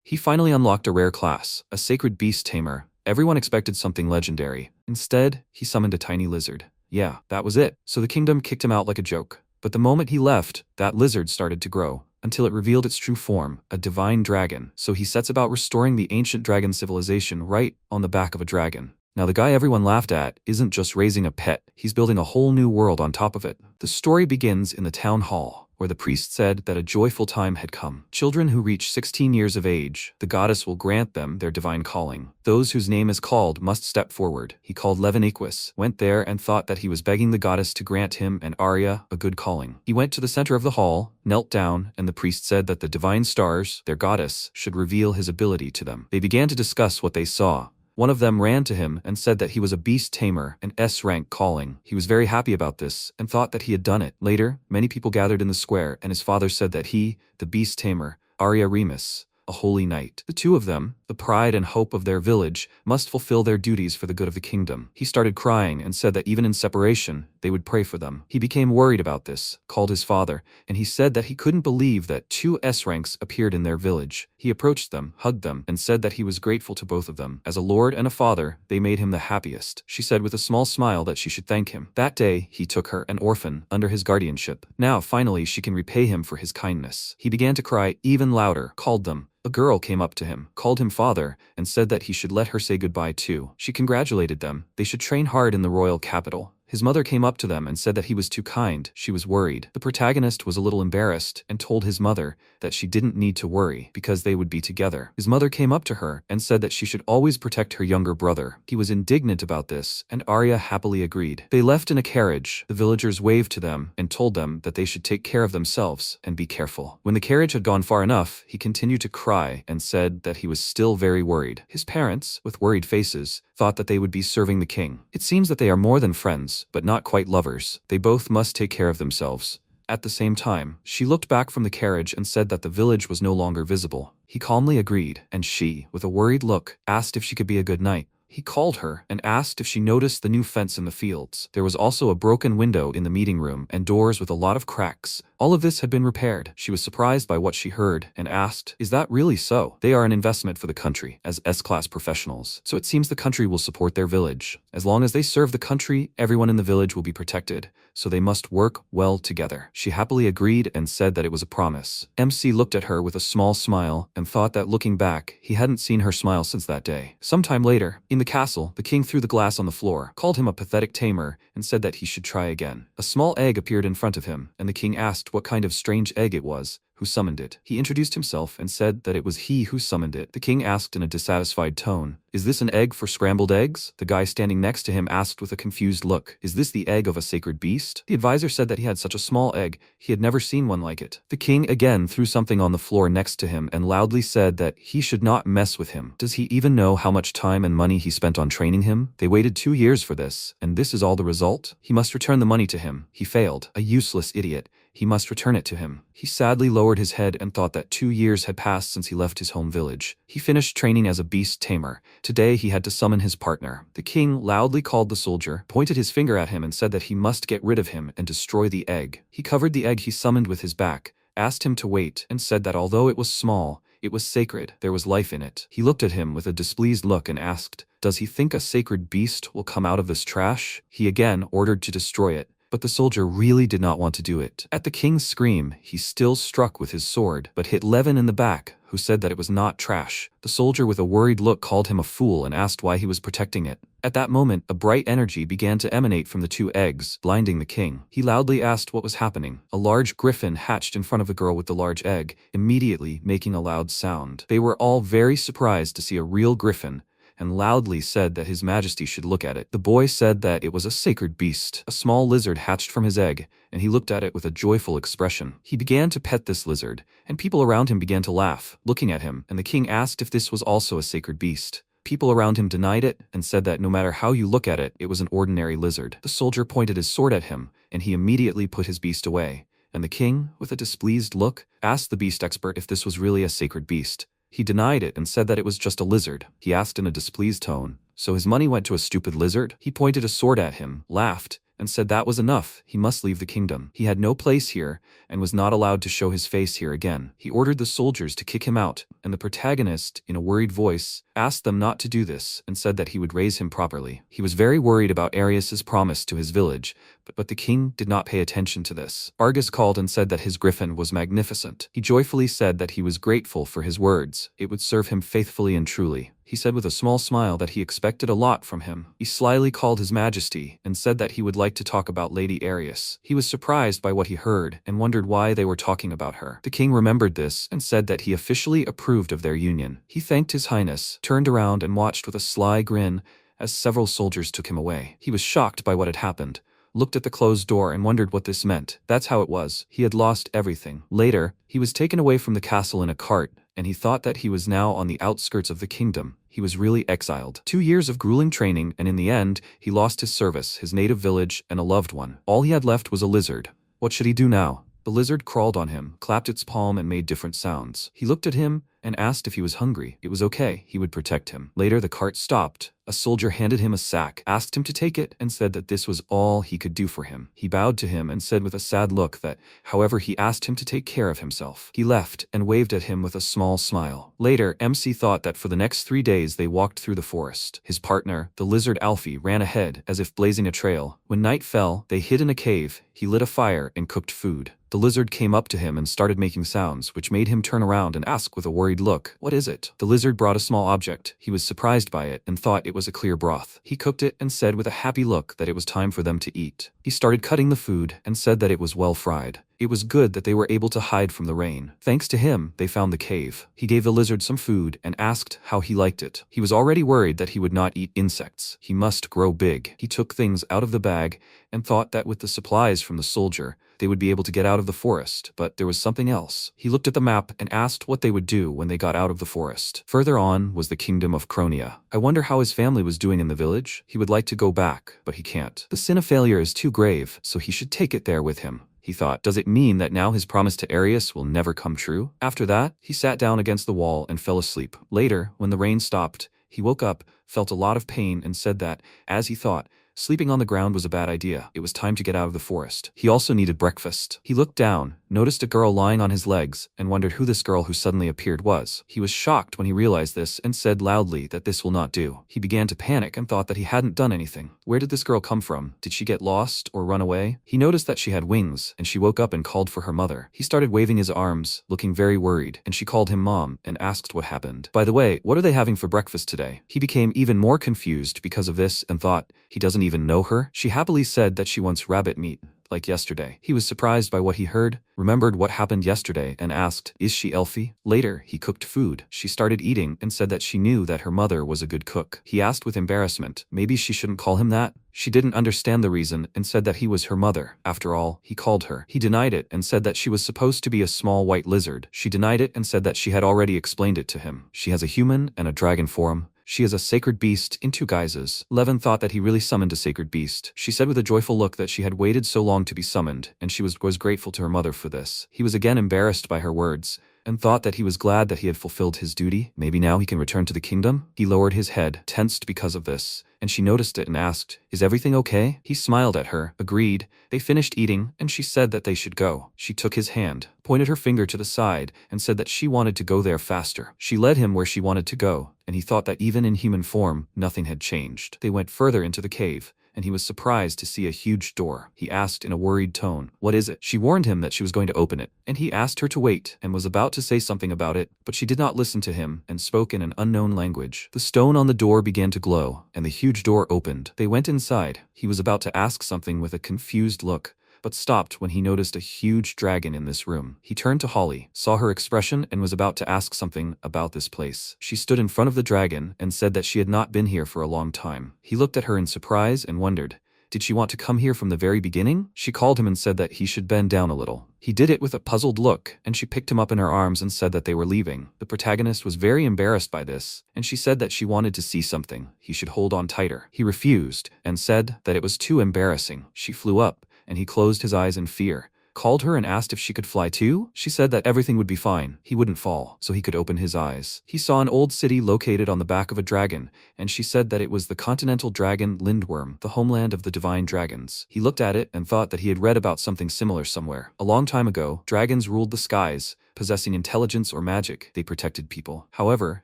He finally unlocked a rare class, a sacred beast tamer. Everyone expected something legendary. Instead, he summoned a tiny lizard. Yeah, that was it. So the kingdom kicked him out like a joke. But the moment he left, that lizard started to grow, until it revealed its true form, a divine dragon. So he sets about restoring the ancient dragon civilization right on the back of a dragon. Now the guy everyone laughed at isn't just raising a pet, he's building a whole new world on top of it. The story begins in the town hall, where the priest said that a joyful time had come. Children who reach 16 years of age, the goddess will grant them their divine calling. Those whose name is called must step forward. He called Levinicus, went there and thought that he was begging the goddess to grant him and Arya a good calling. He went to the center of the hall, knelt down, and the priest said that the divine stars, their goddess, should reveal his ability to them. They began to discuss what they saw. One of them ran to him and said that he was a beast tamer, an S-rank calling. He was very happy about this and thought that he had done it. Later, many people gathered in the square and his father said that he, the beast tamer, Arya Remus, a holy knight. The two of them, the pride and hope of their village, must fulfill their duties for the good of the kingdom. He started crying and said that even in separation, they would pray for them. He became worried about this, called his father, and he said that he couldn't believe that two S-ranks appeared in their village. He approached them, hugged them, and said that he was grateful to both of them. As a lord and a father, they made him the happiest. She said with a small smile that she should thank him. That day, he took her, an orphan, under his guardianship. Now, finally, she can repay him for his kindness. He began to cry even louder, called them. A girl came up to him, called him father, and said that he should let her say goodbye too. She congratulated them. They should train hard in the royal capital. His mother came up to them and said that he was too kind. She was worried. The protagonist was a little embarrassed and told his mother that she didn't need to worry because they would be together. His mother came up to her and said that she should always protect her younger brother. He was indignant about this, and Arya happily agreed. They left in a carriage. The villagers waved to them and told them that they should take care of themselves and be careful. When the carriage had gone far enough, he continued to cry and said that he was still very worried. His parents, with worried faces, thought that they would be serving the king. It seems that they are more than friends, but not quite lovers. They both must take care of themselves. At the same time, she looked back from the carriage and said that the village was no longer visible. He calmly agreed, and she, with a worried look, asked if she could be a good knight. He called her and asked if she noticed the new fence in the fields. There was also a broken window in the meeting room and doors with a lot of cracks. All of this had been repaired. She was surprised by what she heard and asked, "Is that really so?" They are an investment for the country as S-class professionals, so it seems the country will support their village. As long as they serve the country, everyone in the village will be protected, so they must work well together. She happily agreed and said that it was a promise. MC looked at her with a small smile and thought that looking back, he hadn't seen her smile since that day. Sometime later, in the castle, the king threw the glass on the floor, called him a pathetic tamer, and said that he should try again. A small egg appeared in front of him, and the king asked what kind of strange egg it was, who summoned it. He introduced himself and said that it was he who summoned it. The king asked in a dissatisfied tone, "Is this an egg for scrambled eggs?" The guy standing next to him asked with a confused look, "Is this the egg of a sacred beast?" The advisor said that he had such a small egg, he had never seen one like it. The king again threw something on the floor next to him and loudly said that he should not mess with him. Does he even know how much time and money he spent on training him? They waited 2 years for this, and this is all the result? He must return the money to him. He failed. A useless idiot. He must return it to him. He sadly lowered his head and thought that 2 years had passed since he left his home village. He finished training as a beast tamer. Today he had to summon his partner. The king loudly called the soldier, pointed his finger at him and said that he must get rid of him and destroy the egg. He covered the egg he summoned with his back, asked him to wait, and said that although it was small, it was sacred. There was life in it. He looked at him with a displeased look and asked, "Does he think a sacred beast will come out of this trash?" He again ordered to destroy it. But the soldier really did not want to do it. At the king's scream, he still struck with his sword, but hit Levin in the back, who said that it was not trash. The soldier with a worried look called him a fool and asked why he was protecting it. At that moment, a bright energy began to emanate from the 2 eggs, blinding the king. He loudly asked what was happening. A large griffin hatched in front of the girl with the large egg, immediately making a loud sound. They were all very surprised to see a real griffin, and loudly said that His Majesty should look at it. The boy said that it was a sacred beast. A small lizard hatched from his egg, and he looked at it with a joyful expression. He began to pet this lizard, and people around him began to laugh, looking at him, and the king asked if this was also a sacred beast. People around him denied it and said that no matter how you look at it, it was an ordinary lizard. The soldier pointed his sword at him, and he immediately put his beast away. And the king, with a displeased look, asked the beast expert if this was really a sacred beast. He denied it and said that it was just a lizard. He asked in a displeased tone, "So his money went to a stupid lizard?" He pointed a sword at him, laughed, and said that was enough, he must leave the kingdom. He had no place here, and was not allowed to show his face here again. He ordered the soldiers to kick him out, and the protagonist, in a worried voice, asked them not to do this, and said that he would raise him properly. He was very worried about Arius's promise to his village, but the king did not pay attention to this. Argus called and said that his griffin was magnificent. He joyfully said that he was grateful for his words. It would serve him faithfully and truly. He said with a small smile that he expected a lot from him. He slyly called his majesty and said that he would like to talk about Lady Arius. He was surprised by what he heard and wondered why they were talking about her. The king remembered this and said that he officially approved of their union. He thanked his highness, turned around and watched with a sly grin as several soldiers took him away. He was shocked by what had happened, looked at the closed door and wondered what this meant. That's how it was. He had lost everything. Later, he was taken away from the castle in a cart, and he thought that he was now on the outskirts of the kingdom. He was really exiled. 2 years of grueling training, and in the end, he lost his service, his native village, and a loved one. All he had left was a lizard. What should he do now? The lizard crawled on him, clapped its palm and made different sounds. He looked at him and asked if he was hungry. It was okay, he would protect him. Later the cart stopped. A soldier handed him a sack, asked him to take it, and said that this was all he could do for him. He bowed to him and said with a sad look that, however, he asked him to take care of himself. He left and waved at him with a small smile. Later, MC thought that for the next 3 days they walked through the forest. His partner, the lizard Alfie, ran ahead, as if blazing a trail. When night fell, they hid in a cave. He lit a fire and cooked food. The lizard came up to him and started making sounds, which made him turn around and ask with a worried look, "What is it?" The lizard brought a small object. He was surprised by it and thought it was a clear broth. He cooked it and said with a happy look that it was time for them to eat. He started cutting the food and said that it was well fried. It was good that they were able to hide from the rain. Thanks to him, they found the cave. He gave the lizard some food and asked how he liked it. He was already worried that he would not eat insects. He must grow big. He took things out of the bag and thought that with the supplies from the soldier, they would be able to get out of the forest, but there was something else. He looked at the map and asked what they would do when they got out of the forest. Further on was the kingdom of Cronia. I wonder how his family was doing in the village. He would like to go back, but he can't. The sin of failure is too grave, so he should take it there with him. He thought, does it mean that now his promise to Arius will never come true? After that, he sat down against the wall and fell asleep. Later, when the rain stopped, he woke up, felt a lot of pain, and said that, as he thought, sleeping on the ground was a bad idea. It was time to get out of the forest. He also needed breakfast. He looked down, noticed a girl lying on his legs, and wondered who this girl who suddenly appeared was. He was shocked when he realized this and said loudly that this will not do. He began to panic and thought that he hadn't done anything. Where did this girl come from? Did she get lost or run away? He noticed that she had wings, and she woke up and called for her mother. He started waving his arms, looking very worried, and she called him Mom and asked what happened. By the way, what are they having for breakfast today? He became even more confused because of this and thought, he doesn't even know her? She happily said that she wants rabbit meat, like yesterday. He was surprised by what he heard, remembered what happened yesterday, and asked, is she Elfie? Later, he cooked food. She started eating and said that she knew that her mother was a good cook. He asked with embarrassment, maybe she shouldn't call him that? She didn't understand the reason and said that he was her mother. After all, he called her. He denied it and said that she was supposed to be a small white lizard. She denied it and said that she had already explained it to him. She has a human and a dragon form. She is a sacred beast in 2 guises. Levin thought that he really summoned a sacred beast. She said with a joyful look that she had waited so long to be summoned, and she was grateful to her mother for this. He was again embarrassed by her words, and thought that he was glad that he had fulfilled his duty. Maybe now he can return to the kingdom? He lowered his head, tensed because of this, and she noticed it and asked, is everything okay? He smiled at her, agreed. They finished eating, and she said that they should go. She took his hand, pointed her finger to the side, and said that she wanted to go there faster. She led him where she wanted to go, and he thought that even in human form, nothing had changed. They went further into the cave, and he was surprised to see a huge door. He asked in a worried tone, what is it? She warned him that she was going to open it, and he asked her to wait, and was about to say something about it, but she did not listen to him, and spoke in an unknown language. The stone on the door began to glow, and the huge door opened. They went inside. He was about to ask something with a confused look, but stopped when he noticed a huge dragon in this room. He turned to Holly, saw her expression, and was about to ask something about this place. She stood in front of the dragon and said that she had not been here for a long time. He looked at her in surprise and wondered, did she want to come here from the very beginning? She called him and said that he should bend down a little. He did it with a puzzled look, and she picked him up in her arms and said that they were leaving. The protagonist was very embarrassed by this, and she said that she wanted to see something. He should hold on tighter. He refused, and said that it was too embarrassing. She flew up, and he closed his eyes in fear, called her and asked if she could fly too. She said that everything would be fine, he wouldn't fall, so he could open his eyes. He saw an old city located on the back of a dragon, and she said that it was the continental dragon Lindworm, the homeland of the divine dragons. He looked at it and thought that he had read about something similar somewhere. A long time ago, dragons ruled the skies, possessing intelligence or magic. They protected people. However,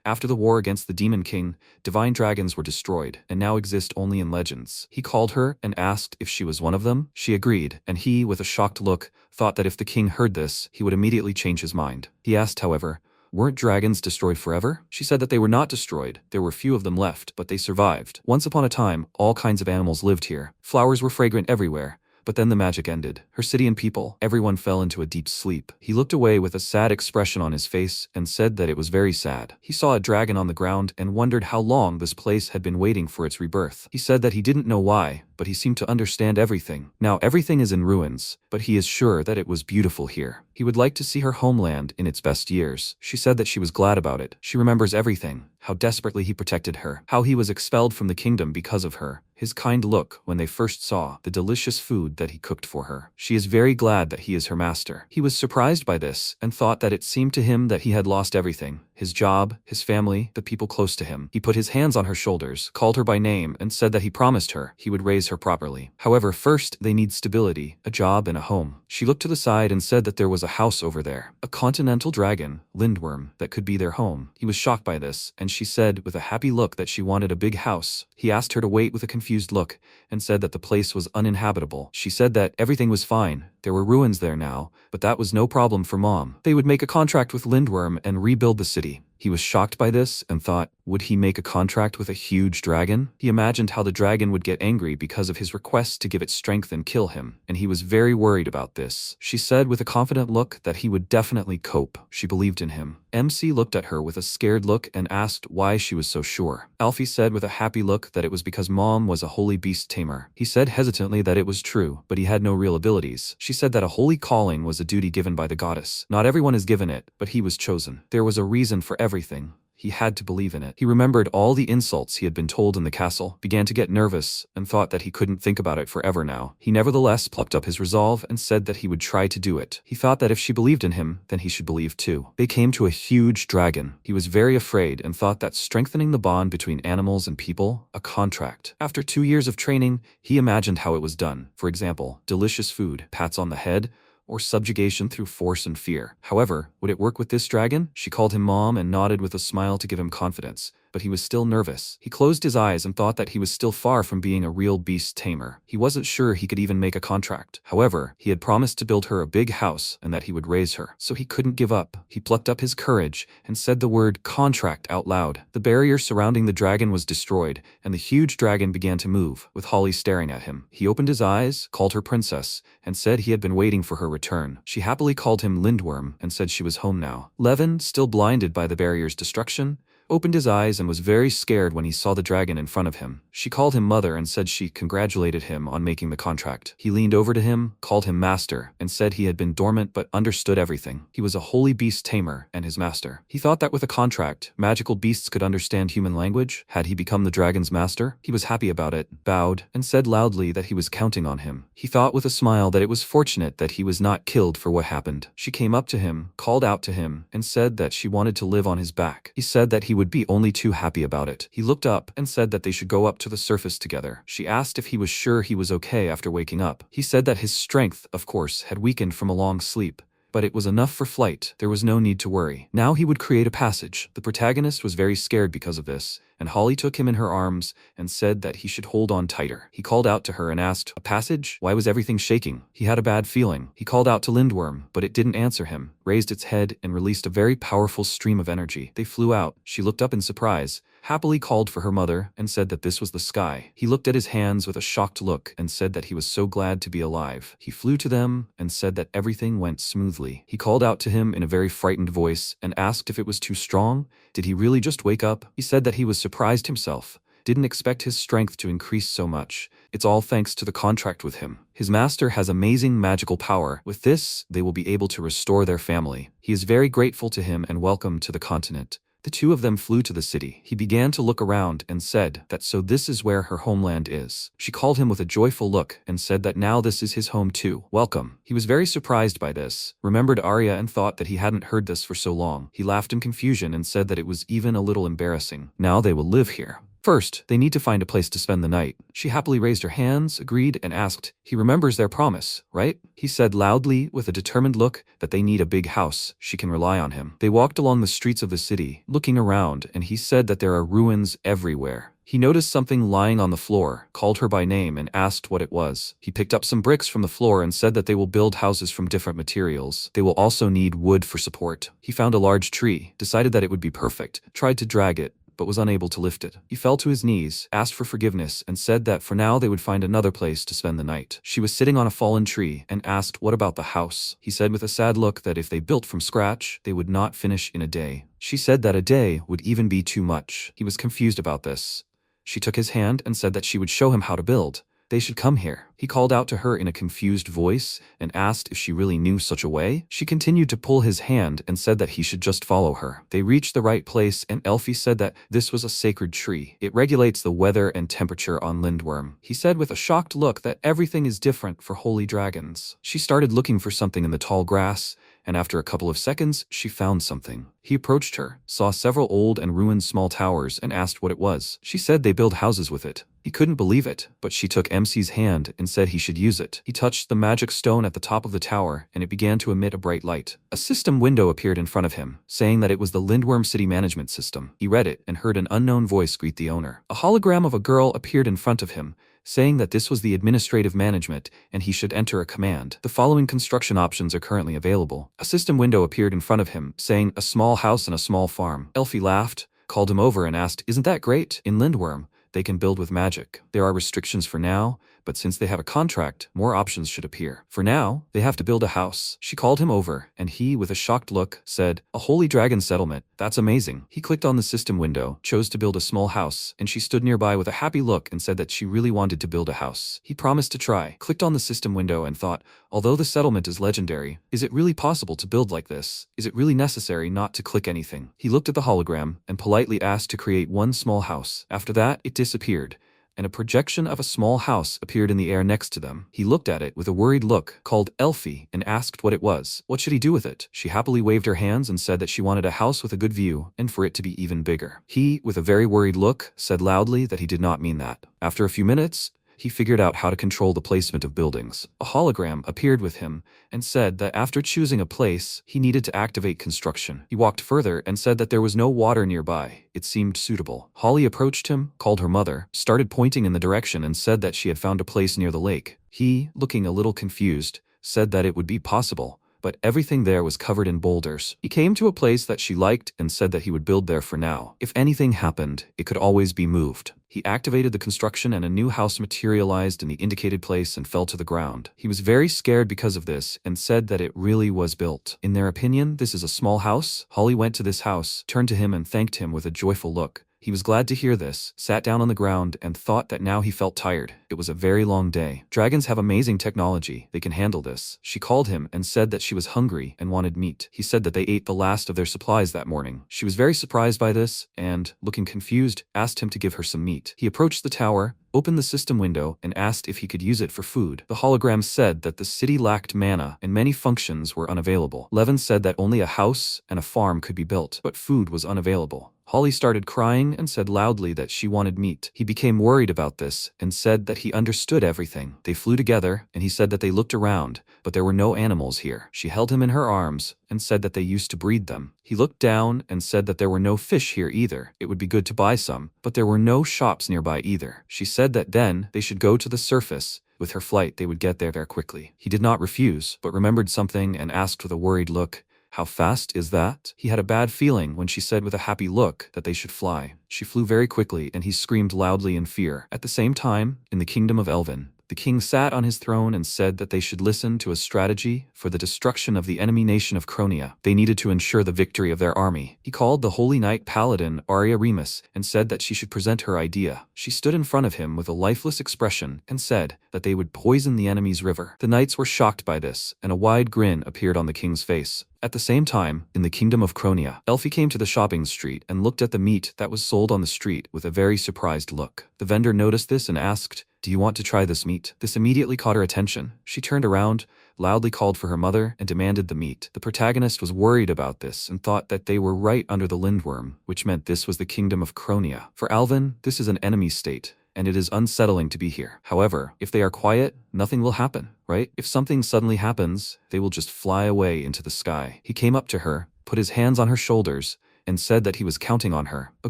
after the war against the Demon King, divine dragons were destroyed and now exist only in legends. He called her and asked if she was one of them. She agreed, and he, with a shocked look, thought that if the king heard this, he would immediately change his mind. He asked, however, weren't dragons destroyed forever? She said that they were not destroyed. There were few of them left, but they survived. Once upon a time, all kinds of animals lived here. Flowers were fragrant everywhere. But then the magic ended. Her city and people, everyone fell into a deep sleep. He looked away with a sad expression on his face and said that it was very sad. He saw a dragon on the ground and wondered how long this place had been waiting for its rebirth. He said that he didn't know why, but he seemed to understand everything. Now everything is in ruins, but he is sure that it was beautiful here. He would like to see her homeland in its best years. She said that she was glad about it. She remembers everything, how desperately he protected her, how he was expelled from the kingdom because of her, his kind look when they first saw the delicious food that he cooked for her. She is very glad that he is her master. He was surprised by this and thought that it seemed to him that he had lost everything. His job, his family, the people close to him. He put his hands on her shoulders, called her by name, and said that he promised her he would raise her properly. However, first they need stability, a job and a home. She looked to the side and said that there was a house over there, a continental dragon, Lindworm, that could be their home. He was shocked by this, and she said with a happy look that she wanted a big house. He asked her to wait with a confused look, and said that the place was uninhabitable. She said that everything was fine. There were ruins there now, but that was no problem for Mom. They would make a contract with Lindworm and rebuild the city. He was shocked by this and thought, would he make a contract with a huge dragon? He imagined how the dragon would get angry because of his request to give it strength and kill him, and he was very worried about this. She said with a confident look that he would definitely cope. She believed in him. MC looked at her with a scared look and asked why she was so sure. Alfie said with a happy look that it was because Mom was a holy beast tamer. He said hesitantly that it was true, but he had no real abilities. She said that a holy calling was a duty given by the goddess. Not everyone is given it, but he was chosen. There was a reason for everything. He had to believe in it. He remembered all the insults he had been told in the castle, began to get nervous, and thought that he couldn't think about it forever now. He nevertheless plucked up his resolve and said that he would try to do it. He thought that if she believed in him, then he should believe too. They came to a huge dragon. He was very afraid and thought that strengthening the bond between animals and people, a contract. After 2 years of training, he imagined how it was done. For example, delicious food, pats on the head, or subjugation through force and fear. However, would it work with this dragon? She called him Mom and nodded with a smile to give him confidence, but he was still nervous. He closed his eyes and thought that he was still far from being a real beast tamer. He wasn't sure he could even make a contract. However, he had promised to build her a big house and that he would raise her, so he couldn't give up. He plucked up his courage and said the word contract out loud. The barrier surrounding the dragon was destroyed, and the huge dragon began to move, with Holly staring at him. He opened his eyes, called her princess, and said he had been waiting for her return. She happily called him Lindworm and said she was home now. Levin, still blinded by the barrier's destruction, opened his eyes and was very scared when he saw the dragon in front of him. She called him mother and said she congratulated him on making the contract. He leaned over to him, called him master, and said he had been dormant but understood everything. He was a holy beast tamer and his master. He thought that with a contract, magical beasts could understand human language. Had he become the dragon's master? He was happy about it, bowed, and said loudly that he was counting on him. He thought with a smile that it was fortunate that he was not killed for what happened. She came up to him, called out to him, and said that she wanted to live on his back. He said that he would be only too happy about it. He looked up and said that they should go up to the surface together. She asked if he was sure he was okay after waking up. He said that his strength, of course, had weakened from a long sleep, but it was enough for flight. There was no need to worry. Now he would create a passage. The protagonist was very scared because of this, and Holly took him in her arms and said that he should hold on tighter. He called out to her and asked, "A passage?" Why was everything shaking? He had a bad feeling. He called out to Lindworm, but it didn't answer him, raised its head and released a very powerful stream of energy. They flew out. She looked up in surprise, happily called for her mother, and said that this was the sky. He looked at his hands with a shocked look and said that he was so glad to be alive. He flew to them and said that everything went smoothly. He called out to him in a very frightened voice and asked if it was too strong. Did he really just wake up? He said that he was surprised himself, didn't expect his strength to increase so much. It's all thanks to the contract with him. His master has amazing magical power. With this, they will be able to restore their family. He is very grateful to him and welcome to the continent. The two of them flew to the city. He began to look around and said that so this is where her homeland is. She called him with a joyful look and said that now this is his home too. Welcome. He was very surprised by this, remembered Arya and thought that he hadn't heard this for so long. He laughed in confusion and said that it was even a little embarrassing. Now they will live here. First, they need to find a place to spend the night. She happily raised her hands, agreed, and asked, he remembers their promise, right? He said loudly, with a determined look, that they need a big house. She can rely on him. They walked along the streets of the city, looking around, and he said that there are ruins everywhere. He noticed something lying on the floor, called her by name, and asked what it was. He picked up some bricks from the floor and said that they will build houses from different materials. They will also need wood for support. He found a large tree, decided that it would be perfect, tried to drag it, but was unable to lift it. He fell to his knees, asked for forgiveness, and said that for now they would find another place to spend the night. She was sitting on a fallen tree and asked what about the house. He said with a sad look that if they built from scratch, they would not finish in a day. She said that a day would even be too much. He was confused about this. She took his hand and said that she would show him how to build. They should come here. He called out to her in a confused voice and asked if she really knew such a way. She continued to pull his hand and said that he should just follow her. They reached the right place and Elfie said that this was a sacred tree. It regulates the weather and temperature on Lindworm. He said with a shocked look that everything is different for holy dragons. She started looking for something in the tall grass, and after a couple of seconds, she found something. He approached her, saw several old and ruined small towers, and asked what it was. She said they build houses with it. He couldn't believe it, but she took MC's hand and said he should use it. He touched the magic stone at the top of the tower, and it began to emit a bright light. A system window appeared in front of him, saying that it was the Lindworm City Management System. He read it and heard an unknown voice greet the owner. A hologram of a girl appeared in front of him, saying that this was the administrative management and he should enter a command. The following construction options are currently available. A system window appeared in front of him, saying a small house and a small farm. Elfie laughed, called him over and asked, isn't that great? In Lindworm, they can build with magic. There are restrictions for now, but since they have a contract, more options should appear. For now, they have to build a house. She called him over, and he, with a shocked look, said, a holy dragon settlement. That's amazing. He clicked on the system window, chose to build a small house, and she stood nearby with a happy look and said that she really wanted to build a house. He promised to try, clicked on the system window and thought, although the settlement is legendary, is it really possible to build like this? Is it really necessary not to click anything? He looked at the hologram and politely asked to create one small house. After that, it disappeared, and a projection of a small house appeared in the air next to them. He looked at it with a worried look, called Elfie, and asked what it was. What should he do with it? She happily waved her hands and said that she wanted a house with a good view, and for it to be even bigger. He, with a very worried look, said loudly that he did not mean that. After a few minutes, he figured out how to control the placement of buildings. A hologram appeared with him and said that after choosing a place, he needed to activate construction. He walked further and said that there was no water nearby. It seemed suitable. Holly approached him, called her mother, started pointing in the direction and said that she had found a place near the lake. He, looking a little confused, said that it would be possible, but everything there was covered in boulders. He came to a place that she liked and said that he would build there for now. If anything happened, it could always be moved. He activated the construction and a new house materialized in the indicated place and fell to the ground. He was very scared because of this and said that it really was built. In their opinion, this is a small house. Holly went to this house, turned to him and thanked him with a joyful look. He was glad to hear this, sat down on the ground, and thought that now he felt tired. It was a very long day. Dragons have amazing technology. They can handle this. She called him and said that she was hungry and wanted meat. He said that they ate the last of their supplies that morning. She was very surprised by this and, looking confused, asked him to give her some meat. He approached the tower, opened the system window, and asked if he could use it for food. The hologram said that the city lacked mana and many functions were unavailable. Levin said that only a house and a farm could be built, but food was unavailable. Holly started crying and said loudly that she wanted meat. He became worried about this and said that he understood everything. They flew together, and he said that they looked around, but there were no animals here. She held him in her arms and said that they used to breed them. He looked down and said that there were no fish here either. It would be good to buy some, but there were no shops nearby either. She said that then they should go to the surface. With her flight, they would get there very quickly. He did not refuse, but remembered something and asked with a worried look, "How fast is that?" He had a bad feeling when she said with a happy look that they should fly. She flew very quickly and he screamed loudly in fear. At the same time, in the kingdom of Elven, The king sat on his throne and said that they should listen to a strategy for the destruction of the enemy nation of Cronia. They needed to ensure the victory of their army. He called the Holy Knight Paladin Arya Remus and said that she should present her idea. She stood in front of him with a lifeless expression and said that they would poison the enemy's river. The knights were shocked by this, and a wide grin appeared on the king's face. At the same time, in the kingdom of Cronia, Elfie came to the shopping street and looked at the meat that was sold on the street with a very surprised look. The vendor noticed this and asked, "Do you want to try this meat?" This immediately caught her attention. She turned around, loudly called for her mother, and demanded the meat. The protagonist was worried about this and thought that they were right under the Lindworm, which meant this was the kingdom of Cronia. For Alvin, this is an enemy state, and it is unsettling to be here. However, if they are quiet, nothing will happen, right? If something suddenly happens, they will just fly away into the sky. He came up to her, put his hands on her shoulders, and said that he was counting on her. A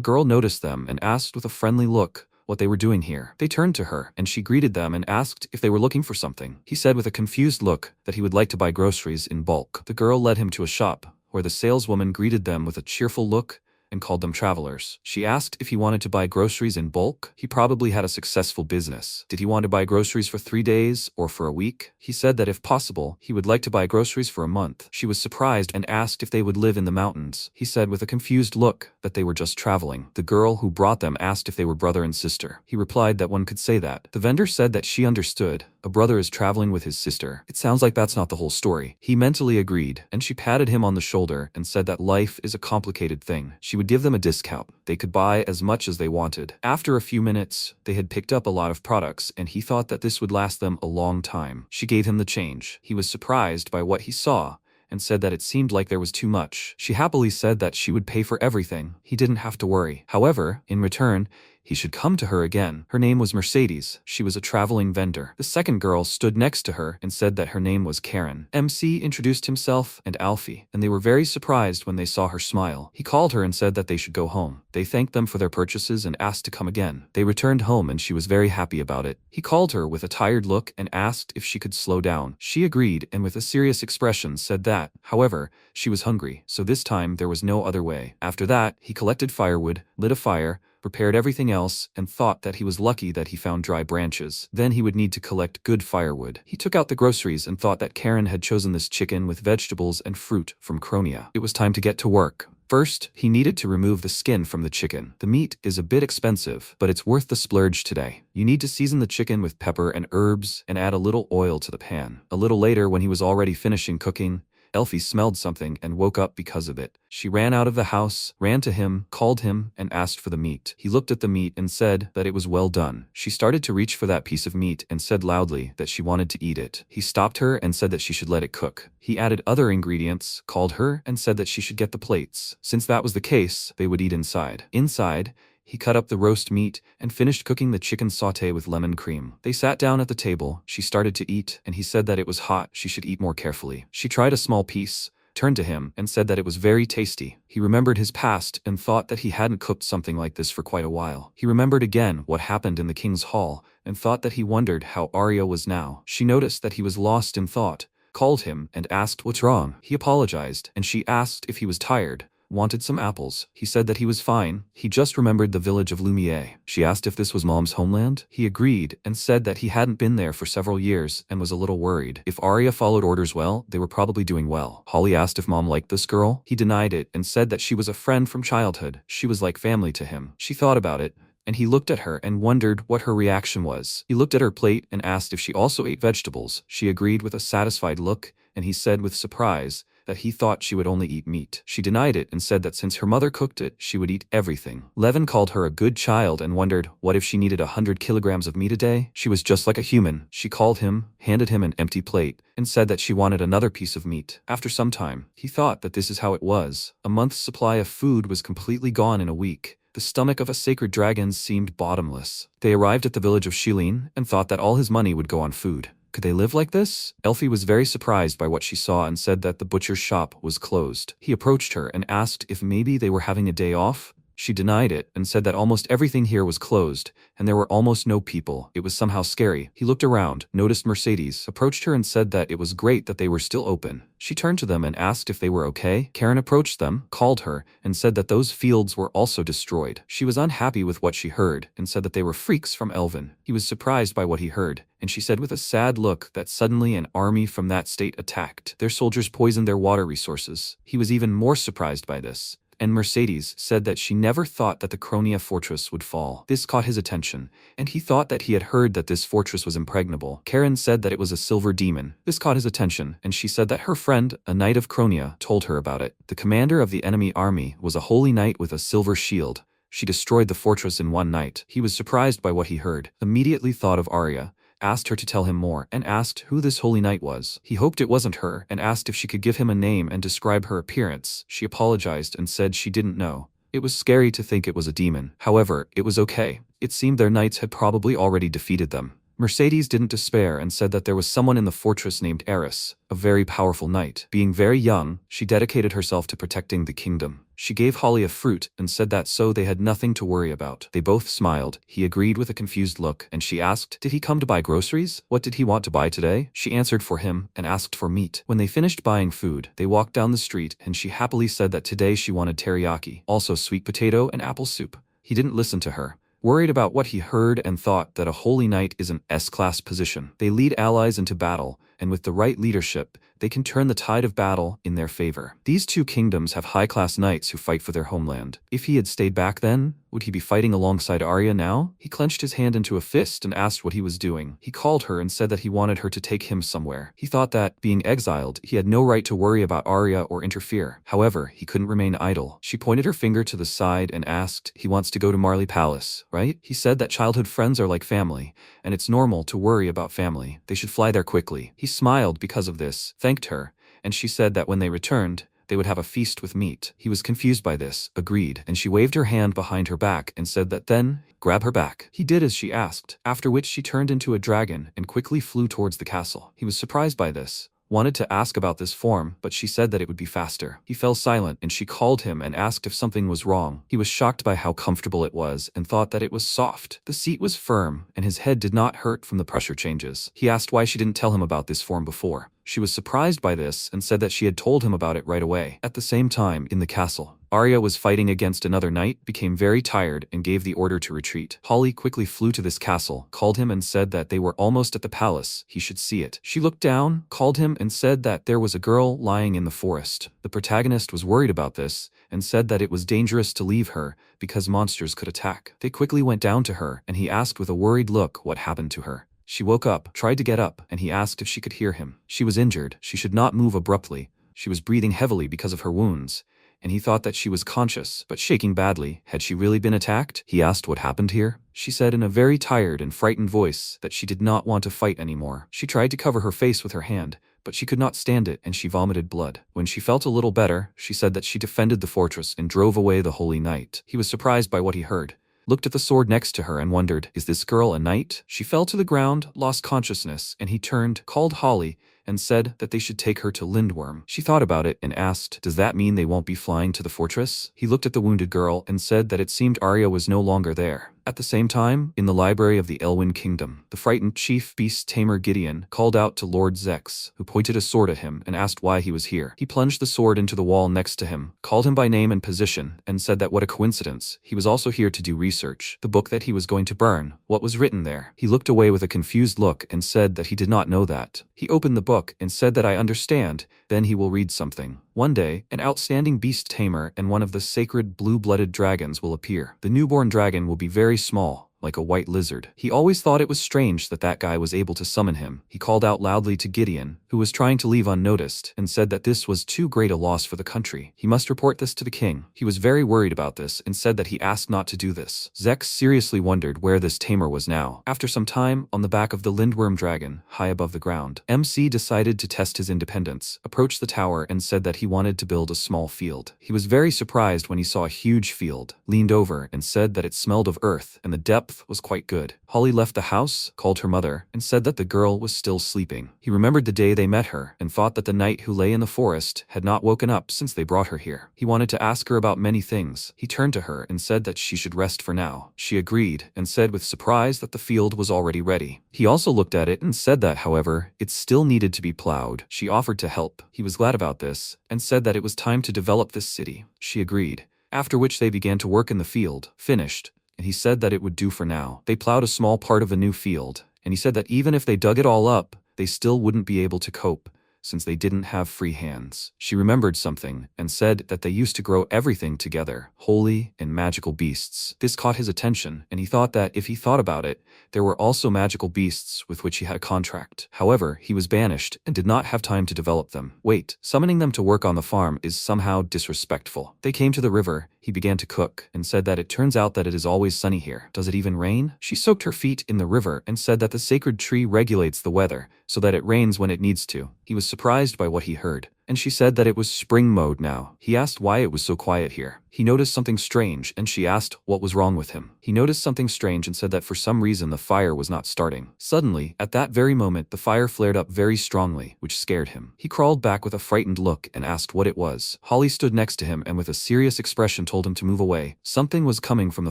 girl noticed them and asked with a friendly look what they were doing here. They turned to her, and she greeted them and asked if they were looking for something. He said with a confused look that he would like to buy groceries in bulk. The girl led him to a shop, where the saleswoman greeted them with a cheerful look and called them travelers. She asked if he wanted to buy groceries in bulk. He probably had a successful business. Did he want to buy groceries for 3 days or for a week? He said that if possible, he would like to buy groceries for a month. She was surprised and asked if they would live in the mountains. He said with a confused look that they were just traveling. The girl who brought them asked if they were brother and sister. He replied that one could say that. The vendor said that she understood. A brother is traveling with his sister. It sounds like that's not the whole story. He mentally agreed, and she patted him on the shoulder and said that life is a complicated thing. She would give them a discount. They could buy as much as they wanted. After a few minutes, they had picked up a lot of products, and he thought that this would last them a long time. She gave him the change. He was surprised by what he saw and said that it seemed like there was too much. She happily said that she would pay for everything. He didn't have to worry. However, in return, he should come to her again. Her name was Mercedes. She was a traveling vendor. The second girl stood next to her and said that her name was Karen. MC introduced himself and Alfie, and they were very surprised when they saw her smile. He called her and said that they should go home. They thanked them for their purchases and asked to come again. They returned home and she was very happy about it. He called her with a tired look and asked if she could slow down. She agreed and with a serious expression said that, however, she was hungry, so this time there was no other way. After that, he collected firewood, lit a fire, prepared everything else, and thought that he was lucky that he found dry branches. Then he would need to collect good firewood. He took out the groceries and thought that Karen had chosen this chicken with vegetables and fruit from Cronia. It was time to get to work. First, he needed to remove the skin from the chicken. The meat is a bit expensive, but it's worth the splurge today. You need to season the chicken with pepper and herbs and add a little oil to the pan. A little later, when he was already finishing cooking, Elfie smelled something and woke up because of it. She ran out of the house, ran to him, called him, and asked for the meat. He looked at the meat and said that it was well done. She started to reach for that piece of meat and said loudly that she wanted to eat it. He stopped her and said that she should let it cook. He added other ingredients, called her, and said that she should get the plates. Since that was the case, they would eat inside. Inside, he cut up the roast meat and finished cooking the chicken sauté with lemon cream. They sat down at the table. She started to eat, and he said that it was hot. She should eat more carefully. She tried a small piece, turned to him, and said that it was very tasty. He remembered his past and thought that he hadn't cooked something like this for quite a while. He remembered again what happened in the king's hall and thought that he wondered how Arya was now. She noticed that he was lost in thought, called him, and asked what's wrong. He apologized, and she asked if he was tired. Wanted some apples. He said that he was fine. He just remembered the village of Lumiere. She asked if this was Mom's homeland. He agreed and said that he hadn't been there for several years and was a little worried. If Arya followed orders well, they were probably doing well. Holly asked if Mom liked this girl. He denied it and said that she was a friend from childhood. She was like family to him. She thought about it, and he looked at her and wondered what her reaction was. He looked at her plate and asked if she also ate vegetables. She agreed with a satisfied look, and he said with surprise that he thought she would only eat meat. She denied it and said that since her mother cooked it, she would eat everything. Levin called her a good child and wondered what if she needed 100 kilograms of meat a day? She was just like a human. She called him, handed him an empty plate, and said that she wanted another piece of meat. After some time, he thought that this is how it was. A month's supply of food was completely gone in a week. The stomach of a sacred dragon seemed bottomless. They arrived at the village of Shilin and thought that all his money would go on food. Could they live like this? Elfie was very surprised by what she saw and said that the butcher's shop was closed. He approached her and asked if maybe they were having a day off. She denied it and said that almost everything here was closed, and there were almost no people. It was somehow scary. He looked around, noticed Mercedes, approached her and said that it was great that they were still open. She turned to them and asked if they were okay. Karen approached them, called her, and said that those fields were also destroyed. She was unhappy with what she heard and said that they were freaks from Elven. He was surprised by what he heard, and she said with a sad look that suddenly an army from that state attacked. Their soldiers poisoned their water resources. He was even more surprised by this. And Mercedes said that she never thought that the Cronia fortress would fall. This caught his attention, and he thought that he had heard that this fortress was impregnable. Karen said that it was a silver demon. This caught his attention, and she said that her friend, a knight of Cronia, told her about it. The commander of the enemy army was a holy knight with a silver shield. She destroyed the fortress in one night. He was surprised by what he heard, immediately thought of Arya, asked her to tell him more, and asked who this holy knight was. He hoped it wasn't her, and asked if she could give him a name and describe her appearance. She apologized and said she didn't know. It was scary to think it was a demon. However, it was okay. It seemed their knights had probably already defeated them. Mercedes didn't despair and said that there was someone in the fortress named Eris, a very powerful knight. Being very young, she dedicated herself to protecting the kingdom. She gave Holly a fruit and said that so they had nothing to worry about. They both smiled. He agreed with a confused look, and she asked, did he come to buy groceries? What did he want to buy today? She answered for him and asked for meat. When they finished buying food, they walked down the street, and she happily said that today she wanted teriyaki, also sweet potato and apple soup. He didn't listen to her, worried about what he heard and thought that a holy knight is an S-class position. They lead allies into battle, and with the right leadership, they can turn the tide of battle in their favor. These two kingdoms have high-class knights who fight for their homeland. If he had stayed back then, would he be fighting alongside Arya now? He clenched his hand into a fist and asked what he was doing. He called her and said that he wanted her to take him somewhere. He thought that, being exiled, he had no right to worry about Arya or interfere. However, he couldn't remain idle. She pointed her finger to the side and asked, he wants to go to Marley Palace, right? He said that childhood friends are like family, and it's normal to worry about family. They should fly there quickly. He smiled because of this, thanked her, and she said that when they returned, they would have a feast with meat. He was confused by this, agreed, and she waved her hand behind her back and said that then, grab her back. He did as she asked, after which she turned into a dragon and quickly flew towards the castle. He was surprised by this, wanted to ask about this form, but she said that it would be faster. He fell silent and she called him and asked if something was wrong. He was shocked by how comfortable it was and thought that it was soft. The seat was firm and his head did not hurt from the pressure changes. He asked why she didn't tell him about this form before. She was surprised by this and said that she had told him about it right away. At the same time, in the castle, Arya was fighting against another knight, became very tired, and gave the order to retreat. Holly quickly flew to this castle, called him and said that they were almost at the palace, he should see it. She looked down, called him and said that there was a girl lying in the forest. The protagonist was worried about this, and said that it was dangerous to leave her, because monsters could attack. They quickly went down to her, and he asked with a worried look what happened to her. She woke up, tried to get up, and he asked if she could hear him. She was injured, she should not move abruptly. She was breathing heavily because of her wounds, and he thought that she was conscious, but shaking badly. Had she really been attacked? He asked what happened here. She said in a very tired and frightened voice that she did not want to fight anymore. She tried to cover her face with her hand, but she could not stand it and she vomited blood. When she felt a little better, she said that she defended the fortress and drove away the holy knight. He was surprised by what he heard, looked at the sword next to her and wondered, is this girl a knight? She fell to the ground, lost consciousness, and he turned, called Holly, and said that they should take her to Lindworm. She thought about it and asked, does that mean they won't be flying to the fortress? He looked at the wounded girl and said that it seemed Arya was no longer there. At the same time, in the library of the Elwyn Kingdom, the frightened chief beast tamer Gideon called out to Lord Zex, who pointed a sword at him and asked why he was here. He plunged the sword into the wall next to him, called him by name and position, and said that what a coincidence, he was also here to do research. The book that he was going to burn, what was written there? He looked away with a confused look and said that he did not know that. He opened the book and said that I understand, then he will read something. One day, an outstanding beast tamer and one of the sacred blue-blooded dragons will appear. The newborn dragon will be very small, like a white lizard. He always thought it was strange that that guy was able to summon him. He called out loudly to Gideon, who was trying to leave unnoticed, and said that this was too great a loss for the country. He must report this to the king. He was very worried about this and said that he asked not to do this. Zex seriously wondered where this tamer was now. After some time, on the back of the Lindworm dragon, high above the ground, MC decided to test his independence, approached the tower and said that he wanted to build a small field. He was very surprised when he saw a huge field, leaned over and said that it smelled of earth, and the depth depth was quite good. Holly left the house, called her mother, and said that the girl was still sleeping. He remembered the day they met her and thought that the knight who lay in the forest had not woken up since they brought her here. He wanted to ask her about many things. He turned to her and said that she should rest for now. She agreed and said with surprise that the field was already ready. He also looked at it and said that, however, it still needed to be plowed. She offered to help. He was glad about this and said that it was time to develop this city. She agreed. After which they began to work in the field. Finished. And he said that it would do for now. They plowed a small part of a new field, and he said that even if they dug it all up, they still wouldn't be able to cope, since they didn't have free hands. She remembered something and said that they used to grow everything together, holy and magical beasts. This caught his attention, and he thought that if he thought about it, there were also magical beasts with which he had a contract. However, he was banished and did not have time to develop them. Wait, summoning them to work on the farm is somehow disrespectful. They came to the river. He began to cook and said that it turns out that it is always sunny here. Does it even rain? She soaked her feet in the river and said that the sacred tree regulates the weather so that it rains when it needs to. He was surprised by what he heard, and she said that it was spring mode now. He asked why it was so quiet here. He noticed something strange, and she asked what was wrong with him. He noticed something strange and said that for some reason the fire was not starting. Suddenly, at that very moment, the fire flared up very strongly, which scared him. He crawled back with a frightened look and asked what it was. Holly stood next to him and with a serious expression told him to move away. Something was coming from the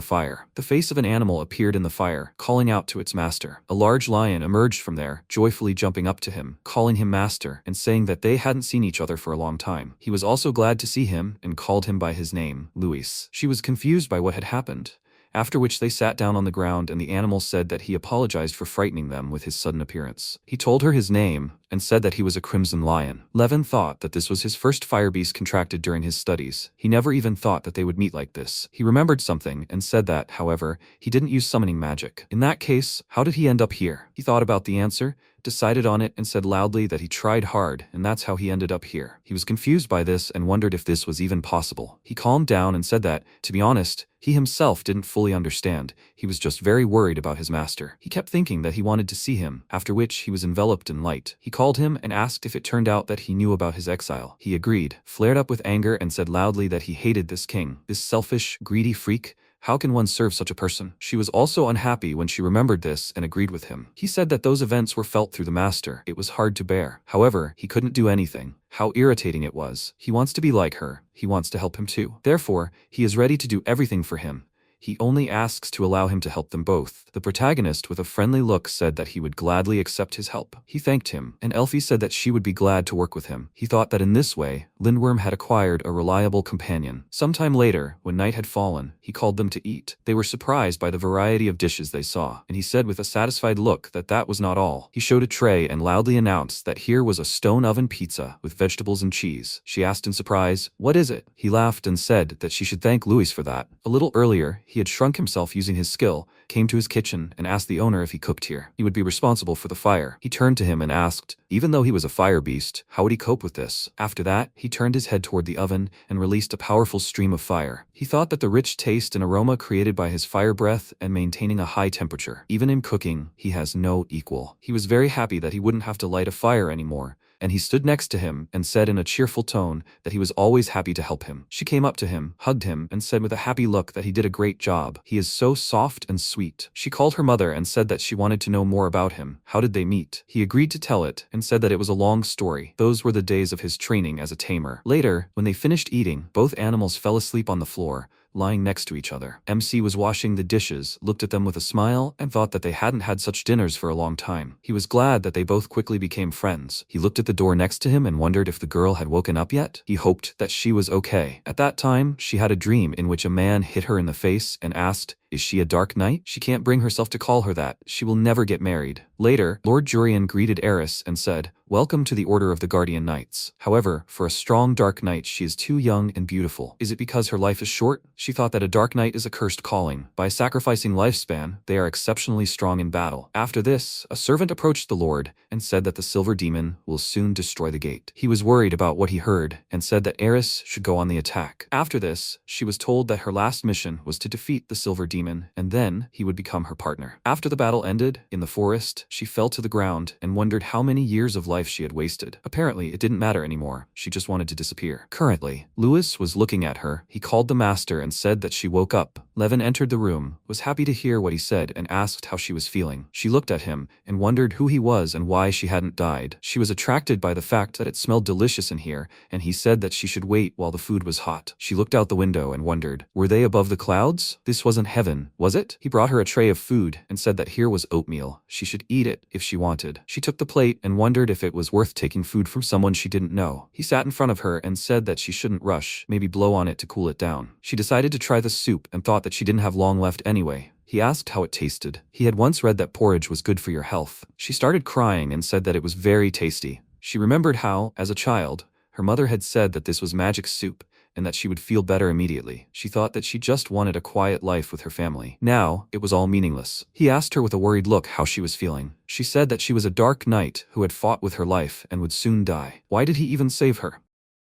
fire. The face of an animal appeared in the fire, calling out to its master. A large lion emerged from there, joyfully jumping up to him, calling him master, and saying that they hadn't seen each other for a long time. He was also glad to see him and called him by his name, Luis. She was confused by what had happened. After which they sat down on the ground and the animal said that he apologized for frightening them with his sudden appearance. He told her his name and said that he was a crimson lion. Levin thought that this was his first fire beast contracted during his studies. He never even thought that they would meet like this. He remembered something and said that, however, he didn't use summoning magic. In that case, how did he end up here? He thought about the answer, decided on it, and said loudly that he tried hard, and that's how he ended up here. He was confused by this and wondered if this was even possible. He calmed down and said that, to be honest, he himself didn't fully understand. He was just very worried about his master. He kept thinking that he wanted to see him, after which he was enveloped in light. He called him and asked if it turned out that he knew about his exile. He agreed, flared up with anger, and said loudly that he hated this king, this selfish, greedy freak. How can one serve such a person? She was also unhappy when she remembered this and agreed with him. He said that those events were felt through the master. It was hard to bear. However, he couldn't do anything. How irritating it was. He wants to be like her. He wants to help him too. Therefore, he is ready to do everything for him. He only asks to allow him to help them both. The protagonist with a friendly look said that he would gladly accept his help. He thanked him, and Elfie said that she would be glad to work with him. He thought that in this way, Lindworm had acquired a reliable companion. Sometime later, when night had fallen, he called them to eat. They were surprised by the variety of dishes they saw, and he said with a satisfied look that that was not all. He showed a tray and loudly announced that here was a stone oven pizza with vegetables and cheese. She asked in surprise, "What is it?" He laughed and said that she should thank Luis for that. A little earlier, he had shrunk himself using his skill, came to his kitchen, and asked the owner if he cooked here. He would be responsible for the fire. He turned to him and asked, even though he was a fire beast, how would he cope with this? After that, he turned his head toward the oven and released a powerful stream of fire. He thought that the rich taste and aroma created by his fire breath and maintaining a high temperature, even in cooking, he has no equal. He was very happy that he wouldn't have to light a fire anymore, and he stood next to him and said in a cheerful tone that he was always happy to help him. She came up to him, hugged him, and said with a happy look that he did a great job. He is so soft and sweet. She called her mother and said that she wanted to know more about him. How did they meet? He agreed to tell it and said that it was a long story. Those were the days of his training as a tamer. Later, when they finished eating, both animals fell asleep on the floor, lying next to each other. MC was washing the dishes, looked at them with a smile, and thought that they hadn't had such dinners for a long time. He was glad that they both quickly became friends. He looked at the door next to him and wondered if the girl had woken up yet. He hoped that she was okay. At that time, she had a dream in which a man hit her in the face and asked, "Is she a dark knight?" She can't bring herself to call her that. She will never get married. Later, Lord Jurian greeted Eris and said, "Welcome to the Order of the Guardian Knights." However, for a strong dark knight she is too young and beautiful. Is it because her life is short? She thought that a dark knight is a cursed calling. By sacrificing lifespan, they are exceptionally strong in battle. After this, a servant approached the Lord and said that the silver demon will soon destroy the gate. He was worried about what he heard and said that Eris should go on the attack. After this, she was told that her last mission was to defeat the silver demon. demon, and then he would become her partner. After the battle ended, in the forest, she fell to the ground and wondered how many years of life she had wasted. Apparently, it didn't matter anymore. She just wanted to disappear. Currently, Lewis was looking at her. He called the master and said that she woke up. Levin entered the room, was happy to hear what he said, and asked how she was feeling. She looked at him and wondered who he was and why she hadn't died. She was attracted by the fact that it smelled delicious in here, and he said that she should wait while the food was hot. She looked out the window and wondered, were they above the clouds? This wasn't heaven, was it? He brought her a tray of food and said that here was oatmeal. She should eat it if she wanted. She took the plate and wondered if it was worth taking food from someone she didn't know. He sat in front of her and said that she shouldn't rush, maybe blow on it to cool it down. She decided to try the soup and thought that she didn't have long left anyway. He asked how it tasted. He had once read that porridge was good for your health. She started crying and said that it was very tasty. She remembered how, as a child, her mother had said that this was magic soup, and that she would feel better immediately. She thought that she just wanted a quiet life with her family. Now, it was all meaningless. He asked her with a worried look how she was feeling. She said that she was a dark knight who had fought with her life and would soon die. Why did he even save her?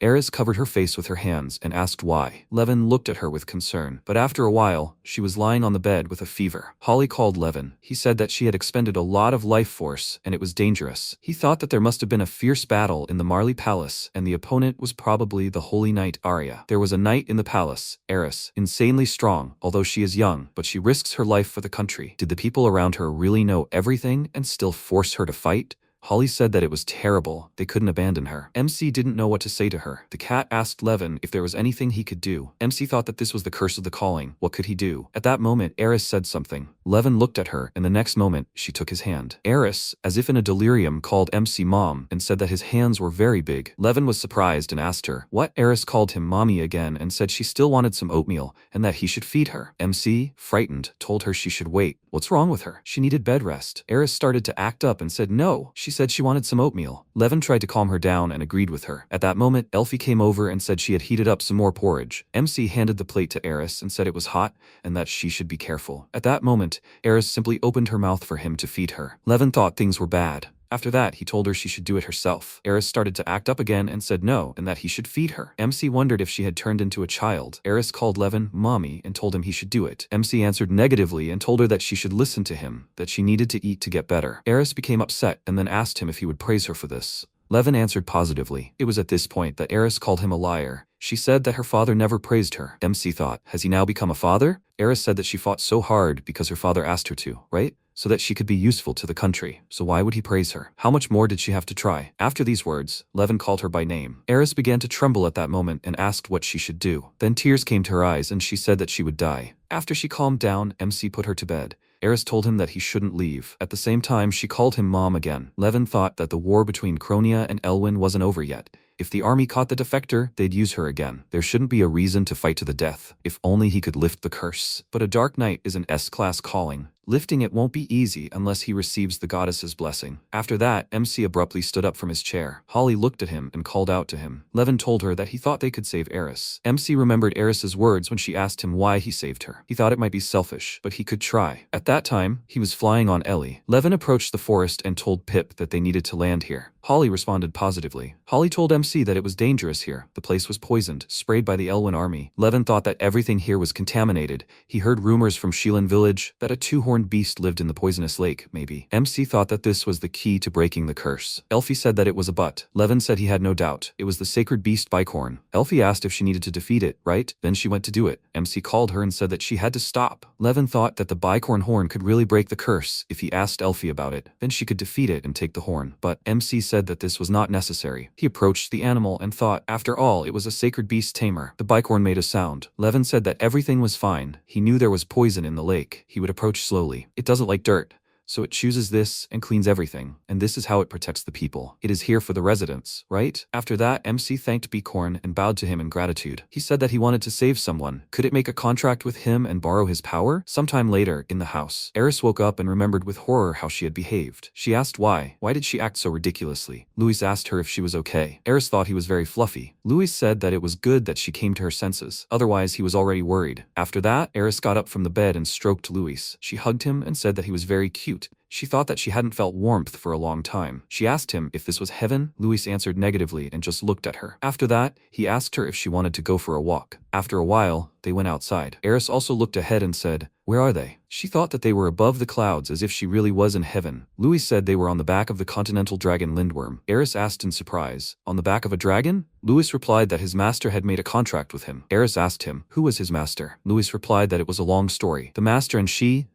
Eris covered her face with her hands and asked why. Levin looked at her with concern, but after a while, she was lying on the bed with a fever. Holly called Levin. He said that she had expended a lot of life force and it was dangerous. He thought that there must have been a fierce battle in the Marley Palace and the opponent was probably the Holy Knight Arya. There was a knight in the palace, Eris, insanely strong, although she is young, but she risks her life for the country. Did the people around her really know everything and still force her to fight? Holly said that it was terrible. They couldn't abandon her. MC didn't know what to say to her. The cat asked Levin if there was anything he could do. MC thought that this was the curse of the calling. What could he do? At that moment, Eris said something. Levin looked at her, and the next moment, she took his hand. Eris, as if in a delirium, called MC Mom and said that his hands were very big. Levin was surprised and asked her what. Eris called him Mommy again and said she still wanted some oatmeal and that he should feed her. MC, frightened, told her she should wait. What's wrong with her? She needed bed rest. Eris started to act up and said no. She said she wanted some oatmeal. Levin tried to calm her down and agreed with her. At that moment, Elfie came over and said she had heated up some more porridge. MC handed the plate to Eris and said it was hot and that she should be careful. At that moment, Eris simply opened her mouth for him to feed her. Levin thought things were bad. After that, he told her she should do it herself. Eris started to act up again and said no, and that he should feed her. MC wondered if she had turned into a child. Eris called Levin Mommy and told him he should do it. MC answered negatively and told her that she should listen to him, that she needed to eat to get better. Eris became upset and then asked him if he would praise her for this. Levin answered positively. It was at this point that Eris called him a liar. She said that her father never praised her. MC thought, has he now become a father? Eris said that she fought so hard because her father asked her to, right? So that she could be useful to the country. So why would he praise her? How much more did she have to try? After these words, Levin called her by name. Eris began to tremble at that moment and asked what she should do. Then tears came to her eyes and she said that she would die. After she calmed down, MC put her to bed. Eris told him that he shouldn't leave. At the same time, she called him Mom again. Levin thought that the war between Kronia and Elwyn wasn't over yet. If the army caught the defector, they'd use her again. There shouldn't be a reason to fight to the death. If only he could lift the curse. But a Dark Knight is an S-class calling. Lifting it won't be easy unless he receives the goddess's blessing. After that, MC abruptly stood up from his chair. Holly looked at him and called out to him. Levin told her that he thought they could save Eris. MC remembered Eris's words when she asked him why he saved her. He thought it might be selfish, but he could try. At that time, he was flying on Ellie. Levin approached the forest and told Pip that they needed to land here. Holly responded positively. Holly told MC that it was dangerous here. The place was poisoned, sprayed by the Elwyn army. Levin thought that everything here was contaminated. He heard rumors from Sheelan village that a two-horned beast lived in the poisonous lake, maybe. MC thought that this was the key to breaking the curse. Elfie said that it was a but. Levin said he had no doubt. It was the sacred beast Bicorn. Elfie asked if she needed to defeat it, right? Then she went to do it. MC called her and said that she had to stop. Levin thought that the Bicorn horn could really break the curse if he asked Elfie about it. Then she could defeat it and take the horn. But MC said that this was not necessary. He approached the animal and thought, after all, it was a sacred beast tamer. The Bicorn made a sound. Levin said that everything was fine. He knew there was poison in the lake. He would approach slowly. It doesn't like dirt, so it chooses this and cleans everything, and this is how it protects the people. It is here for the residents, right? After that, MC thanked Bicorn and bowed to him in gratitude. He said that he wanted to save someone. Could it make a contract with him and borrow his power? Sometime later, in the house, Eris woke up and remembered with horror how she had behaved. She asked why. Why did she act so ridiculously? Louis asked her if she was okay. Eris thought he was very fluffy. Louis said that it was good that she came to her senses. Otherwise, he was already worried. After that, Eris got up from the bed and stroked Louis. She hugged him and said that he was very cute. She thought that she hadn't felt warmth for a long time. She asked him if this was heaven. Louis answered negatively and just looked at her. After that, he asked her if she wanted to go for a walk. After a while, they went outside. Eris also looked ahead and said, "Where are they?" She thought that they were above the clouds as if she really was in heaven. Louis said they were on the back of the continental dragon Lindworm. Eris asked in surprise, "On the back of a dragon?" Louis replied that his master had made a contract with him. Eris asked him, who was his master? Louis replied that it was a long story. The master and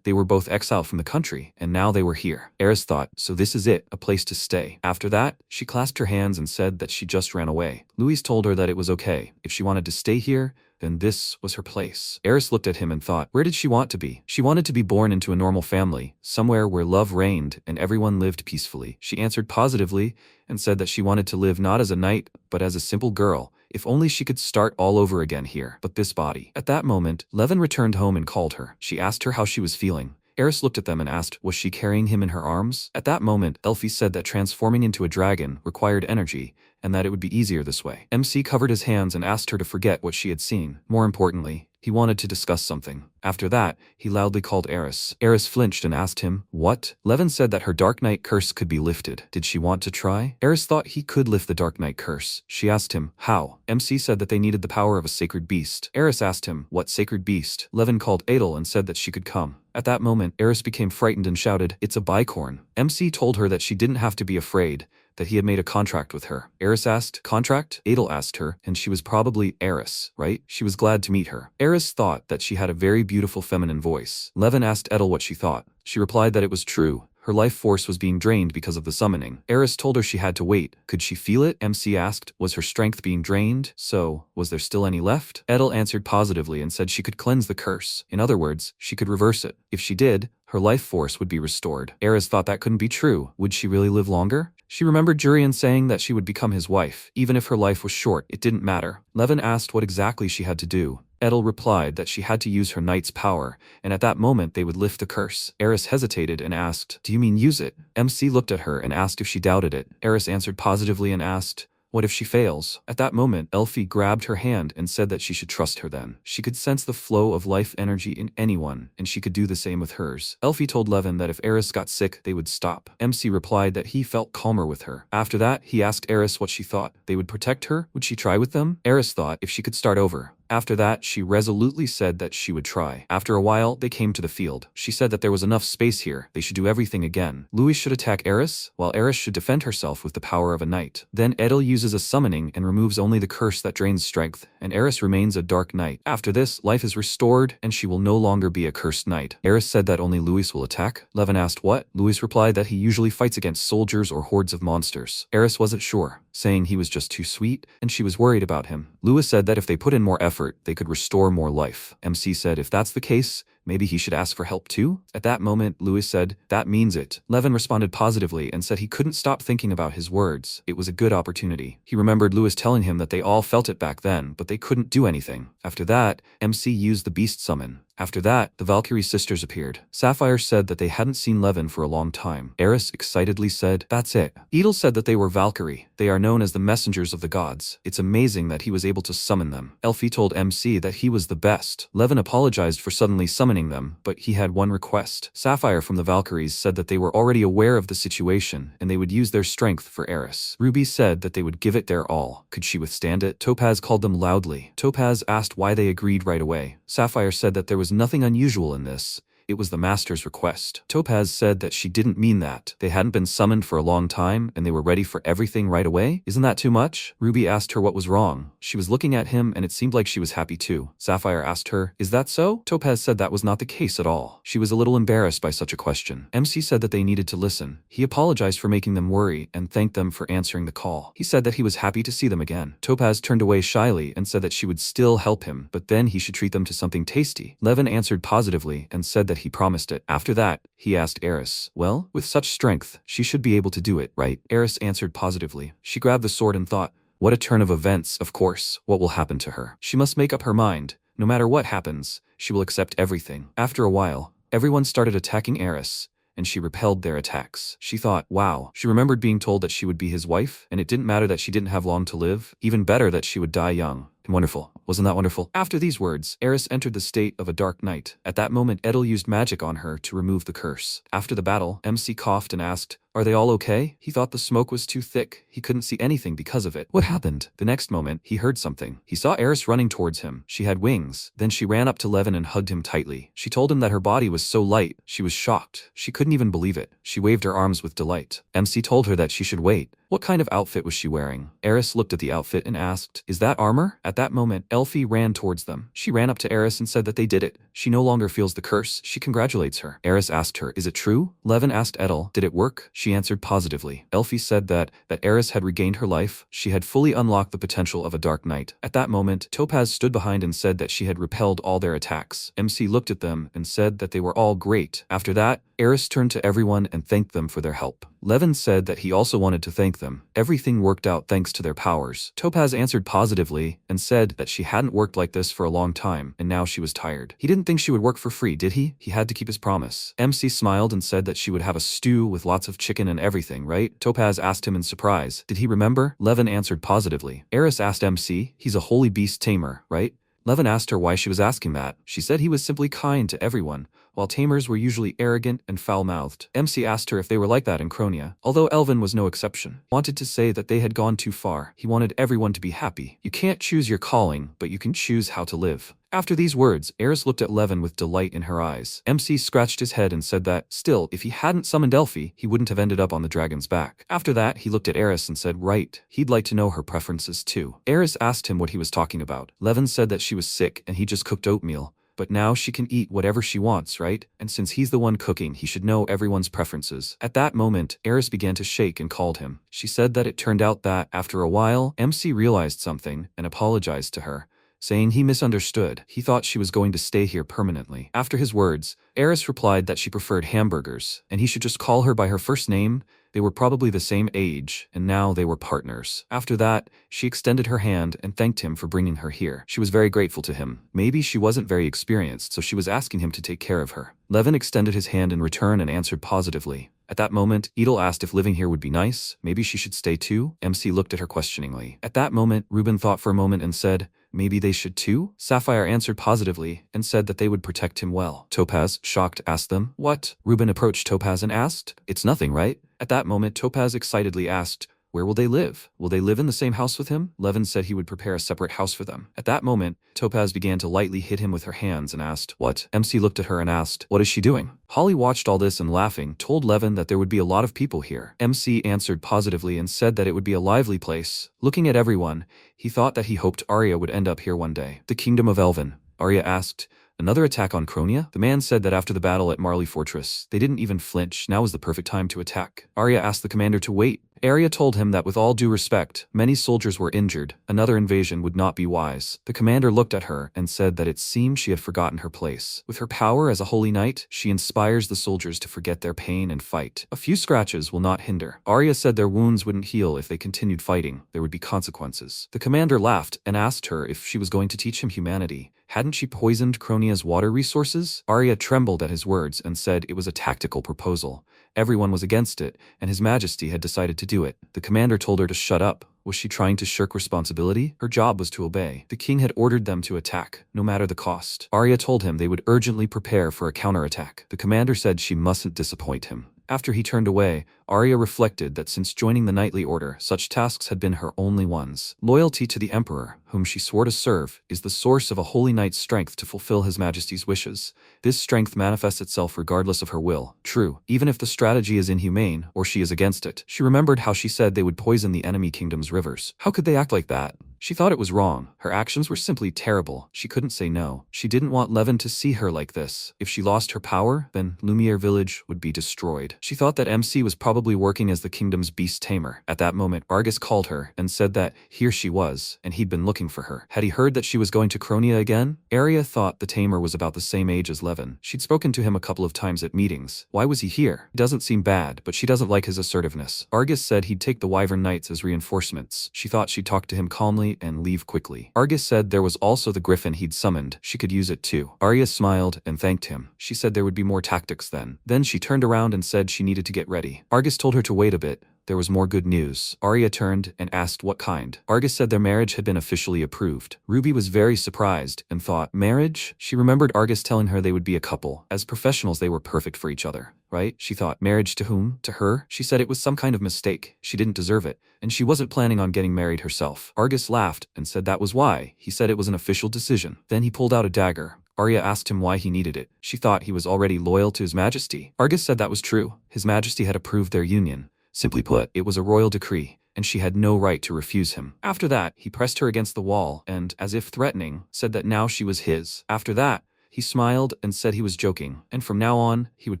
they were both exiled from the country, and now they were here. Eris thought, so this is it, a place to stay. After that, she clasped her hands and said that she just ran away. Louis told her that it was okay. If she wanted to stay here, then this was her place. Eris looked at him and thought, where did she want to be? She wanted to be born into a normal family, somewhere where love reigned and everyone lived peacefully. She answered positively and said that she wanted to live not as a knight, but as a simple girl. If only she could start all over again here. But this body. At that moment, Levin returned home and called her. She asked her how she was feeling. Eris looked at them and asked, was she carrying him in her arms? At that moment, Elfie said that transforming into a dragon required energy, and that it would be easier this way. MC covered his hands and asked her to forget what she had seen. More importantly, he wanted to discuss something. After that, he loudly called Eris. Eris flinched and asked him, what? Levin said that her Dark Knight curse could be lifted. Did she want to try? Eris thought he could lift the Dark Knight curse. She asked him, how? MC said that they needed the power of a sacred beast. Eris asked him, what sacred beast? Levin called Adel and said that she could come. At that moment, Eris became frightened and shouted, it's a bicorn. MC told her that she didn't have to be afraid, that he had made a contract with her. Eris asked, contract? Adel asked her, and she was probably Eris, right? She was glad to meet her. Eris thought that she had a very beautiful feminine voice. Levin asked Adel what she thought. She replied that it was true. Her life force was being drained because of the summoning. Eris told her she had to wait. Could she feel it? MC asked, was her strength being drained? So, was there still any left? Adel answered positively and said she could cleanse the curse. In other words, she could reverse it. If she did, her life force would be restored. Eris thought that couldn't be true. Would she really live longer? She remembered Jurian saying that she would become his wife. Even if her life was short, it didn't matter. Levin asked what exactly she had to do. Adel replied that she had to use her knight's power, and at that moment they would lift the curse. Eris hesitated and asked, do you mean use it? MC looked at her and asked if she doubted it. Eris answered positively and asked, what if she fails? At that moment, Elfie grabbed her hand and said that she should trust her then. She could sense the flow of life energy in anyone, and she could do the same with hers. Elfie told Levin that if Eris got sick, they would stop. MC replied that he felt calmer with her. After that, he asked Eris what she thought. They would protect her? Would she try with them? Eris thought if she could start over. After that, she resolutely said that she would try. After a while, they came to the field. She said that there was enough space here. They should do everything again. Louis should attack Eris, while Eris should defend herself with the power of a knight. Then Adel uses a summoning and removes only the curse that drains strength, and Eris remains a dark knight. After this, life is restored, and she will no longer be a cursed knight. Eris said that only Louis will attack. Levin asked what? Louis replied that he usually fights against soldiers or hordes of monsters. Eris wasn't sure, saying he was just too sweet, and she was worried about him. Louis said that if they put in more effort, they could restore more life. MC said if that's the case, maybe he should ask for help too? At that moment, Louis said, that means it. Levin responded positively and said he couldn't stop thinking about his words. It was a good opportunity. He remembered Louis telling him that they all felt it back then, but they couldn't do anything. After that, MC used the beast summon. After that, the Valkyrie sisters appeared. Sapphire said that they hadn't seen Levin for a long time. Eris excitedly said, that's it. Edel said that they were Valkyrie. They are known as the messengers of the gods. It's amazing that he was able to summon them. Elfie told MC that he was the best. Levin apologized for suddenly summoning them, but he had one request. Sapphire from the Valkyries said that they were already aware of the situation, and they would use their strength for Eris. Ruby said that they would give it their all. Could she withstand it? Topaz called them loudly. Topaz asked why they agreed right away. Sapphire said that there was nothing unusual in this. It was the master's request. Topaz said that she didn't mean that. They hadn't been summoned for a long time, and they were ready for everything right away? Isn't that too much? Ruby asked her what was wrong. She was looking at him, and it seemed like she was happy too. Sapphire asked her, is that so? Topaz said that was not the case at all. She was a little embarrassed by such a question. MC said that they needed to listen. He apologized for making them worry, and thanked them for answering the call. He said that he was happy to see them again. Topaz turned away shyly and said that she would still help him, but then he should treat them to something tasty. Levin answered positively and said that he promised it. After that, he asked Eris, well, with such strength, she should be able to do it, right? Eris answered positively. She grabbed the sword and thought, what a turn of events, of course. What will happen to her? She must make up her mind. No matter what happens, she will accept everything. After a while, everyone started attacking Eris, and she repelled their attacks. She thought, wow. She remembered being told that she would be his wife, and it didn't matter that she didn't have long to live. Even better that she would die young. Wonderful. Wasn't that wonderful? After these words, Eris entered the state of a dark knight. At that moment, Edel used magic on her to remove the curse. After the battle, MC coughed and asked, Are they all okay? He thought the smoke was too thick. He couldn't see anything because of it. What happened? The next moment, he heard something. He saw Eris running towards him. She had wings. Then she ran up to Levin and hugged him tightly. She told him that her body was so light. She was shocked. She couldn't even believe it. She waved her arms with delight. MC told her that she should wait. What kind of outfit was she wearing? Eris looked at the outfit and asked, "Is that armor?" At that moment, Elfie ran towards them. She ran up to Eris and said that they did it. She no longer feels the curse. She congratulates her. Eris asked her, "Is it true?" Levin asked Edel, "Did it work?" She answered positively. Elfie said that Eris had regained her life. She had fully unlocked the potential of a dark knight. At that moment, Topaz stood behind and said that she had repelled all their attacks. MC looked at them and said that they were all great. After that, Eris turned to everyone and thanked them for their help. Levin said that he also wanted to thank them. Everything worked out thanks to their powers. Topaz answered positively and said that she hadn't worked like this for a long time and now she was tired. He didn't think she would work for free, did he? He had to keep his promise. MC smiled and said that she would have a stew with lots of chicken and everything, right? Topaz asked him in surprise. Did he remember? Levin answered positively. Eris asked MC, "He's a holy beast tamer, right?" Levin asked her why she was asking that. She said he was simply kind to everyone, while tamers were usually arrogant and foul-mouthed. MC asked her if they were like that in Cronia, although Elvin was no exception. Wanted to say that they had gone too far. He wanted everyone to be happy. You can't choose your calling, but you can choose how to live. After these words, Eris looked at Levin with delight in her eyes. MC scratched his head and said that, still, if he hadn't summoned Elfie, he wouldn't have ended up on the dragon's back. After that, he looked at Eris and said, right, he'd like to know her preferences too. Eris asked him what he was talking about. Levin said that she was sick and he just cooked oatmeal. But now she can eat whatever she wants, right? And since he's the one cooking, he should know everyone's preferences. At that moment, Eris began to shake and called him. She said that it turned out that, after a while, MC realized something and apologized to her, saying he misunderstood. He thought she was going to stay here permanently. After his words, Eris replied that she preferred hamburgers, and he should just call her by her first name. They were probably the same age, and now they were partners. After that, she extended her hand and thanked him for bringing her here. She was very grateful to him. Maybe she wasn't very experienced, so she was asking him to take care of her. Levin extended his hand in return and answered positively. At that moment, Edel asked if living here would be nice. Maybe she should stay too? MC looked at her questioningly. At that moment, Ruben thought for a moment and said, maybe they should too? Sapphire answered positively and said that they would protect him well. Topaz, shocked, asked them, what? Ruben approached Topaz and asked, it's nothing, right? At that moment, Topaz excitedly asked, where will they live? Will they live in the same house with him? Levin said he would prepare a separate house for them. At that moment, Topaz began to lightly hit him with her hands and asked, what? MC looked at her and asked, what is she doing? Holly watched all this and laughing, told Levin that there would be a lot of people here. MC answered positively and said that it would be a lively place. Looking at everyone, he thought that he hoped Arya would end up here one day. The Kingdom of Elven. Arya asked, another attack on Cronia? The man said that after the battle at Marley Fortress, they didn't even flinch. Now was the perfect time to attack. Arya asked the commander to wait. Arya told him that with all due respect, many soldiers were injured. Another invasion would not be wise. The commander looked at her and said that it seemed she had forgotten her place. With her power as a holy knight, she inspires the soldiers to forget their pain and fight. A few scratches will not hinder. Arya said their wounds wouldn't heal if they continued fighting. There would be consequences. The commander laughed and asked her if she was going to teach him humanity. Hadn't she poisoned Cronia's water resources? Arya trembled at his words and said it was a tactical proposal. Everyone was against it, and His Majesty had decided to do it. The commander told her to shut up. Was she trying to shirk responsibility? Her job was to obey. The king had ordered them to attack, no matter the cost. Arya told him they would urgently prepare for a counterattack. The commander said she mustn't disappoint him. After he turned away, Arya reflected that since joining the knightly order, such tasks had been her only ones. Loyalty to the emperor, whom she swore to serve, is the source of a holy knight's strength to fulfill His Majesty's wishes. This strength manifests itself regardless of her will. True, even if the strategy is inhumane, or she is against it. She remembered how she said they would poison the enemy kingdom's rivers. How could they act like that? She thought it was wrong. Her actions were simply terrible. She couldn't say no. She didn't want Levin to see her like this. If she lost her power, then Lumiere village would be destroyed. She thought that MC was probably working as the kingdom's beast tamer. At that moment, Argus called her and said that here she was, and he'd been looking for her. Had he heard that she was going to Cronia again? Arya thought the tamer was about the same age as Levin. She'd spoken to him a couple of times at meetings. Why was he here? It doesn't seem bad, but she doesn't like his assertiveness. Argus said he'd take the Wyvern Knights as reinforcements. She thought she'd talk to him calmly and leave quickly. Argus said there was also the griffin he'd summoned. She could use it too. Arya smiled and thanked him. She said there would be more tactics then. Then she turned around and said she needed to get ready. Argus told her to wait a bit. There was more good news. Arya turned and asked what kind. Argus said their marriage had been officially approved. Ruby was very surprised and thought, marriage? She remembered Argus telling her they would be a couple. As professionals, they were perfect for each other. right? She thought. Marriage to whom? To her? She said it was some kind of mistake. She didn't deserve it, and she wasn't planning on getting married herself. Argus laughed and said that was why. He said it was an official decision. Then he pulled out a dagger. Arya asked him why he needed it. She thought he was already loyal to His Majesty. Argus said that was true. His Majesty had approved their union. Simply put, it was a royal decree, and she had no right to refuse him. After that, he pressed her against the wall and, as if threatening, said that now she was his. After that, he smiled and said he was joking, and from now on, he would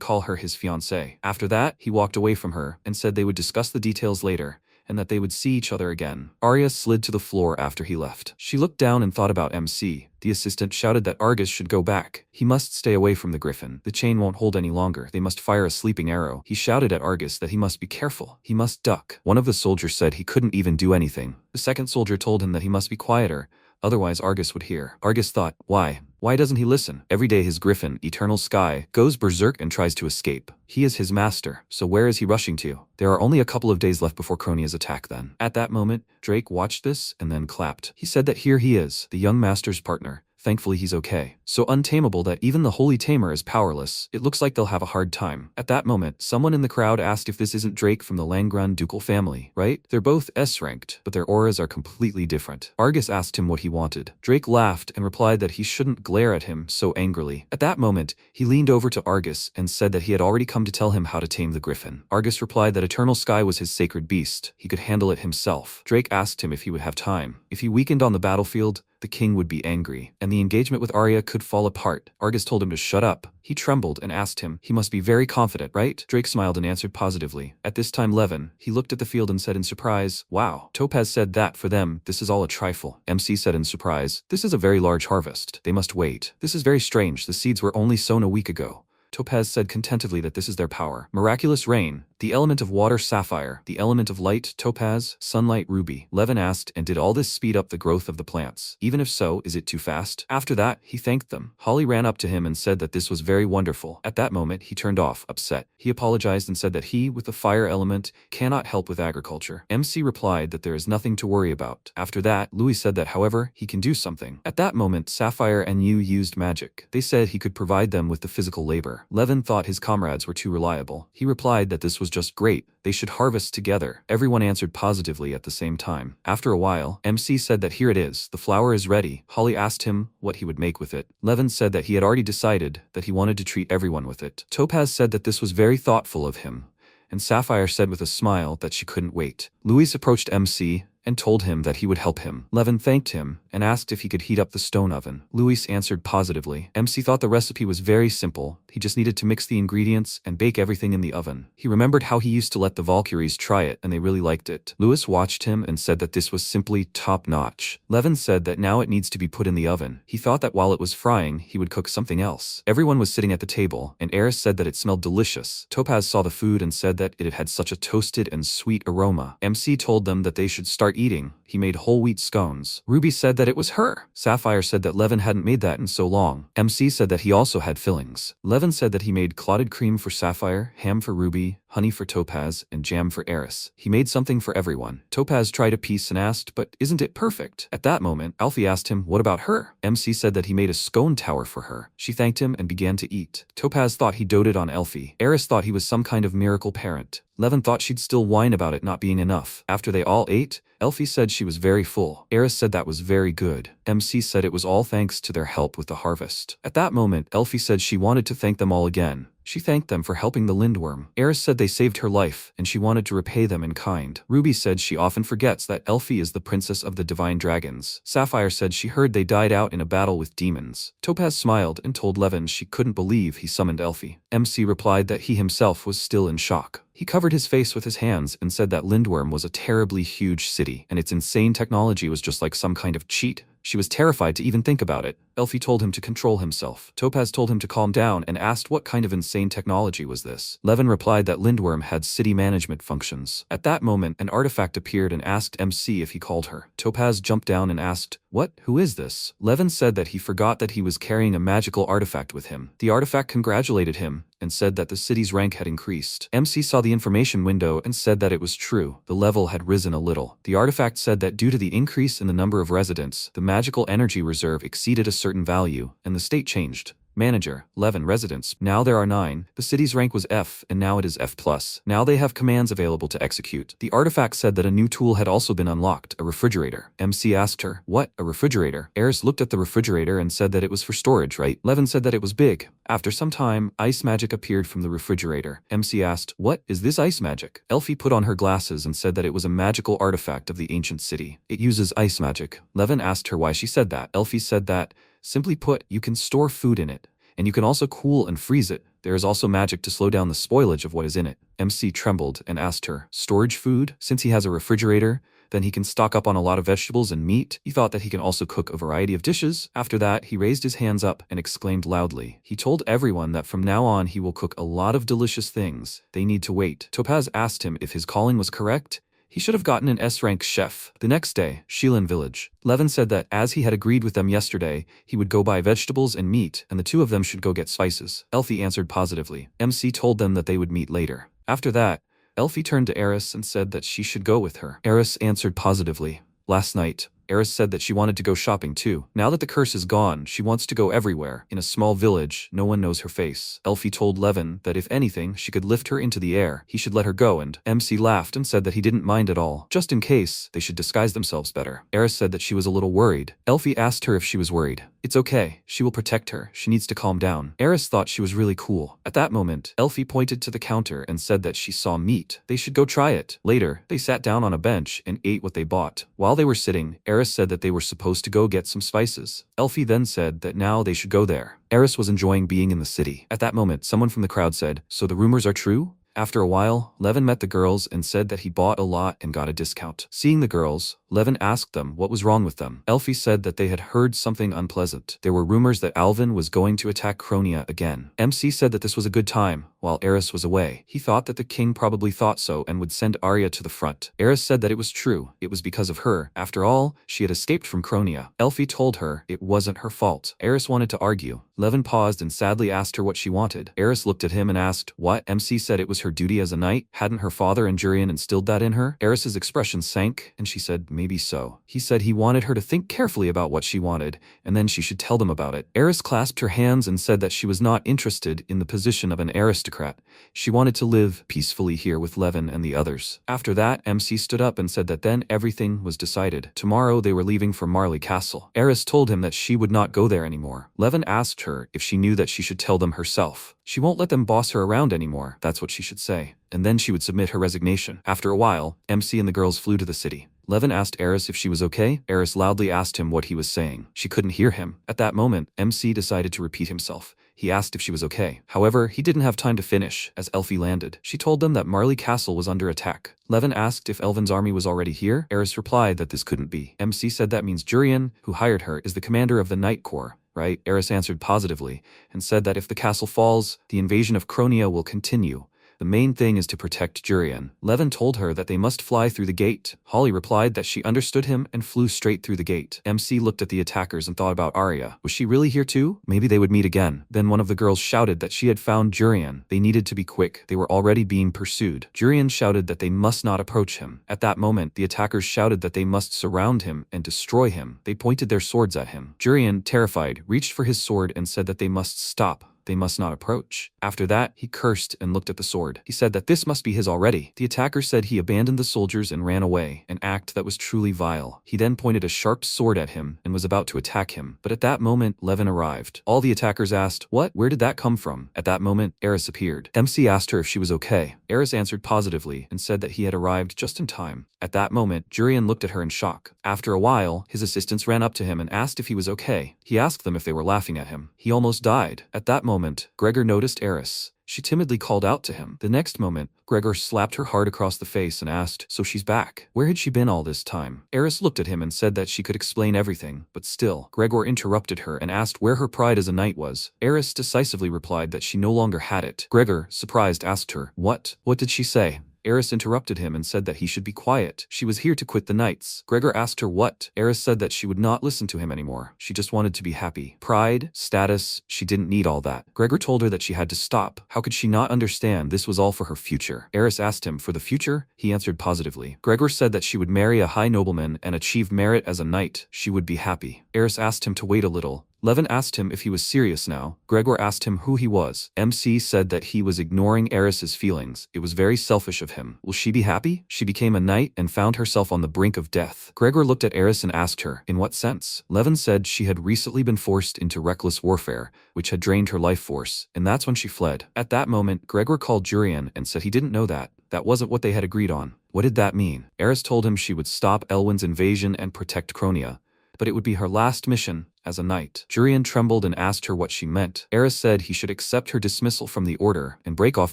call her his fiancée. After that, he walked away from her and said they would discuss the details later, and that they would see each other again. Arya slid to the floor after he left. She looked down and thought about MC. The assistant shouted that Argus should go back. He must stay away from the griffin. The chain won't hold any longer. They must fire a sleeping arrow. He shouted at Argus that he must be careful. He must duck. One of the soldiers said he couldn't even do anything. The second soldier told him that he must be quieter, otherwise Argus would hear. Argus thought, why? Why doesn't he listen? Every day his griffin, Eternal Sky, goes berserk and tries to escape. He is his master, so where is he rushing to? There are only a couple of days left before Cronia's attack then. At that moment, Drake watched this and then clapped. He said that here he is, the young master's partner. Thankfully he's okay. So untamable that even the holy tamer is powerless. It looks like they'll have a hard time. At that moment, someone in the crowd asked if this isn't Drake from the Langron ducal family, right? They're both S-ranked, but their auras are completely different. Argus asked him what he wanted. Drake laughed and replied that he shouldn't glare at him so angrily. At that moment, he leaned over to Argus and said that he had already come to tell him how to tame the griffin. Argus replied that Eternal Sky was his sacred beast. He could handle it himself. Drake asked him if he would have time. If he weakened on the battlefield, the king would be angry, and the engagement with Arya could fall apart. Argus told him to shut up. He trembled and asked him, he must be very confident, right? Drake smiled and answered positively. At this time Levin, he looked at the field and said in surprise, wow. Topaz said that, for them, this is all a trifle. MC said in surprise, this is a very large harvest. They must wait. This is very strange. The seeds were only sown a week ago. Topaz said contentedly that this is their power. Miraculous rain, the element of water sapphire, the element of light topaz, sunlight ruby. Levin asked, and did all this speed up the growth of the plants? Even if so, is it too fast? After that, he thanked them. Holly ran up to him and said that this was very wonderful. At that moment, he turned off, upset. He apologized and said that he, with the fire element, cannot help with agriculture. MC replied that there is nothing to worry about. After that, Louis said that however, he can do something. At that moment, Sapphire and Yu used magic. They said he could provide them with the physical labor. Levin thought his comrades were too reliable. He replied that this was just great. They should harvest together. Everyone answered positively at the same time. After a while, MC said that here it is. The flour is ready. Holly asked him what he would make with it. Levin said that he had already decided that he wanted to treat everyone with it. Topaz said that this was very thoughtful of him, and Sapphire said with a smile that she couldn't wait. Louis approached MC and told him that he would help him. Levin thanked him and asked if he could heat up the stone oven. Louis answered positively. MC thought the recipe was very simple. He just needed to mix the ingredients and bake everything in the oven. He remembered how he used to let the Valkyries try it and they really liked it. Louis watched him and said that this was simply top-notch. Levin said that now it needs to be put in the oven. He thought that while it was frying, he would cook something else. Everyone was sitting at the table, and Eris said that it smelled delicious. Topaz saw the food and said that it had such a toasted and sweet aroma. MC told them that they should start eating. He made whole wheat scones. Ruby said that it was her. Sapphire said that Levin hadn't made that in so long. MC said that he also had fillings. Levin said that he made clotted cream for Sapphire, ham for Ruby, honey for Topaz, and jam for Eris. He made something for everyone. Topaz tried a piece and asked, but isn't it perfect? At that moment, Alfie asked him, what about her? MC said that he made a scone tower for her. She thanked him and began to eat. Topaz thought he doted on Elfie. Eris thought he was some kind of miracle parent. Levin thought she'd still whine about it not being enough. After they all ate, Elfie said she was very full. Eris said that was very good. MC said it was all thanks to their help with the harvest. At that moment, Elfie said she wanted to thank them all again. She thanked them for helping the Lindworm. Eris said they saved her life, and she wanted to repay them in kind. Ruby said she often forgets that Elfie is the princess of the divine dragons. Sapphire said she heard they died out in a battle with demons. Topaz smiled and told Levin she couldn't believe he summoned Elfie. MC replied that he himself was still in shock. He covered his face with his hands and said that Lindworm was a terribly huge city, and its insane technology was just like some kind of cheat. She was terrified to even think about it. Elfie told him to control himself. Topaz told him to calm down and asked what kind of insane technology was this. Levin replied that Lindworm had city management functions. At that moment, an artifact appeared and asked MC if he called her. Topaz jumped down and asked, what? Who is this? Levin said that he forgot that he was carrying a magical artifact with him. The artifact congratulated him and said that the city's rank had increased. MC saw the information window and said that it was true. The level had risen a little. The artifact said that due to the increase in the number of residents, the magical energy reserve exceeded a certain value, and the state changed. Manager, 11 residents. Now there are 9. The city's rank was F, and now it is F+. Now they have commands available to execute. The artifact said that a new tool had also been unlocked, a refrigerator. MC asked her, what, a refrigerator? Eris looked at the refrigerator and said that it was for storage, right? Levin said that it was big. After some time, ice magic appeared from the refrigerator. MC asked, what is this ice magic? Elfie put on her glasses and said that it was a magical artifact of the ancient city. It uses ice magic. Levin asked her why she said that. Elfie said that, simply put, you can store food in it, and you can also cool and freeze it. There is also magic to slow down the spoilage of what is in it. MC trembled and asked her, storage food? Since he has a refrigerator, then he can stock up on a lot of vegetables and meat. He thought that he can also cook a variety of dishes. After that, he raised his hands up and exclaimed loudly. He told everyone that from now on he will cook a lot of delicious things. They need to wait. Topaz asked him if his calling was correct. He should have gotten an S-rank chef. The next day, Shilin village. Levin said that as he had agreed with them yesterday, he would go buy vegetables and meat, and the two of them should go get spices. Elfie answered positively. MC told them that they would meet later. After that, Elfie turned to Eris and said that she should go with her. Eris answered positively. Last night, Eris said that she wanted to go shopping too. Now that the curse is gone, she wants to go everywhere. In a small village, no one knows her face. Elfie told Levin that if anything, she could lift her into the air. He should let her go, and MC laughed and said that he didn't mind at all. Just in case, they should disguise themselves better. Eris said that she was a little worried. Elfie asked her if she was worried. It's okay. She will protect her. She needs to calm down. Eris thought she was really cool. At that moment, Elfie pointed to the counter and said that she saw meat. They should go try it. Later, they sat down on a bench and ate what they bought. While they were sitting, Eris said that they were supposed to go get some spices. Elfie then said that now they should go there. Eris was enjoying being in the city. At that moment, someone from the crowd said, so the rumors are true? After a while, Levin met the girls and said that he bought a lot and got a discount. Seeing the girls, Levin asked them what was wrong with them. Elfie said that they had heard something unpleasant. There were rumors that Alvin was going to attack Cronia again. MC said that this was a good time, while Eris was away. He thought that the king probably thought so and would send Arya to the front. Eris said that it was true. It was because of her. After all, she had escaped from Cronia. Elfie told her it wasn't her fault. Eris wanted to argue. Levin paused and sadly asked her what she wanted. Eris looked at him and asked, what? MC said it was her duty as a knight. Hadn't her father and Jurian instilled that in her? Eris's expression sank, and she said, maybe so. He said he wanted her to think carefully about what she wanted, and then she should tell them about it. Eris clasped her hands and said that she was not interested in the position of an aristocrat. She wanted to live peacefully here with Levin and the others. After that, MC stood up and said that then everything was decided. Tomorrow they were leaving for Marley Castle. Eris told him that she would not go there anymore. Levin asked her if she knew that she should tell them herself. She won't let them boss her around anymore. That's what she should say. And then she would submit her resignation. After a while, MC and the girls flew to the city. Levin asked Eris if she was okay. Eris loudly asked him what he was saying. She couldn't hear him. At that moment, MC decided to repeat himself. He asked if she was okay. However, he didn't have time to finish, as Elfie landed. She told them that Marley Castle was under attack. Levin asked if Elvin's army was already here. Eris replied that this couldn't be. MC said that means Jurian, who hired her, is the commander of the Night Corps. Right? Eris answered positively, and said that if the castle falls, the invasion of Cronia will continue. The main thing is to protect Jurian. Levin told her that they must fly through the gate. Holly replied that she understood him and flew straight through the gate. MC looked at the attackers and thought about Arya. Was she really here too? Maybe they would meet again. Then one of the girls shouted that she had found Jurian. They needed to be quick. They were already being pursued. Jurian shouted that they must not approach him. At that moment, the attackers shouted that they must surround him and destroy him. They pointed their swords at him. Jurian, terrified, reached for his sword and said that they must stop. They must not approach. After that, he cursed and looked at the sword. He said that this must be his already. The attacker said he abandoned the soldiers and ran away, an act that was truly vile. He then pointed a sharp sword at him and was about to attack him. But at that moment, Levin arrived. All the attackers asked, what? Where did that come from? At that moment, Eris appeared. MC asked her if she was okay. Eris answered positively and said that he had arrived just in time. At that moment, Jurian looked at her in shock. After a while, his assistants ran up to him and asked if he was okay. He asked them if they were laughing at him. He almost died. At that moment, Gregor noticed Eris. She timidly called out to him. The next moment, Gregor slapped her hard across the face and asked, so she's back. Where had she been all this time? Eris looked at him and said that she could explain everything, but still, Gregor interrupted her and asked where her pride as a knight was. Eris decisively replied that she no longer had it. Gregor, surprised, asked her, what? What did she say? Eris interrupted him and said that he should be quiet. She was here to quit the Knights. Gregor asked her what. Eris said that she would not listen to him anymore. She just wanted to be happy. Pride, status, she didn't need all that. Gregor told her that she had to stop. How could she not understand this was all for her future? Eris asked him for the future. He answered positively. Gregor said that she would marry a high nobleman and achieve merit as a knight. She would be happy. Eris asked him to wait a little. Levin asked him if he was serious now. Gregor asked him who he was. MC said that he was ignoring Eris's feelings. It was very selfish of him. Will she be happy? She became a knight and found herself on the brink of death. Gregor looked at Eris and asked her, in what sense? Levin said she had recently been forced into reckless warfare, which had drained her life force, and that's when she fled. At that moment, Gregor called Jurian and said he didn't know that. That wasn't what they had agreed on. What did that mean? Eris told him she would stop Elwyn's invasion and protect Cronia, but it would be her last mission as a knight. Jurian trembled and asked her what she meant. Eris said he should accept her dismissal from the order and break off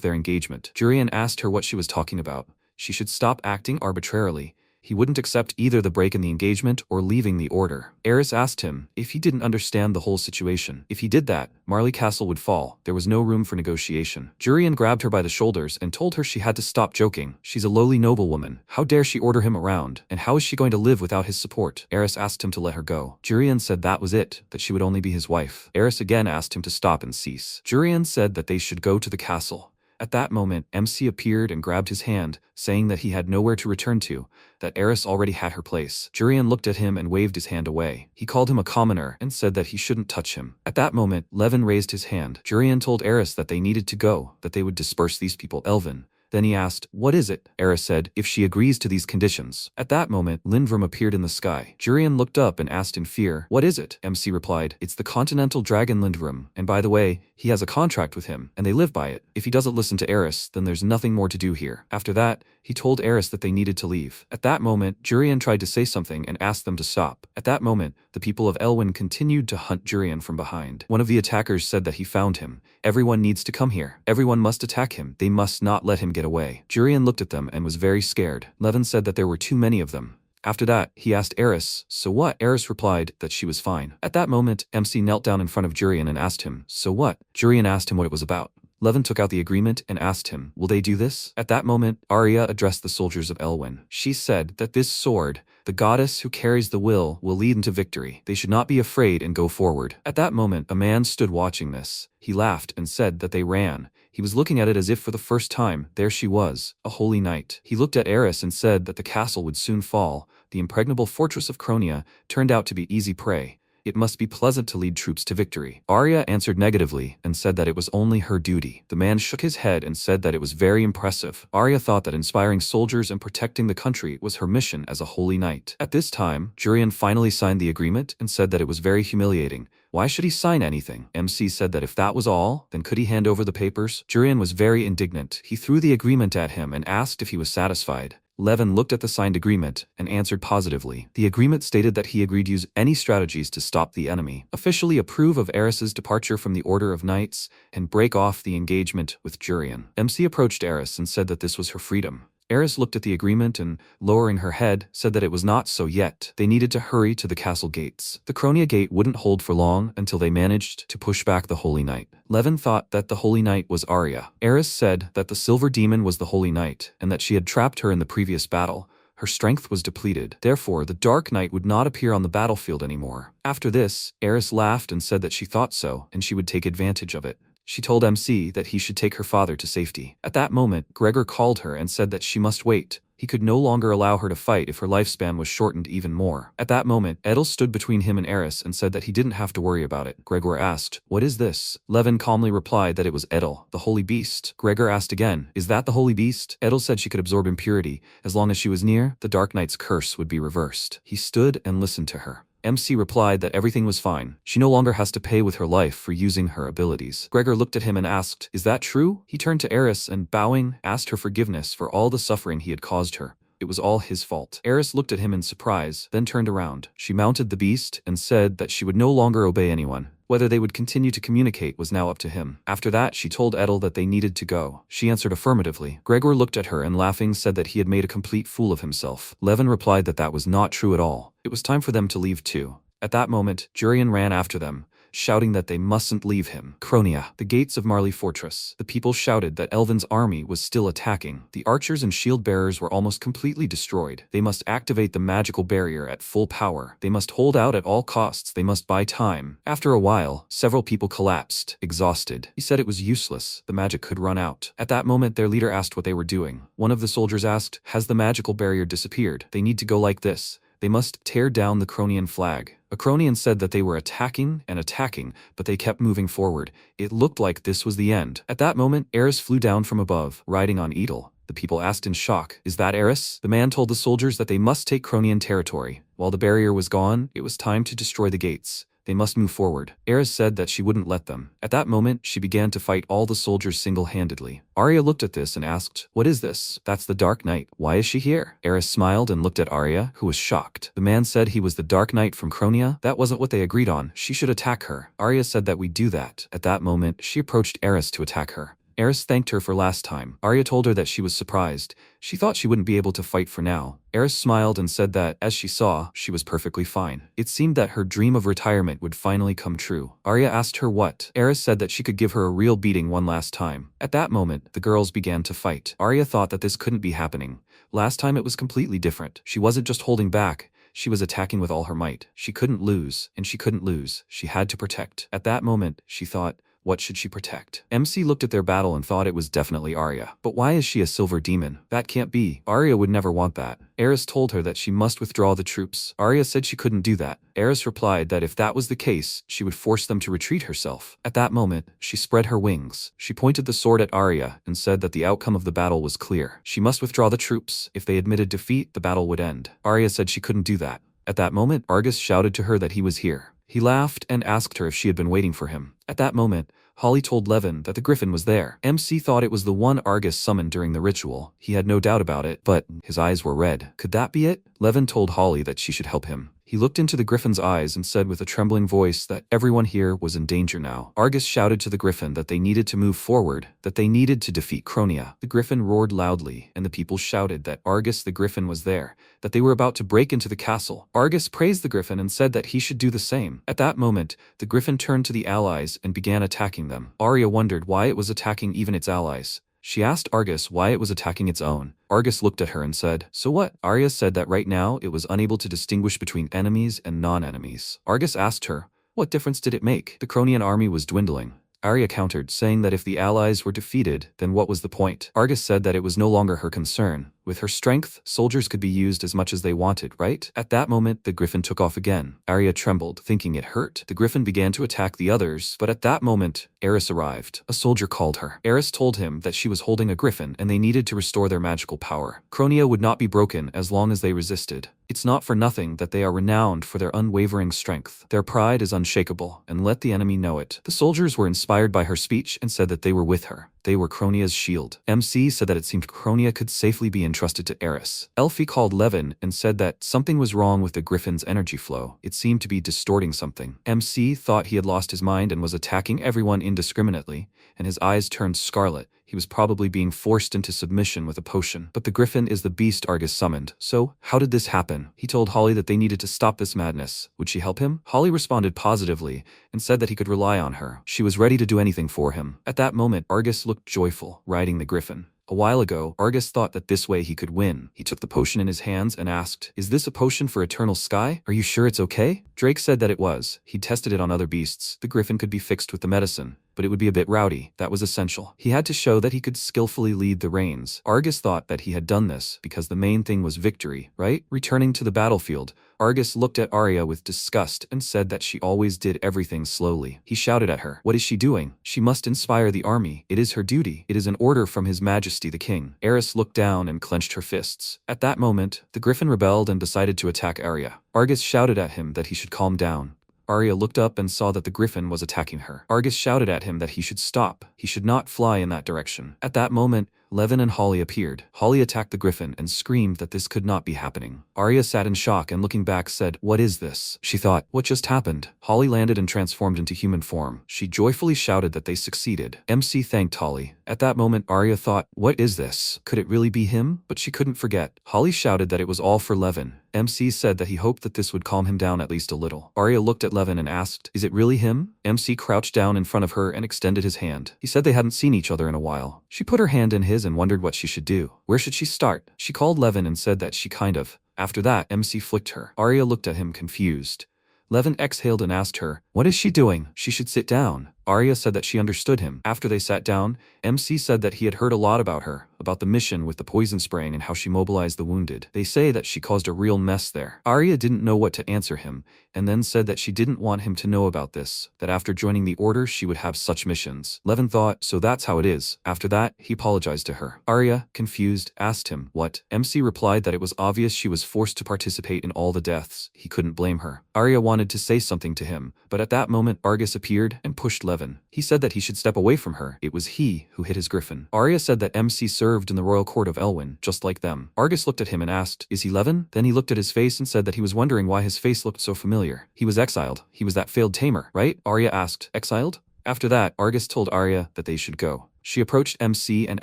their engagement. Jurian asked her what she was talking about. She should stop acting arbitrarily. He wouldn't accept either the break in the engagement or leaving the order. Eris asked him if he didn't understand the whole situation. If he did that, Marley Castle would fall. There was no room for negotiation. Jurian grabbed her by the shoulders and told her she had to stop joking. She's a lowly noblewoman. How dare she order him around? And how is she going to live without his support? Eris asked him to let her go. Jurian said that was it, that she would only be his wife. Eris again asked him to stop and cease. Jurian said that they should go to the castle. At that moment, MC appeared and grabbed his hand, saying that he had nowhere to return to, that Eris already had her place. Jurian looked at him and waved his hand away. He called him a commoner and said that he shouldn't touch him. At that moment, Levin raised his hand. Jurian told Eris that they needed to go, that they would disperse these people. Elvin. Then he asked, what is it? Eris said, if she agrees to these conditions. At that moment, Lindworm appeared in the sky. Jurian looked up and asked in fear, what is it? MC replied, it's the continental dragon Lindworm, and by the way, he has a contract with him, and they live by it. If he doesn't listen to Eris, then there's nothing more to do here. After that, he told Eris that they needed to leave. At that moment, Jurian tried to say something and asked them to stop. At that moment, the people of Elwyn continued to hunt Jurian from behind. One of the attackers said that he found him. Everyone needs to come here. Everyone must attack him. They must not let him get away. Jurian looked at them and was very scared. Levin said that there were too many of them. After that, he asked Eris, so what? Eris replied that she was fine. At that moment, MC knelt down in front of Jurian and asked him, so what? Jurian asked him what it was about. Levin took out the agreement and asked him, will they do this? At that moment, Arya addressed the soldiers of Elwyn. She said that this sword, the goddess who carries the will lead into victory. They should not be afraid and go forward. At that moment, a man stood watching this. He laughed and said that they ran. He was looking at it as if for the first time. There she was, a holy knight. He looked at Eris and said that the castle would soon fall. The impregnable fortress of Cronia turned out to be easy prey. It must be pleasant to lead troops to victory. Arya answered negatively and said that it was only her duty. The man shook his head and said that it was very impressive. Arya thought that inspiring soldiers and protecting the country was her mission as a holy knight. At this time, Jurian finally signed the agreement and said that it was very humiliating. Why should he sign anything? MC said that if that was all, then could he hand over the papers? Jurian was very indignant. He threw the agreement at him and asked if he was satisfied. Levin looked at the signed agreement and answered positively. The agreement stated that he agreed to use any strategies to stop the enemy, officially approve of Eris's departure from the Order of Knights, and break off the engagement with Jurian. MC approached Eris and said that this was her freedom. Eris looked at the agreement and, lowering her head, said that it was not so yet. They needed to hurry to the castle gates. The Cronia gate wouldn't hold for long until they managed to push back the Holy Knight. Levin thought that the Holy Knight was Arya. Eris said that the Silver Demon was the Holy Knight, and that she had trapped her in the previous battle. Her strength was depleted. Therefore, the Dark Knight would not appear on the battlefield anymore. After this, Eris laughed and said that she thought so, and she would take advantage of it. She told MC that he should take her father to safety. At that moment, Gregor called her and said that she must wait. He could no longer allow her to fight if her lifespan was shortened even more. At that moment, Edel stood between him and Eris and said that he didn't have to worry about it. Gregor asked, what is this? Levin calmly replied that it was Edel, the holy beast. Gregor asked again, is that the holy beast? Edel said she could absorb impurity. As long as she was near, the Dark Knight's curse would be reversed. He stood and listened to her. MC replied that everything was fine. She no longer has to pay with her life for using her abilities. Gregor looked at him and asked, is that true? He turned to Eris and, bowing, asked her forgiveness for all the suffering he had caused her. It was all his fault. Eris looked at him in surprise, then turned around. She mounted the beast and said that she would no longer obey anyone. Whether they would continue to communicate was now up to him. After that, she told Edel that they needed to go. She answered affirmatively. Gregor looked at her and laughing said that he had made a complete fool of himself. Levin replied that that was not true at all. It was time for them to leave too. At that moment, Jurian ran after them, shouting that they mustn't leave him. Cronia, the gates of Marley Fortress. The people shouted that Elvin's army was still attacking. The archers and shield bearers were almost completely destroyed. They must activate the magical barrier at full power. They must hold out at all costs. They must buy time. After a while, several people collapsed, exhausted. He said it was useless. The magic could run out. At that moment, their leader asked what they were doing. One of the soldiers asked, has the magical barrier disappeared? They need to go like this. They must tear down the Cronian flag. A Cronian said that they were attacking and attacking, but they kept moving forward. It looked like this was the end. At that moment, Eris flew down from above, riding on Edel. The people asked in shock, "Is that Eris?" The man told the soldiers that they must take Cronian territory. While the barrier was gone, it was time to destroy the gates. They must move forward. Eris said that she wouldn't let them. At that moment, she began to fight all the soldiers single-handedly. Arya looked at this and asked, "What is this?" "That's the Dark Knight. Why is she here?" Eris smiled and looked at Arya, who was shocked. The man said he was the Dark Knight from Cronia. That wasn't what they agreed on. She should attack her. Arya said that we do that. At that moment, she approached Eris to attack her. Eris thanked her for last time. Arya told her that she was surprised. She thought she wouldn't be able to fight for now. Eris smiled and said that, as she saw, she was perfectly fine. It seemed that her dream of retirement would finally come true. Arya asked her what. Eris said that she could give her a real beating one last time. At that moment, the girls began to fight. Arya thought that this couldn't be happening. Last time it was completely different. She wasn't just holding back. She was attacking with all her might. She couldn't lose, and she couldn't lose. She had to protect. At that moment, she thought, what should she protect? MC looked at their battle and thought it was definitely Arya. But why is she a silver demon? That can't be. Arya would never want that. Eris told her that she must withdraw the troops. Arya said she couldn't do that. Eris replied that if that was the case, she would force them to retreat herself. At that moment, she spread her wings. She pointed the sword at Arya and said that the outcome of the battle was clear. She must withdraw the troops. If they admitted defeat, the battle would end. Arya said she couldn't do that. At that moment, Argus shouted to her that he was here. He laughed and asked her if she had been waiting for him. At that moment, Holly told Levin that the griffin was there. MC thought it was the one Argus summoned during the ritual. He had no doubt about it, but his eyes were red. Could that be it? Levin told Holly that she should help him. He looked into the griffin's eyes and said with a trembling voice that everyone here was in danger now. Argus shouted to the griffin that they needed to move forward, that they needed to defeat Cronia. The griffin roared loudly, and the people shouted that Argus the griffin was there, that they were about to break into the castle. Argus praised the griffin and said that he should do the same. At that moment, the griffin turned to the allies and began attacking them. Arya wondered why it was attacking even its allies. She asked Argus why it was attacking its own. Argus looked at her and said, "So what?" Arya said that right now it was unable to distinguish between enemies and non-enemies. Argus asked her, what difference did it make? The Cronian army was dwindling. Arya countered, saying that if the allies were defeated, then what was the point? Argus said that it was no longer her concern. With her strength, soldiers could be used as much as they wanted, right? At that moment, the griffin took off again. Arya trembled, thinking it hurt. The griffin began to attack the others, but at that moment, Eris arrived. A soldier called her. Eris told him that she was holding a griffin and they needed to restore their magical power. Cronia would not be broken as long as they resisted. It's not for nothing that they are renowned for their unwavering strength. Their pride is unshakable, and let the enemy know it. The soldiers were inspired by her speech and said that they were with her. They were Cronia's shield. MC said that it seemed Cronia could safely be entrusted to Eris. Elfie called Levin and said that something was wrong with the griffin's energy flow. It seemed to be distorting something. MC thought he had lost his mind and was attacking everyone indiscriminately, and his eyes turned scarlet. He was probably being forced into submission with a potion. But the griffin is the beast Argus summoned. So, how did this happen? He told Holly that they needed to stop this madness. Would she help him? Holly responded positively and said that he could rely on her. She was ready to do anything for him. At that moment, Argus looked joyful, riding the griffin. A while ago, Argus thought that this way he could win. He took the potion in his hands and asked, "Is this a potion for eternal sky? Are you sure it's okay?" Drake said that it was. He tested it on other beasts. The griffin could be fixed with the medicine, but it would be a bit rowdy. That was essential. He had to show that he could skillfully lead the reins. Argus thought that he had done this because the main thing was victory, right? Returning to the battlefield, Argus looked at Arya with disgust and said that she always did everything slowly. He shouted at her, "What is she doing? She must inspire the army. It is her duty. It is an order from His Majesty the King." Eris looked down and clenched her fists. At that moment, the griffin rebelled and decided to attack Arya. Argus shouted at him that he should calm down. Arya looked up and saw that the griffin was attacking her. Argus shouted at him that he should stop. He should not fly in that direction. At that moment, Levin and Holly appeared. Holly attacked the griffin and screamed that this could not be happening. Arya sat in shock and looking back said, "What is this?" She thought, what just happened? Holly landed and transformed into human form. She joyfully shouted that they succeeded. MC thanked Holly. At that moment, Arya thought, what is this? Could it really be him? But she couldn't forget. Holly shouted that it was all for Levin. MC said that he hoped that this would calm him down at least a little. Arya looked at Levin and asked, "Is it really him?" MC crouched down in front of her and extended his hand. He said they hadn't seen each other in a while. She put her hand in his and wondered what she should do. Where should she start? She called Levin and said that she kind of. After that, MC flicked her. Arya looked at him confused. Levin exhaled and asked her, "What is she doing?" She should sit down. Arya said that she understood him. After they sat down, MC said that he had heard a lot about her. about the mission with the poison spraying and how she mobilized the wounded. They say that she caused a real mess there. Arya didn't know what to answer him, and then said that she didn't want him to know about this, that after joining the Order she would have such missions. Levin thought, so that's how it is. After that, he apologized to her. Arya, confused, asked him, what? MC replied that it was obvious she was forced to participate in all the deaths. He couldn't blame her. Arya wanted to say something to him, but at that moment Argus appeared and pushed Levin. He said that he should step away from her. It was he who hit his griffin. Arya said that MC served in the royal court of Elwyn, just like them. Argus looked at him and asked, is he Levin? Then he looked at his face and said that he was wondering why his face looked so familiar. He was exiled. He was that failed tamer, right? Arya asked, exiled? After that, Argus told Arya that they should go. She approached MC and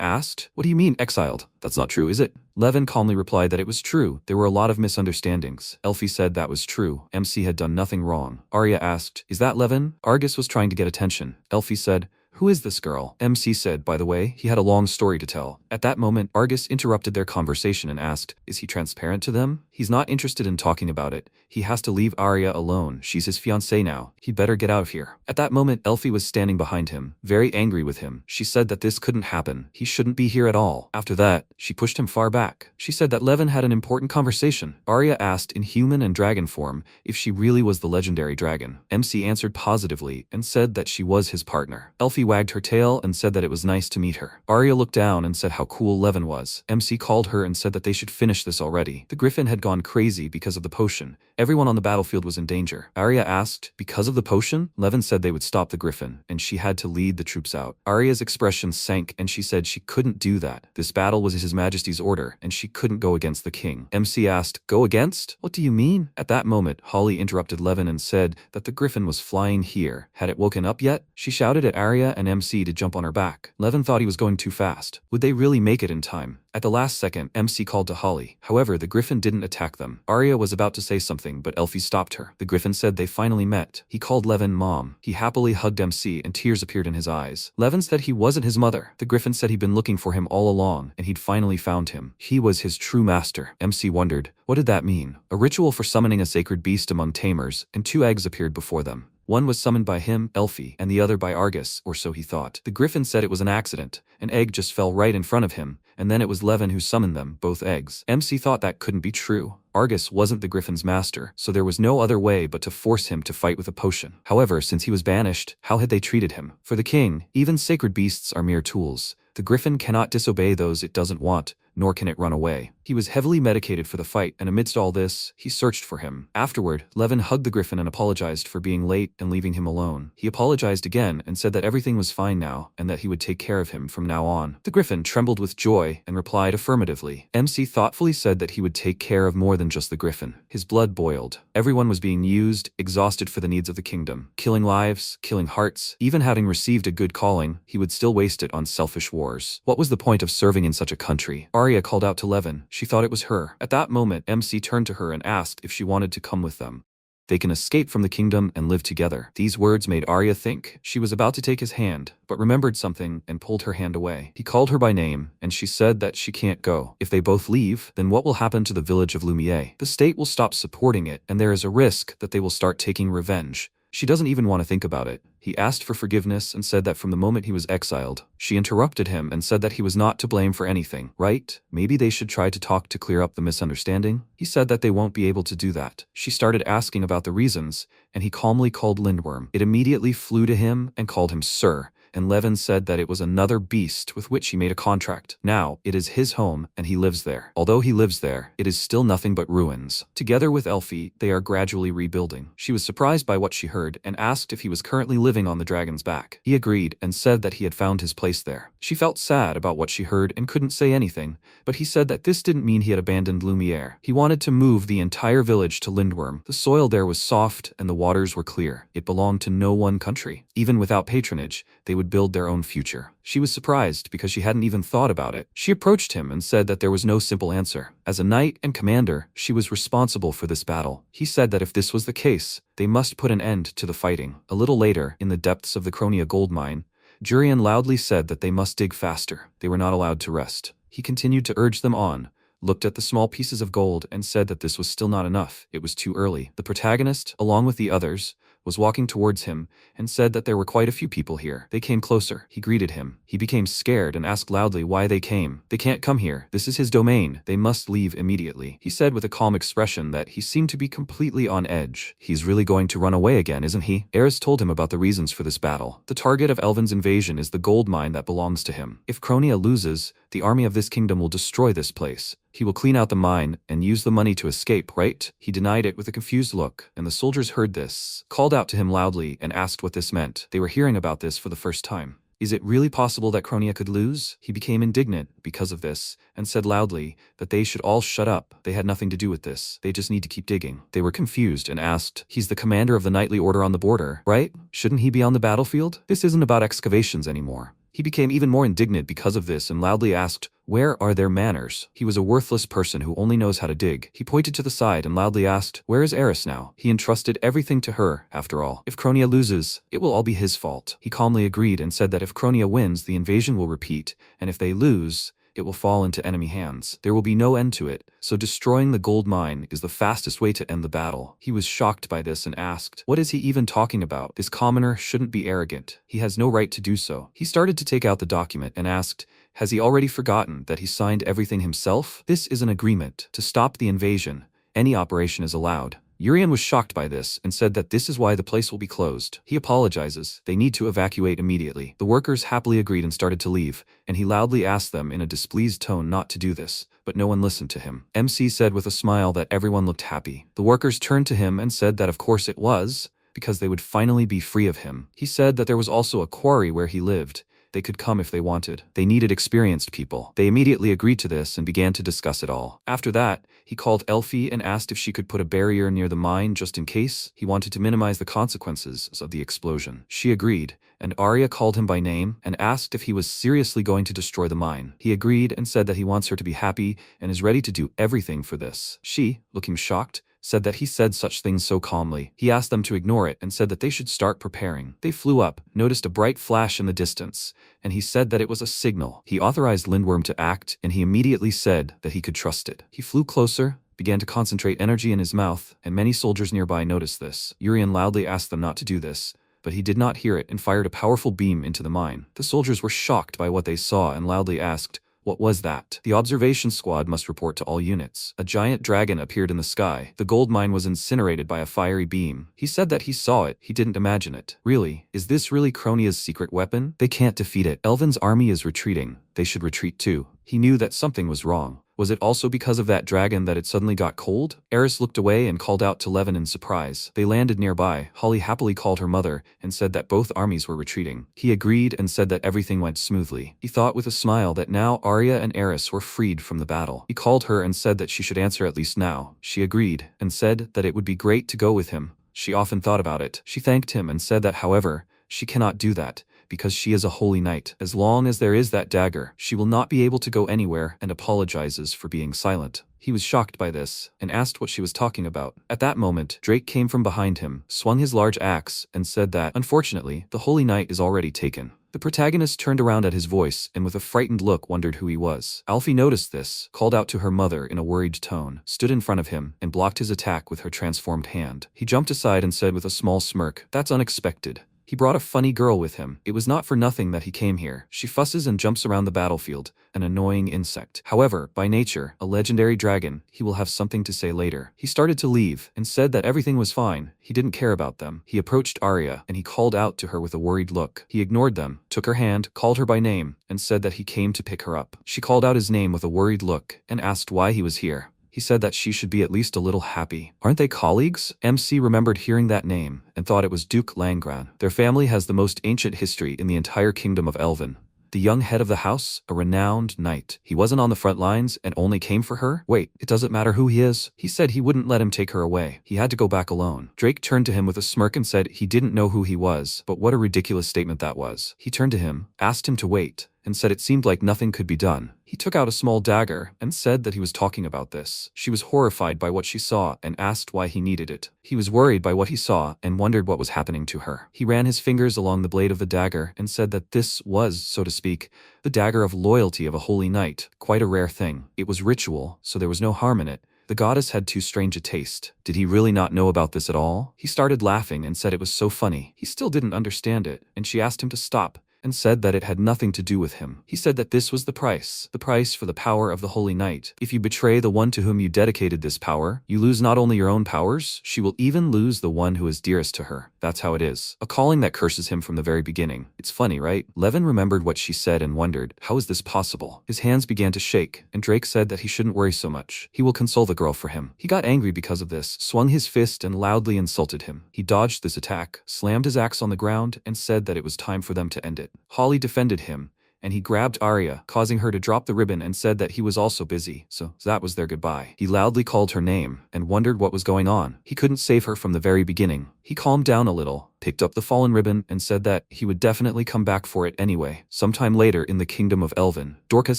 asked, what do you mean, exiled? That's not true, is it? Levin calmly replied that it was true. There were a lot of misunderstandings. Elfie said that was true. MC had done nothing wrong. Arya asked, is that Levin? Argus was trying to get attention. Elfie said, who is this girl? MC said, by the way, he had a long story to tell. At that moment, Argus interrupted their conversation and asked, is he transparent to them? He's not interested in talking about it. He has to leave Arya alone. She's his fiancée now. He'd better get out of here. At that moment, Elfie was standing behind him, very angry with him. She said that this couldn't happen. He shouldn't be here at all. After that, she pushed him far back. She said that Levin had an important conversation. Arya asked in human and dragon form if she really was the legendary dragon. MC answered positively and said that she was his partner. Elfie wagged her tail and said that it was nice to meet her. Arya looked down and said how cool Levin was. MC called her and said that they should finish this already. The griffin had gone crazy because of the potion. Everyone on the battlefield was in danger. Arya asked, because of the potion? Levin said they would stop the griffin, and she had to lead the troops out. Arya's expression sank and she said she couldn't do that. This battle was His Majesty's order, and she couldn't go against the king. MC asked, go against? What do you mean? At that moment, Holly interrupted Levin and said that the griffin was flying here. Had it woken up yet? She shouted at Arya and MC to jump on her back. Levin thought he was going too fast. Would they really make it in time? At the last second, MC called to Holly. However, the griffin didn't attack them. Arya was about to say something, but Elfie stopped her. The griffin said they finally met. He called Levin Mom. He happily hugged MC and tears appeared in his eyes. Levin said he wasn't his mother. The griffin said he'd been looking for him all along, and he'd finally found him. He was his true master. MC wondered, what did that mean? A ritual for summoning a sacred beast among tamers, and 2 eggs appeared before them. One was summoned by him, Elfie, and the other by Argus, or so he thought. The griffin said it was an accident. An egg just fell right in front of him, and then it was Levin who summoned them, both eggs. MC thought that couldn't be true. Argus wasn't the griffin's master, so there was no other way but to force him to fight with a potion. However, since he was banished, how had they treated him? For the king, even sacred beasts are mere tools. The griffin cannot disobey those it doesn't want, nor can it run away. He was heavily medicated for the fight, and amidst all this, he searched for him. Afterward, Levin hugged the griffin and apologized for being late and leaving him alone. He apologized again and said that everything was fine now, and that he would take care of him from now on. The griffin trembled with joy and replied affirmatively. MC thoughtfully said that he would take care of more than just the griffin. His blood boiled. Everyone was being used, exhausted for the needs of the kingdom. Killing lives, killing hearts. Even having received a good calling, he would still waste it on selfish wars. What was the point of serving in such a country? Arya called out to Levin. She thought it was her. At that moment, MC turned to her and asked if she wanted to come with them. They can escape from the kingdom and live together. These words made Arya think. She was about to take his hand, but remembered something and pulled her hand away. He called her by name, and she said that she can't go. If they both leave, then what will happen to the village of Lumiere? The state will stop supporting it, and there is a risk that they will start taking revenge. She doesn't even want to think about it. He asked for forgiveness and said that from the moment he was exiled. She interrupted him and said that he was not to blame for anything, right? Maybe they should try to talk to clear up the misunderstanding? He said that they won't be able to do that. She started asking about the reasons, and he calmly called Lindworm. It immediately flew to him and called him Sir. And Levin said that it was another beast with which he made a contract. Now, it is his home, and he lives there. Although he lives there, it is still nothing but ruins. Together with Elfie, they are gradually rebuilding. She was surprised by what she heard and asked if he was currently living on the dragon's back. He agreed and said that he had found his place there. She felt sad about what she heard and couldn't say anything, but he said that this didn't mean he had abandoned Lumiere. He wanted to move the entire village to Lindworm. The soil there was soft and the waters were clear. It belonged to no one country. Even without patronage, they would build their own future. She was surprised because she hadn't even thought about it. She approached him and said that there was no simple answer. As a knight and commander, she was responsible for this battle. He said that if this was the case, they must put an end to the fighting. A little later, in the depths of the Cronia gold mine, Jurian loudly said that they must dig faster. They were not allowed to rest. He continued to urge them on, looked at the small pieces of gold and said that this was still not enough. It was too early. The protagonist, along with the others, was walking towards him and said that there were quite a few people here. They came closer. He greeted him. He became scared and asked loudly why they came. They can't come here. This is his domain. They must leave immediately. He said with a calm expression that he seemed to be completely on edge. He's really going to run away again, isn't he? Eris told him about the reasons for this battle. The target of Elvin's invasion is the gold mine that belongs to him. If Cronia loses, the army of this kingdom will destroy this place. He will clean out the mine and use the money to escape, right? He denied it with a confused look, and the soldiers heard this, called out to him loudly, and asked what this meant. They were hearing about this for the first time. Is it really possible that Cronia could lose? He became indignant because of this, and said loudly that they should all shut up. They had nothing to do with this. They just need to keep digging. They were confused and asked, he's the commander of the nightly order on the border, right? Shouldn't he be on the battlefield? This isn't about excavations anymore. He became even more indignant because of this and loudly asked, where are their manners? He was a worthless person who only knows how to dig. He pointed to the side and loudly asked, where is Eris now? He entrusted everything to her, after all. If Cronia loses, it will all be his fault. He calmly agreed and said that if Cronia wins, the invasion will repeat, and if they lose, it will fall into enemy hands. There will be no end to it, so destroying the gold mine is the fastest way to end the battle. He was shocked by this and asked, what is he even talking about? This commoner shouldn't be arrogant. He has no right to do so. He started to take out the document and asked, has he already forgotten that he signed everything himself? This is an agreement. To stop the invasion, any operation is allowed. Urian was shocked by this and said that this is why the place will be closed. He apologizes. They need to evacuate immediately. The workers happily agreed and started to leave, and he loudly asked them in a displeased tone not to do this, but no one listened to him. MC said with a smile that everyone looked happy. The workers turned to him and said that of course it was, because they would finally be free of him. He said that there was also a quarry where he lived. They could come if they wanted. They needed experienced people. They immediately agreed to this and began to discuss it all. After that, he called Elfie and asked if she could put a barrier near the mine just in case. He wanted to minimize the consequences of the explosion. She agreed, and Arya called him by name and asked if he was seriously going to destroy the mine. He agreed and said that he wants her to be happy and is ready to do everything for this. She, looking shocked, said that he said such things so calmly. He asked them to ignore it and said that they should start preparing. They flew up, noticed a bright flash in the distance, and he said that it was a signal. He authorized Lindworm to act, and he immediately said that he could trust it. He flew closer, began to concentrate energy in his mouth, and many soldiers nearby noticed this. Urian loudly asked them not to do this, but he did not hear it and fired a powerful beam into the mine. The soldiers were shocked by what they saw and loudly asked, what was that? The observation squad must report to all units. A giant dragon appeared in the sky. The gold mine was incinerated by a fiery beam. He said that he saw it. He didn't imagine it. Really? Is this really Cronia's secret weapon? They can't defeat it. Elvin's army is retreating. They should retreat too. He knew that something was wrong. Was it also because of that dragon that it suddenly got cold? Eris looked away and called out to Levin in surprise. They landed nearby. Holly happily called her mother and said that both armies were retreating. He agreed and said that everything went smoothly. He thought with a smile that now Arya and Eris were freed from the battle. He called her and said that she should answer at least now. She agreed and said that it would be great to go with him. She often thought about it. She thanked him and said that, however, she cannot do that, because she is a holy knight. As long as there is that dagger, she will not be able to go anywhere, and apologizes for being silent. He was shocked by this, and asked what she was talking about. At that moment, Drake came from behind him, swung his large axe, and said that, unfortunately, the holy knight is already taken. The protagonist turned around at his voice and with a frightened look wondered who he was. Alfie noticed this, called out to her mother in a worried tone, stood in front of him, and blocked his attack with her transformed hand. He jumped aside and said with a small smirk, "That's unexpected." He brought a funny girl with him. It was not for nothing that he came here. She fusses and jumps around the battlefield, an annoying insect. However, by nature, a legendary dragon, he will have something to say later. He started to leave, and said that everything was fine. He didn't care about them. He approached Arya, and he called out to her with a worried look. He ignored them, took her hand, called her by name, and said that he came to pick her up. She called out his name with a worried look, and asked why he was here. He said that she should be at least a little happy. Aren't they colleagues? MC remembered hearing that name, and thought it was Duke Langran. Their family has the most ancient history in the entire kingdom of Elven. The young head of the house, a renowned knight. He wasn't on the front lines and only came for her? Wait, it doesn't matter who he is? He said he wouldn't let him take her away. He had to go back alone. Drake turned to him with a smirk and said he didn't know who he was, but what a ridiculous statement that was. He turned to him, asked him to wait, and said it seemed like nothing could be done. He took out a small dagger and said that he was talking about this. She was horrified by what she saw and asked why he needed it. He was worried by what he saw and wondered what was happening to her. He ran his fingers along the blade of the dagger and said that this was, so to speak, the dagger of loyalty of a holy knight, quite a rare thing. It was ritual, so there was no harm in it, The goddess had too strange a taste. Did he really not know about this at all? He started laughing and said it was so funny. He still didn't understand it, and she asked him to stop, and said that it had nothing to do with him. He said that this was the price for the power of the Holy Knight. If you betray the one to whom you dedicated this power, you lose not only your own powers, she will even lose the one who is dearest to her. That's how it is. A calling that curses him from the very beginning. It's funny, right? Levin remembered what she said and wondered, how is this possible? His hands began to shake, and Drake said that he shouldn't worry so much. He will console the girl for him. He got angry because of this, swung his fist and loudly insulted him. He dodged this attack, slammed his axe on the ground, and said that it was time for them to end it. Holly defended him, and he grabbed Arya, causing her to drop the ribbon, and said that he was also busy, so that was their goodbye. He loudly called her name, and wondered what was going on. He couldn't save her from the very beginning. He calmed down a little, picked up the fallen ribbon, and said that he would definitely come back for it anyway. Sometime later in the kingdom of Elven, Dorcas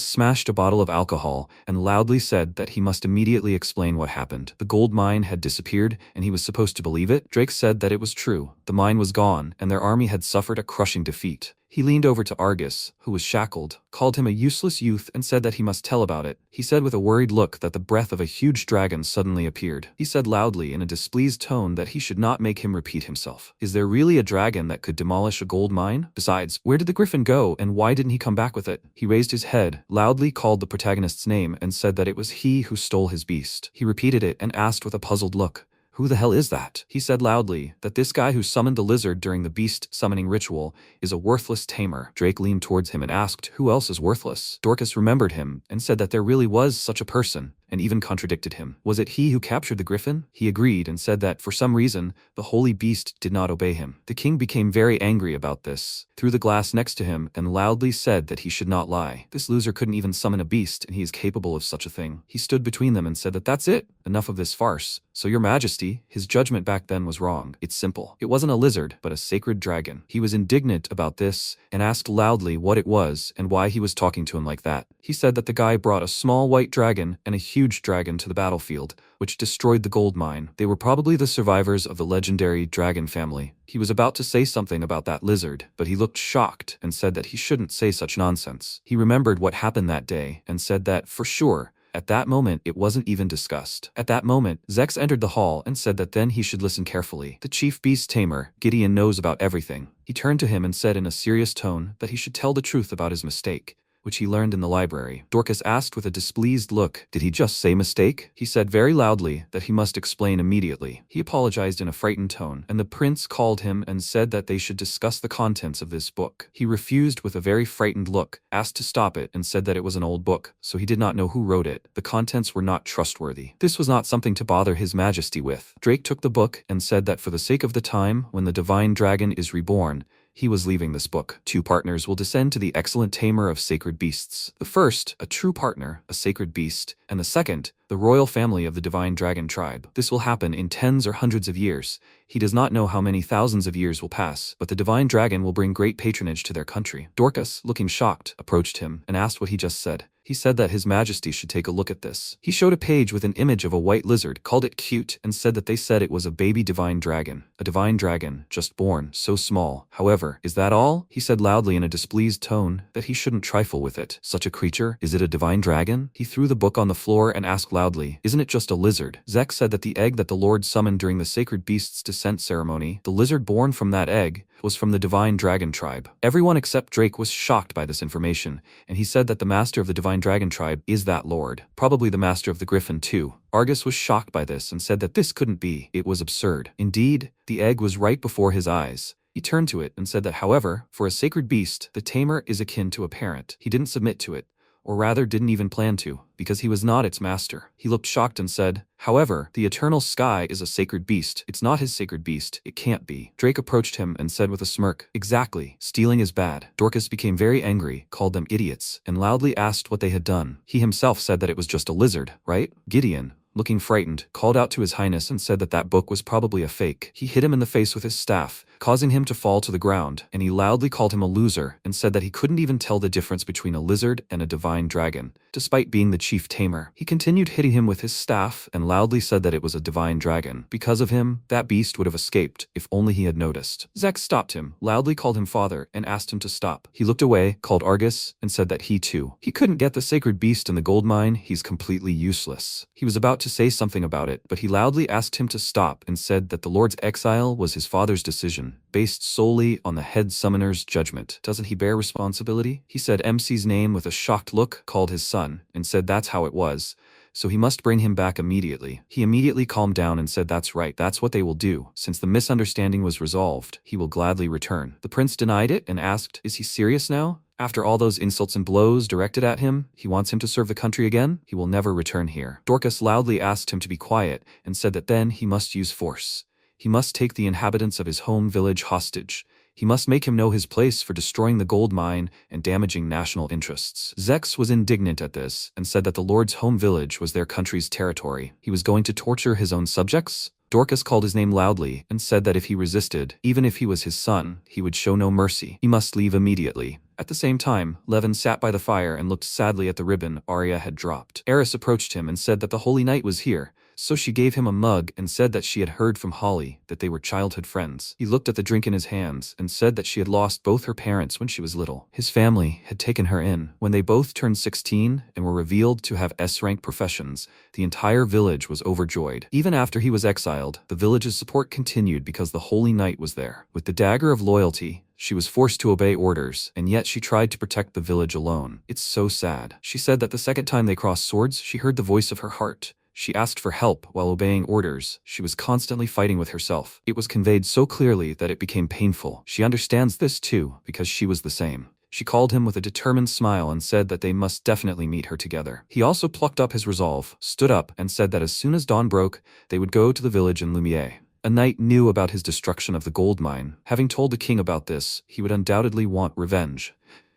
smashed a bottle of alcohol, and loudly said that he must immediately explain what happened. The gold mine had disappeared, and he was supposed to believe it. Drake said that it was true. The mine was gone, and their army had suffered a crushing defeat. He leaned over to Argus, who was shackled, called him a useless youth, and said that he must tell about it. He said with a worried look that the breath of a huge dragon suddenly appeared. He said loudly in a displeased tone that he should not make him repeat himself. Is there really a dragon that could demolish a gold mine? Besides, where did the griffin go, and why didn't he come back with it? He raised his head, loudly called the protagonist's name, and said that it was he who stole his beast. He repeated it and asked with a puzzled look, "Who the hell is that?" He said loudly that this guy who summoned the lizard during the beast summoning ritual is a worthless tamer. Drake leaned towards him and asked, who else is worthless? Dorcas remembered him and said that there really was such a person, and even contradicted him. Was it he who captured the griffin? He agreed and said that for some reason, the holy beast did not obey him. The king became very angry about this, threw the glass next to him, and loudly said that he should not lie. This loser couldn't even summon a beast, and he is capable of such a thing. He stood between them and said that that's it, enough of this farce. So your majesty, his judgment back then was wrong. It's simple. It wasn't a lizard, but a sacred dragon. He was indignant about this, and asked loudly what it was and why he was talking to him like that. He said that the guy brought a small white dragon and a huge dragon to the battlefield, which destroyed the gold mine. They were probably the survivors of the legendary dragon family. He was about to say something about that lizard, but he looked shocked and said that he shouldn't say such nonsense. He remembered what happened that day and said that, for sure, at that moment, it wasn't even discussed. At that moment, Zex entered the hall and said that then he should listen carefully. The chief beast tamer, Gideon, knows about everything. He turned to him and said in a serious tone that he should tell the truth about his mistake, which he learned in the library. Dorcas asked with a displeased look, did he just say mistake? He said very loudly that he must explain immediately. He apologized in a frightened tone, and the prince called him and said that they should discuss the contents of this book. He refused with a very frightened look, asked to stop it, and said that it was an old book, so he did not know who wrote it. The contents were not trustworthy. This was not something to bother his majesty with. Drake took the book and said that for the sake of the time when the divine dragon is reborn, he was leaving this book. 2 partners will descend to the excellent tamer of sacred beasts. The first, a true partner, a sacred beast, and the second, the royal family of the divine dragon tribe. This will happen in tens or hundreds of years. He does not know how many thousands of years will pass, but the divine dragon will bring great patronage to their country. Dorcas, looking shocked, approached him and asked what he just said. He said that his majesty should take a look at this. He showed a page with an image of a white lizard, called it cute, and said that they said it was a baby divine dragon. A divine dragon, just born, so small. However, is that all? He said loudly in a displeased tone that he shouldn't trifle with it. Such a creature? Is it a divine dragon? He threw the book on the floor and asked loudly, isn't it just a lizard? Zex said that the egg that the Lord summoned during the sacred beast's descent ceremony, the lizard born from that egg, was from the divine dragon tribe. Everyone except Drake was shocked by this information, and he said that the master of the divine dragon tribe is that lord, probably the master of the griffin too. Argus was shocked by this and said that this couldn't be. It was absurd. Indeed, the egg was right before his eyes. He turned to it and said that, however, for a sacred beast, the tamer is akin to a parent. He didn't submit to it, or rather didn't even plan to, because he was not its master. He looked shocked and said, however, the eternal sky is a sacred beast. It's not his sacred beast. It can't be. Drake approached him and said with a smirk, exactly. Stealing is bad. Dorcas became very angry, called them idiots, and loudly asked what they had done. He himself said that it was just a lizard, right? Gideon, looking frightened, called out to his highness and said that that book was probably a fake. He hit him in the face with his staff, causing him to fall to the ground, and he loudly called him a loser and said that he couldn't even tell the difference between a lizard and a divine dragon. Despite being the chief tamer, he continued hitting him with his staff and loudly said that it was a divine dragon. Because of him, that beast would have escaped if only he had noticed. Zex stopped him, loudly called him father, and asked him to stop. He looked away, called Argus, and said that he too. He couldn't get the sacred beast in the gold mine, he's completely useless. He was about to say something about it, but he loudly asked him to stop and said that the Lord's exile was his father's decision, based solely on the head summoner's judgment. Doesn't he bear responsibility? He said MC's name with a shocked look, called his son, and said that's how it was, so he must bring him back immediately. He immediately calmed down and said that's right, that's what they will do. Since the misunderstanding was resolved, he will gladly return. The prince denied it and asked, is he serious now? After all those insults and blows directed at him, he wants him to serve the country again? He will never return here. Dorcas loudly asked him to be quiet and said that then he must use force. He must take the inhabitants of his home village hostage. He must make him know his place for destroying the gold mine and damaging national interests. Zex was indignant at this and said that the Lord's home village was their country's territory. He was going to torture his own subjects? Dorcas called his name loudly and said that if he resisted, even if he was his son, he would show no mercy. He must leave immediately. At the same time, Levin sat by the fire and looked sadly at the ribbon Arya had dropped. Eris approached him and said that the Holy Knight was here, so she gave him a mug and said that she had heard from Holly that they were childhood friends. He looked at the drink in his hands and said that she had lost both her parents when she was little. His family had taken her in. When they both turned 16 and were revealed to have S-rank professions, the entire village was overjoyed. Even after he was exiled, the village's support continued because the Holy Knight was there. With the dagger of loyalty, she was forced to obey orders, and yet she tried to protect the village alone. It's so sad. She said that the second time they crossed swords, she heard the voice of her heart. She asked for help while obeying orders. She was constantly fighting with herself. It was conveyed so clearly that it became painful. She understands this too, because she was the same. She called him with a determined smile and said that they must definitely meet her together. He also plucked up his resolve, stood up, and said that as soon as dawn broke, they would go to the village in Lumiere. A knight knew about his destruction of the gold mine. Having told the king about this, he would undoubtedly want revenge.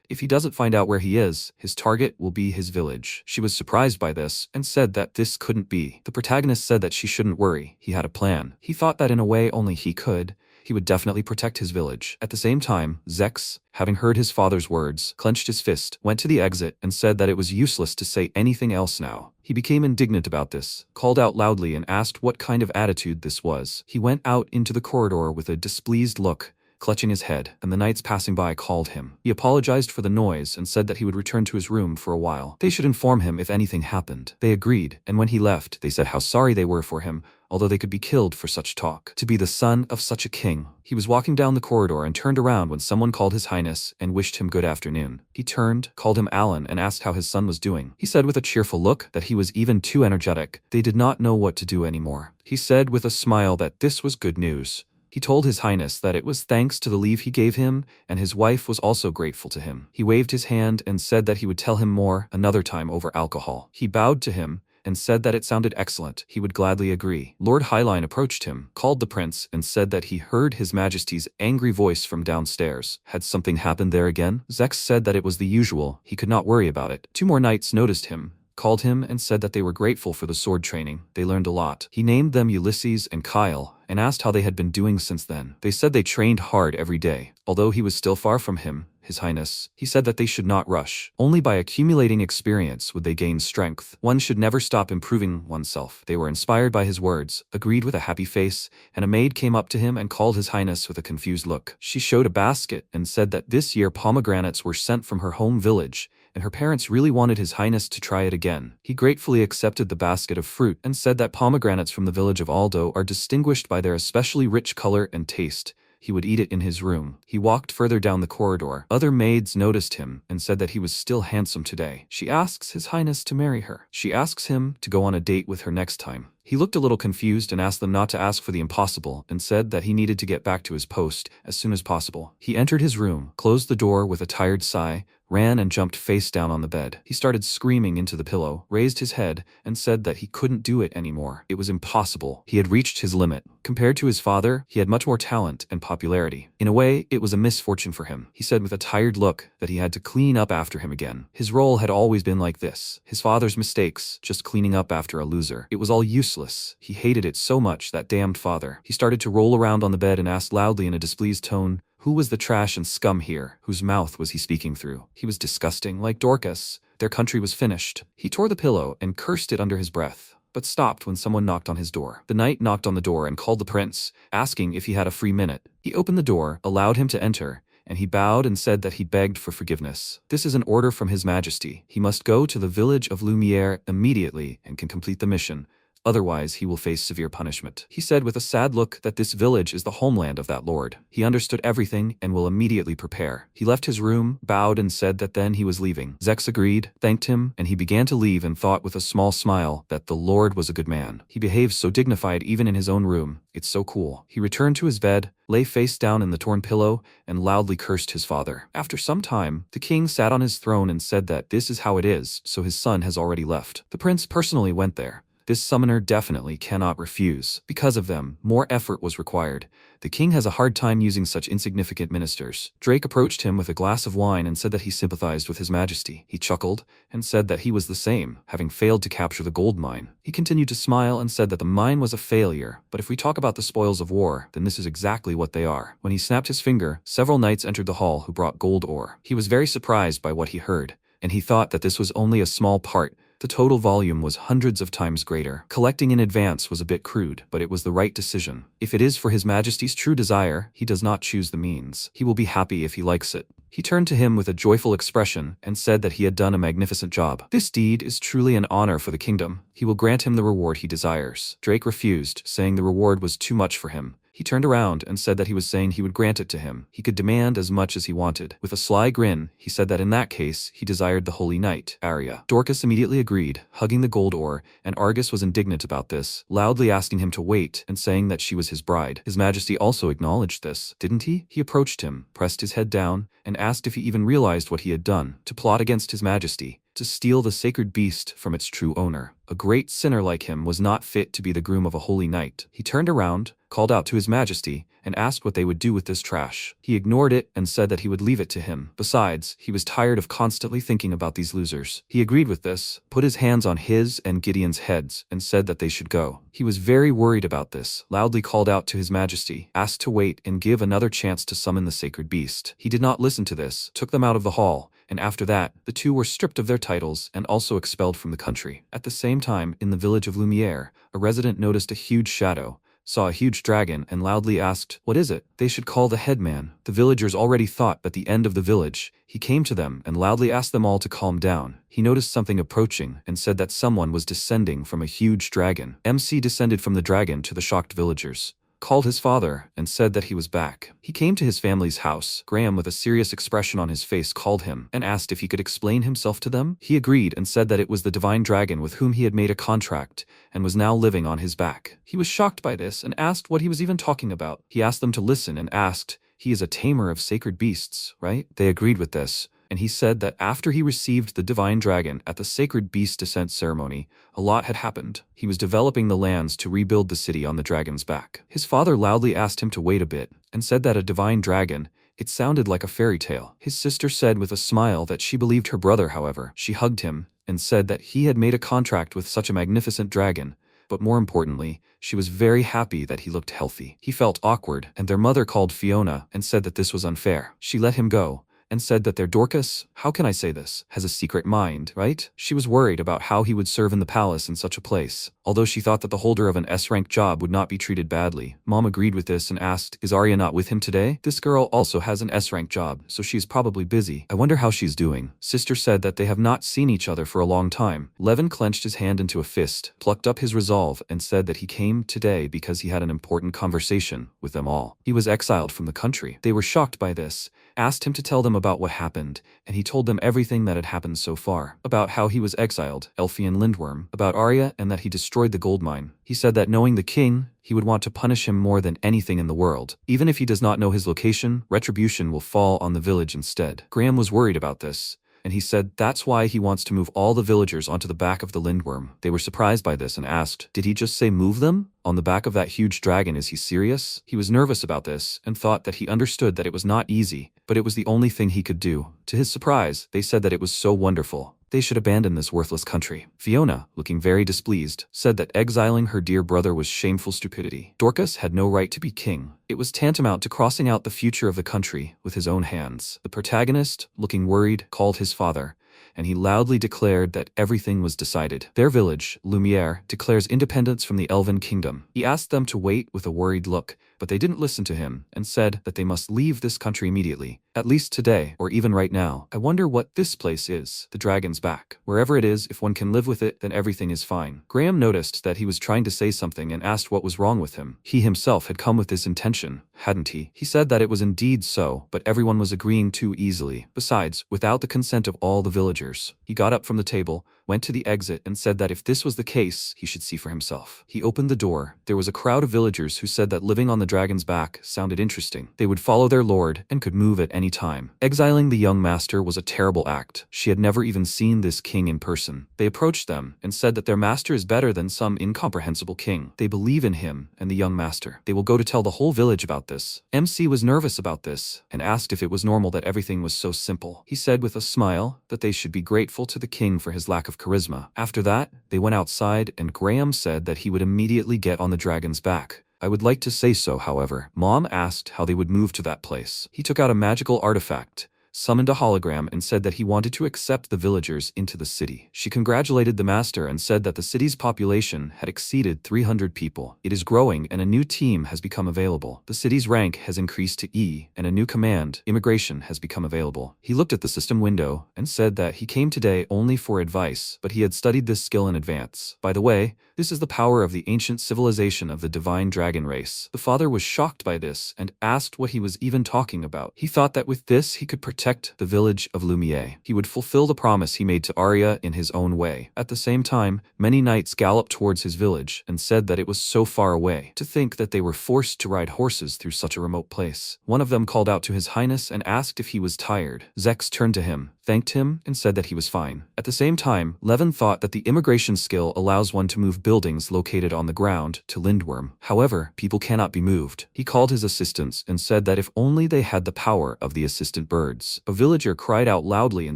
If he doesn't find out where he is, his target will be his village. She was surprised by this and said that this couldn't be. The protagonist said that she shouldn't worry. He had a plan. He thought that in a way only he could. He would definitely protect his village. At the same time, Zex, having heard his father's words, clenched his fist, went to the exit, and said that it was useless to say anything else now. He became indignant about this, called out loudly and asked what kind of attitude this was. He went out into the corridor with a displeased look, clutching his head, and the knights passing by called him. He apologized for the noise and said that he would return to his room for a while. They should inform him if anything happened. They agreed, and when he left, they said how sorry they were for him, although they could be killed for such talk. To be the son of such a king. He was walking down the corridor and turned around when someone called His Highness and wished him good afternoon. He turned, called him Alan, and asked how his son was doing. He said with a cheerful look that he was even too energetic. They did not know what to do anymore. He said with a smile that this was good news. He told His Highness that it was thanks to the leave he gave him, and his wife was also grateful to him. He waved his hand and said that he would tell him more another time over alcohol. He bowed to him and said that it sounded excellent. He would gladly agree. Lord Highline approached him, called the prince, and said that he heard His Majesty's angry voice from downstairs. Had something happened there again? Zex said that it was the usual. He could not worry about it. 2 more knights noticed him, called him, and said that they were grateful for the sword training. They learned a lot. He named them Ulysses and Kyle, and asked how they had been doing since then. They said they trained hard every day. Although he was still far from him, His Highness, he said that they should not rush. Only by accumulating experience would they gain strength. One should never stop improving oneself. They were inspired by his words, agreed with a happy face, and a maid came up to him and called His Highness with a confused look. She showed a basket and said that this year pomegranates were sent from her home village, and her parents really wanted His Highness to try it again. He gratefully accepted the basket of fruit and said that pomegranates from the village of Aldo are distinguished by their especially rich color and taste. He would eat it in his room. He walked further down the corridor. Other maids noticed him and said that he was still handsome today. She asks His Highness to marry her. She asks him to go on a date with her next time. He looked a little confused and asked them not to ask for the impossible and said that he needed to get back to his post as soon as possible. He entered his room, closed the door with a tired sigh, ran and jumped face down on the bed. He started screaming into the pillow, raised his head, and said that he couldn't do it anymore. It was impossible. He had reached his limit. Compared to his father, he had much more talent and popularity. In a way, it was a misfortune for him. He said with a tired look that he had to clean up after him again. His role had always been like this. His father's mistakes, just cleaning up after a loser. It was all useless. useless. He hated it so much, that damned father. He started to roll around on the bed and asked loudly in a displeased tone, who was the trash and scum here? Whose mouth was he speaking through? He was disgusting, like Dorcas. Their country was finished. He tore the pillow and cursed it under his breath, but stopped when someone knocked on his door. The knight knocked on the door and called the prince, asking if he had a free minute. He opened the door, allowed him to enter, and he bowed and said that he begged for forgiveness. This is an order from His Majesty. He must go to the village of Lumiere immediately and can complete the mission. Otherwise, he will face severe punishment. He said with a sad look that this village is the homeland of that lord. He understood everything and will immediately prepare. He left his room, bowed and said that then he was leaving. Zex agreed, thanked him, and he began to leave and thought with a small smile that the lord was a good man. He behaves so dignified even in his own room. It's so cool. He returned to his bed, lay face down in the torn pillow, and loudly cursed his father. After some time, the king sat on his throne and said that this is how it is, so his son has already left. The prince personally went there. This summoner definitely cannot refuse. Because of them, more effort was required. The king has a hard time using such insignificant ministers. Drake approached him with a glass of wine and said that he sympathized with His Majesty. He chuckled and said that he was the same, having failed to capture the gold mine. He continued to smile and said that the mine was a failure, but if we talk about the spoils of war, then this is exactly what they are. When he snapped his finger, several knights entered the hall who brought gold ore. He was very surprised by what he heard, and he thought that this was only a small part. The total volume was hundreds of times greater. Collecting in advance was a bit crude, but it was the right decision. If it is for His Majesty's true desire, he does not choose the means. He will be happy if he likes it. He turned to him with a joyful expression and said that he had done a magnificent job. This deed is truly an honor for the kingdom. He will grant him the reward he desires. Drake refused, saying the reward was too much for him. He turned around and said that he was saying he would grant it to him. He could demand as much as he wanted. With a sly grin, he said that in that case, he desired the Holy Knight, Arya. Dorcas immediately agreed, hugging the gold ore, and Argus was indignant about this, loudly asking him to wait and saying that she was his bride. His Majesty also acknowledged this, didn't he? He approached him, pressed his head down, and asked if he even realized what he had done, to plot against His Majesty, to steal the sacred beast from its true owner. A great sinner like him was not fit to be the groom of a holy knight. He turned around, called out to His Majesty, and asked what they would do with this trash. He ignored it and said that he would leave it to him. Besides, he was tired of constantly thinking about these losers. He agreed with this, put his hands on his and Gideon's heads, and said that they should go. He was very worried about this, loudly called out to His Majesty, asked to wait and give another chance to summon the sacred beast. He did not listen to this, took them out of the hall, and after that, the two were stripped of their titles and also expelled from the country. At the same time, in the village of Lumiere, a resident noticed a huge shadow, saw a huge dragon, and loudly asked, "What is it?" They should call the headman. The villagers already thought at the end of the village. He came to them and loudly asked them all to calm down. He noticed something approaching and said that someone was descending from a huge dragon. MC descended from the dragon to the shocked villagers, called his father, and said that he was back. He came to his family's house. Graham, with a serious expression on his face, called him and asked if he could explain himself to them. He agreed and said that it was the divine dragon with whom he had made a contract and was now living on his back. He was shocked by this and asked what he was even talking about. He asked them to listen and asked, "He is a tamer of sacred beasts, right?" They agreed with this, and he said that after he received the divine dragon at the sacred beast descent ceremony, a lot had happened. He was developing the lands to rebuild the city on the dragon's back. His father loudly asked him to wait a bit, and said that a divine dragon, it sounded like a fairy tale. His sister said with a smile that she believed her brother. However, she hugged him and said that he had made a contract with such a magnificent dragon, but more importantly, she was very happy that he looked healthy. He felt awkward, and their mother called Fiona and said that this was unfair. She let him go, and said that their Dorcas, how can I say this, has a secret mind, right? She was worried about how he would serve in the palace in such a place. Although she thought that the holder of an S-rank job would not be treated badly, Mom agreed with this and asked, "Is Arya not with him today?" This girl also has an S-rank job, so she is probably busy. I wonder how she's doing. Sister said that they have not seen each other for a long time. Levin clenched his hand into a fist, plucked up his resolve, and said that he came today because he had an important conversation with them all. He was exiled from the country. They were shocked by this, asked him to tell them about what happened, and he told them everything that had happened so far, about how he was exiled, Elfie and Lindworm, about Arya, and that he destroyed the gold mine. He said that knowing the king, he would want to punish him more than anything in the world. Even if he does not know his location, retribution will fall on the village instead. Graham was worried about this, and he said that's why he wants to move all the villagers onto the back of the Lindworm. They were surprised by this and asked, did he just say move them? On the back of that huge dragon, is he serious? He was nervous about this and thought that he understood that it was not easy, but it was the only thing he could do. To his surprise, they said that it was so wonderful. They should abandon this worthless country. Fiona, looking very displeased, said that exiling her dear brother was shameful stupidity. Dorcas had no right to be king. It was tantamount to crossing out the future of the country with his own hands. The protagonist, looking worried, called his father, and he loudly declared that everything was decided. Their village, Lumiere, declares independence from the Elven Kingdom. He asked them to wait with a worried look, but they didn't listen to him and said that they must leave this country immediately. At least today, or even right now. I wonder what this place is. The Dragon's Back. Wherever it is, if one can live with it, then everything is fine. Graham noticed that he was trying to say something and asked what was wrong with him. He himself had come with this intention, hadn't he? He said that it was indeed so, but everyone was agreeing too easily. Besides, without the consent of all the villagers. He got up from the table, went to the exit and said that if this was the case, he should see for himself. He opened the door. There was a crowd of villagers who said that living on the Dragon's Back sounded interesting. They would follow their lord and could move at any time. Exiling the young master was a terrible act. She had never even seen this king in person. They approached them and said that their master is better than some incomprehensible king. They believe in him and the young master. They will go to tell the whole village about this. MC was nervous about this and asked if it was normal that everything was so simple. He said with a smile that they should be grateful to the king for his lack of charisma. After that, they went outside and Graham said that he would immediately get on the Dragon's Back. I would like to say so, however. Mom asked how they would move to that place. He took out a magical artifact, summoned a hologram and said that he wanted to accept the villagers into the city. She congratulated the master and said that the city's population had exceeded 300 people. It is growing and a new team has become available. The city's rank has increased to E and a new command, immigration, has become available. He looked at the system window and said that he came today only for advice, but he had studied this skill in advance. By the way, this is the power of the ancient civilization of the divine dragon race. The father was shocked by this and asked what he was even talking about. He thought that with this he could protect the village of Lumiere. He would fulfill the promise he made to Arya in his own way. At the same time, many knights galloped towards his village and said that it was so far away. To think that they were forced to ride horses through such a remote place. One of them called out to his highness and asked if he was tired. Zex turned to him, thanked him, and said that he was fine. At the same time, Levin thought that the immigration skill allows one to move buildings located on the ground to Lindworm. However, people cannot be moved. He called his assistants and said that if only they had the power of the assistant birds. A villager cried out loudly in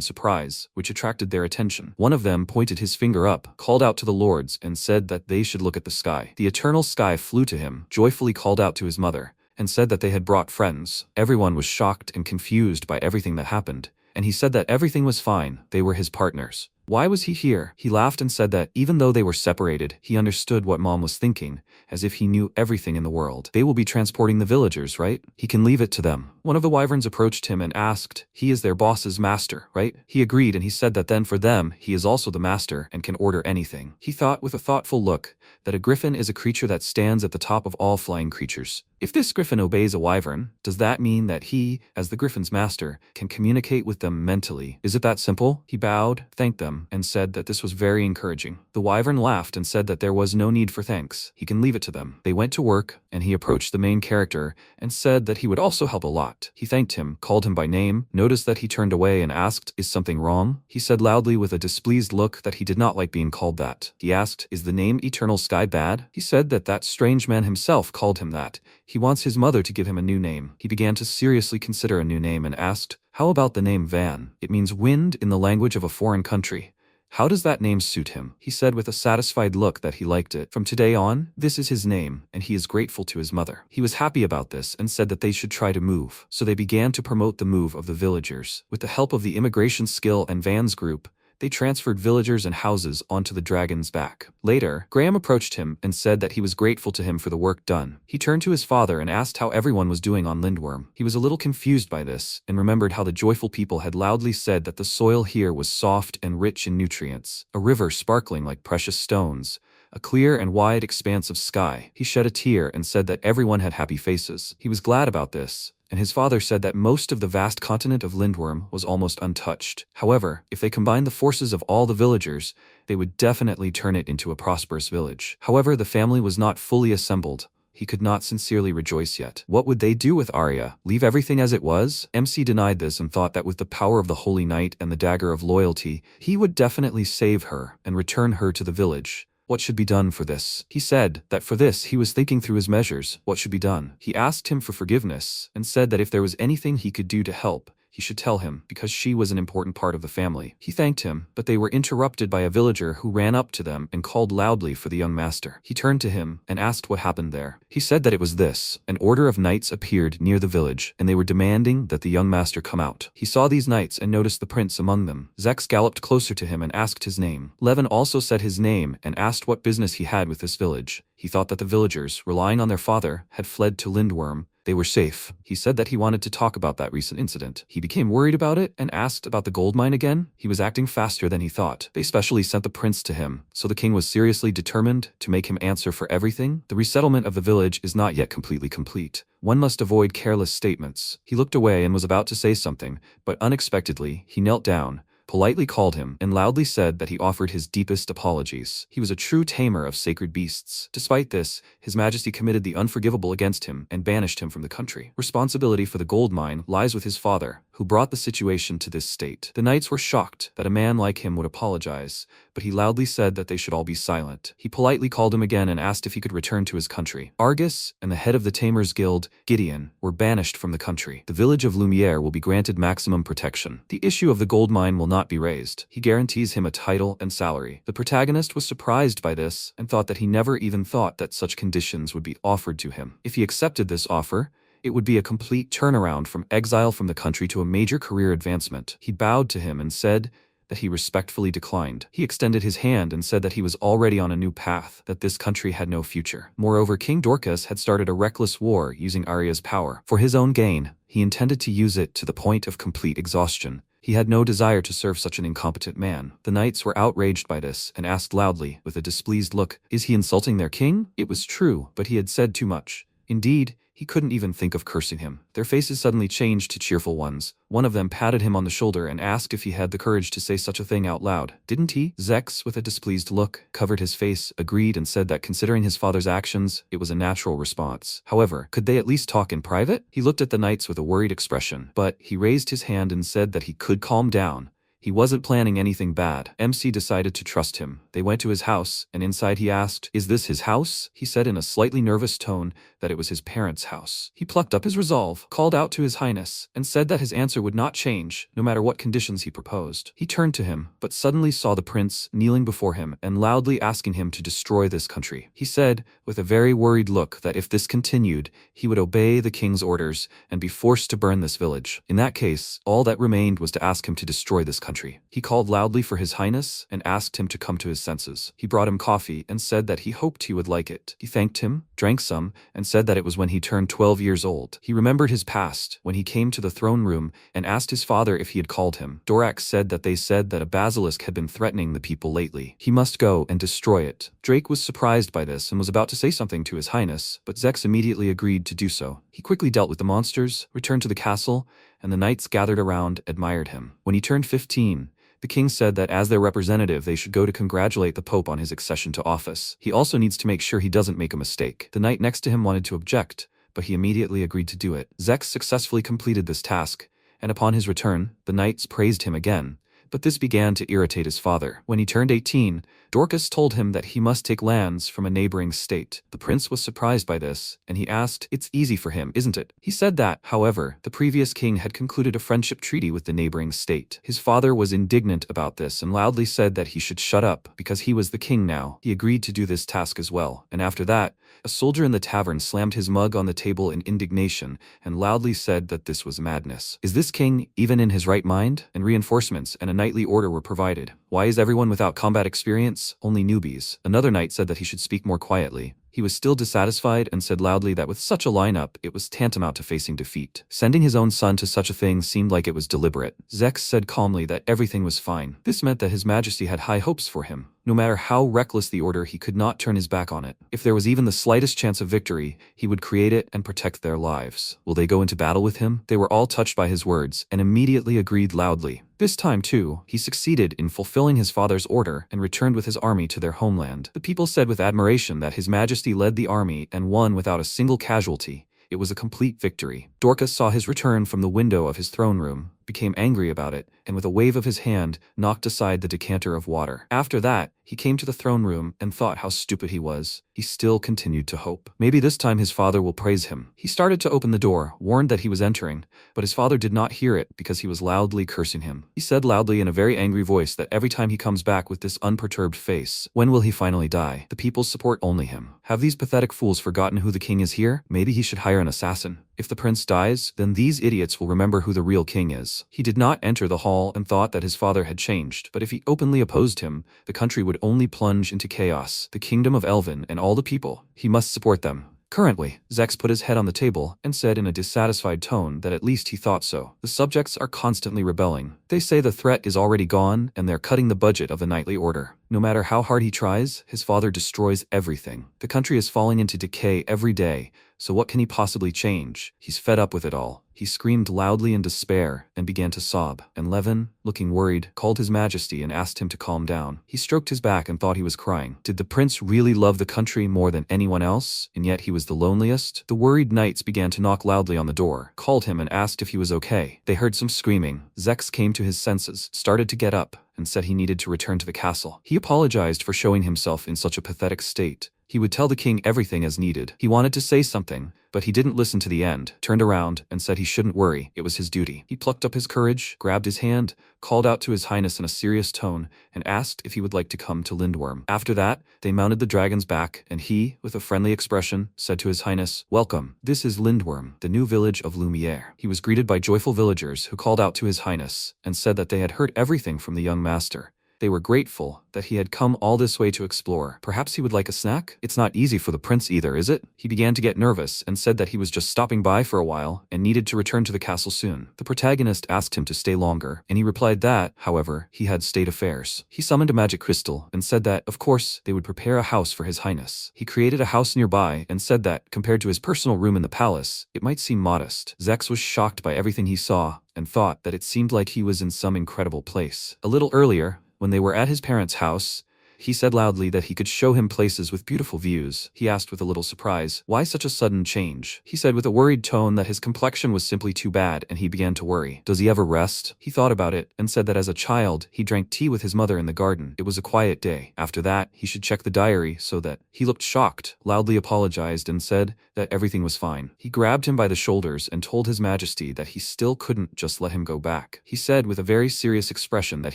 surprise, which attracted their attention. One of them pointed his finger up, called out to the lords, and said that they should look at the sky. The eternal sky flew to him, joyfully called out to his mother, and said that they had brought friends. Everyone was shocked and confused by everything that happened, and he said that everything was fine. They were his partners. Why was he here? He laughed and said that even though they were separated, he understood what Mom was thinking, as if he knew everything in the world. They will be transporting the villagers, right? He can leave it to them. One of the wyverns approached him and asked, he is their boss's master, right? He agreed and he said that then for them, he is also the master and can order anything. He thought with a thoughtful look that a griffin is a creature that stands at the top of all flying creatures. If this griffin obeys a wyvern, does that mean that he, as the griffin's master, can communicate with them mentally? Is it that simple? He bowed, thanked them, and said that this was very encouraging. The wyvern laughed and said that there was no need for thanks. He can leave it to them. They went to work, and he approached the main character and said that he would also help a lot. He thanked him, called him by name, noticed that he turned away and asked, is something wrong? He said loudly with a displeased look that he did not like being called that. He asked, is the name Eternal Sky bad? He said that that strange man himself called him that. He wants his mother to give him a new name. He began to seriously consider a new name and asked, how about the name Van? It means wind in the language of a foreign country. How does that name suit him? He said with a satisfied look that he liked it. From today on, this is his name, and he is grateful to his mother. He was happy about this and said that they should try to move. So they began to promote the move of the villagers. With the help of the immigration skill and Van's group, they transferred villagers and houses onto the Dragon's Back. Later, Graham approached him and said that he was grateful to him for the work done. He turned to his father and asked how everyone was doing on Lindworm. He was a little confused by this and remembered how the joyful people had loudly said that the soil here was soft and rich in nutrients, a river sparkling like precious stones, a clear and wide expanse of sky. He shed a tear and said that everyone had happy faces. He was glad about this, and his father said that most of the vast continent of Lindworm was almost untouched. However, if they combined the forces of all the villagers, they would definitely turn it into a prosperous village. However, the family was not fully assembled. He could not sincerely rejoice yet. What would they do with Arya? Leave everything as it was? MC denied this and thought that with the power of the Holy Knight and the dagger of loyalty, he would definitely save her and return her to the village. What should be done for this? He said that for this he was thinking through his measures. What should be done? He asked him for forgiveness and said that if there was anything he could do to help, he should tell him, because she was an important part of the family. He thanked him, but they were interrupted by a villager who ran up to them and called loudly for the young master. He turned to him and asked what happened there. He said that it was this: an order of knights appeared near the village, and they were demanding that the young master come out. He saw these knights and noticed the prince among them. Zex galloped closer to him and asked his name. Levin also said his name and asked what business he had with this village. He thought that the villagers, relying on their father, had fled to Lindworm. They were safe. He said that he wanted to talk about that recent incident. He became worried about it and asked about the gold mine again. He was acting faster than he thought. They specially sent the prince to him, so the king was seriously determined to make him answer for everything. The resettlement of the village is not yet completely complete. One must avoid careless statements. He looked away and was about to say something, but unexpectedly, he knelt down, politely called him, and loudly said that he offered his deepest apologies. He was a true tamer of sacred beasts. Despite this, His Majesty committed the unforgivable against him and banished him from the country. Responsibility for the gold mine lies with his father, who brought the situation to this state. The knights were shocked that a man like him would apologize, but he loudly said that they should all be silent. He politely called him again and asked if he could return to his country. Argus and the head of the Tamers Guild, Gideon, were banished from the country. The village of Lumiere will be granted maximum protection. The issue of the gold mine will not be raised. He guarantees him a title and salary. The protagonist was surprised by this and thought that he never even thought that such conditions would be offered to him. If he accepted this offer, it would be a complete turnaround from exile from the country to a major career advancement. He bowed to him and said that he respectfully declined. He extended his hand and said that he was already on a new path, that this country had no future. Moreover, King Dorcas had started a reckless war using Arya's power. For his own gain, he intended to use it to the point of complete exhaustion. He had no desire to serve such an incompetent man. The knights were outraged by this and asked loudly, with a displeased look, "Is he insulting their king?" It was true, but he had said too much. Indeed, he couldn't even think of cursing him. Their faces suddenly changed to cheerful ones. One of them patted him on the shoulder and asked if he had the courage to say such a thing out loud. Didn't he? Zex, with a displeased look, covered his face, agreed, and said that considering his father's actions, it was a natural response. However, could they at least talk in private? He looked at the knights with a worried expression, but he raised his hand and said that he could calm down. He wasn't planning anything bad. MC decided to trust him. They went to his house, and inside he asked, "Is this his house?" He said in a slightly nervous tone that it was his parents' house. He plucked up his resolve, called out to his highness, and said that his answer would not change, no matter what conditions he proposed. He turned to him, but suddenly saw the prince kneeling before him and loudly asking him to destroy this country. He said, with a very worried look, that if this continued, he would obey the king's orders and be forced to burn this village. In that case, all that remained was to ask him to destroy this country. He called loudly for his highness and asked him to come to his senses. He brought him coffee and said that he hoped he would like it. He thanked him, drank some, and said that it was when he turned 12 years old. He remembered his past, when he came to the throne room and asked his father if he had called him. Dorak said that they said that a basilisk had been threatening the people lately. He must go and destroy it. Drake was surprised by this and was about to say something to his highness, but Zex immediately agreed to do so. He quickly dealt with the monsters, returned to the castle, and the knights gathered around admired him. When he turned 15, the king said that as their representative they should go to congratulate the Pope on his accession to office. He also needs to make sure he doesn't make a mistake. The knight next to him wanted to object, but he immediately agreed to do it. Zex successfully completed this task, and upon his return, the knights praised him again. But this began to irritate his father. When he turned 18, Dorcas told him that he must take lands from a neighboring state. The prince was surprised by this, and he asked, "It's easy for him, isn't it?" He said that, however, the previous king had concluded a friendship treaty with the neighboring state. His father was indignant about this and loudly said that he should shut up because he was the king now. He agreed to do this task as well, and after that, a soldier in the tavern slammed his mug on the table in indignation and loudly said that this was madness. Is this king even in his right mind? And reinforcements and a knightly order were provided. Why is everyone without combat experience? Only newbies. Another knight said that he should speak more quietly. He was still dissatisfied and said loudly that with such a lineup, it was tantamount to facing defeat. Sending his own son to such a thing seemed like it was deliberate. Zex said calmly that everything was fine. This meant that His Majesty had high hopes for him. No matter how reckless the order, he could not turn his back on it. If there was even the slightest chance of victory, he would create it and protect their lives. Will they go into battle with him? They were all touched by his words and immediately agreed loudly. This time, too, he succeeded in fulfilling his father's order and returned with his army to their homeland. The people said with admiration that His Majesty led the army and won without a single casualty. It was a complete victory. Dorcas saw his return from the window of his throne room, became angry about it, and with a wave of his hand, knocked aside the decanter of water. After that, he came to the throne room and thought how stupid he was. He still continued to hope. Maybe this time his father will praise him. He started to open the door, warned that he was entering, but his father did not hear it because he was loudly cursing him. He said loudly in a very angry voice that every time he comes back with this unperturbed face, when will he finally die? The people support only him. Have these pathetic fools forgotten who the king is here? Maybe he should hire an assassin. If the prince dies, then these idiots will remember who the real king is. He did not enter the hall and thought that his father had changed, but if he openly opposed him, the country would only plunge into chaos. The kingdom of Elven and all the people, he must support them. Currently, Zex put his head on the table and said in a dissatisfied tone that at least he thought so. The subjects are constantly rebelling. They say the threat is already gone and they're cutting the budget of the knightly order. No matter how hard he tries, his father destroys everything. The country is falling into decay every day, so what can he possibly change? He's fed up with it all. He screamed loudly in despair and began to sob, and Levin, looking worried, called his majesty and asked him to calm down. He stroked his back and thought he was crying. Did the prince really love the country more than anyone else, and yet he was the loneliest? The worried knights began to knock loudly on the door, called him and asked if he was okay. They heard some screaming. Zex came to his senses, started to get up, and said he needed to return to the castle. He apologized for showing himself in such a pathetic state. He would tell the king everything as needed. He wanted to say something, but he didn't listen to the end, turned around, and said he shouldn't worry, it was his duty. He plucked up his courage, grabbed his hand, called out to his highness in a serious tone, and asked if he would like to come to Lindworm. After that, they mounted the dragon's back, and he, with a friendly expression, said to his highness, "Welcome, this is Lindworm, the new village of Lumiere." He was greeted by joyful villagers who called out to his highness, and said that they had heard everything from the young master. They were grateful that he had come all this way to explore. Perhaps he would like a snack? It's not easy for the prince either, is it? He began to get nervous and said that he was just stopping by for a while and needed to return to the castle soon. The protagonist asked him to stay longer, and he replied that, however, he had state affairs. He summoned a magic crystal and said that, of course, they would prepare a house for his highness. He created a house nearby and said that, compared to his personal room in the palace, it might seem modest. Zex was shocked by everything he saw and thought that it seemed like he was in some incredible place. A little earlier, when they were at his parents' house, he said loudly that he could show him places with beautiful views. He asked with a little surprise, why such a sudden change? He said with a worried tone that his complexion was simply too bad, and he began to worry. Does he ever rest? He thought about it, and said that as a child, he drank tea with his mother in the garden. It was a quiet day. After that, he should check the diary so that he looked shocked, loudly apologized, and said that everything was fine. He grabbed him by the shoulders and told his majesty that he still couldn't just let him go back. He said with a very serious expression that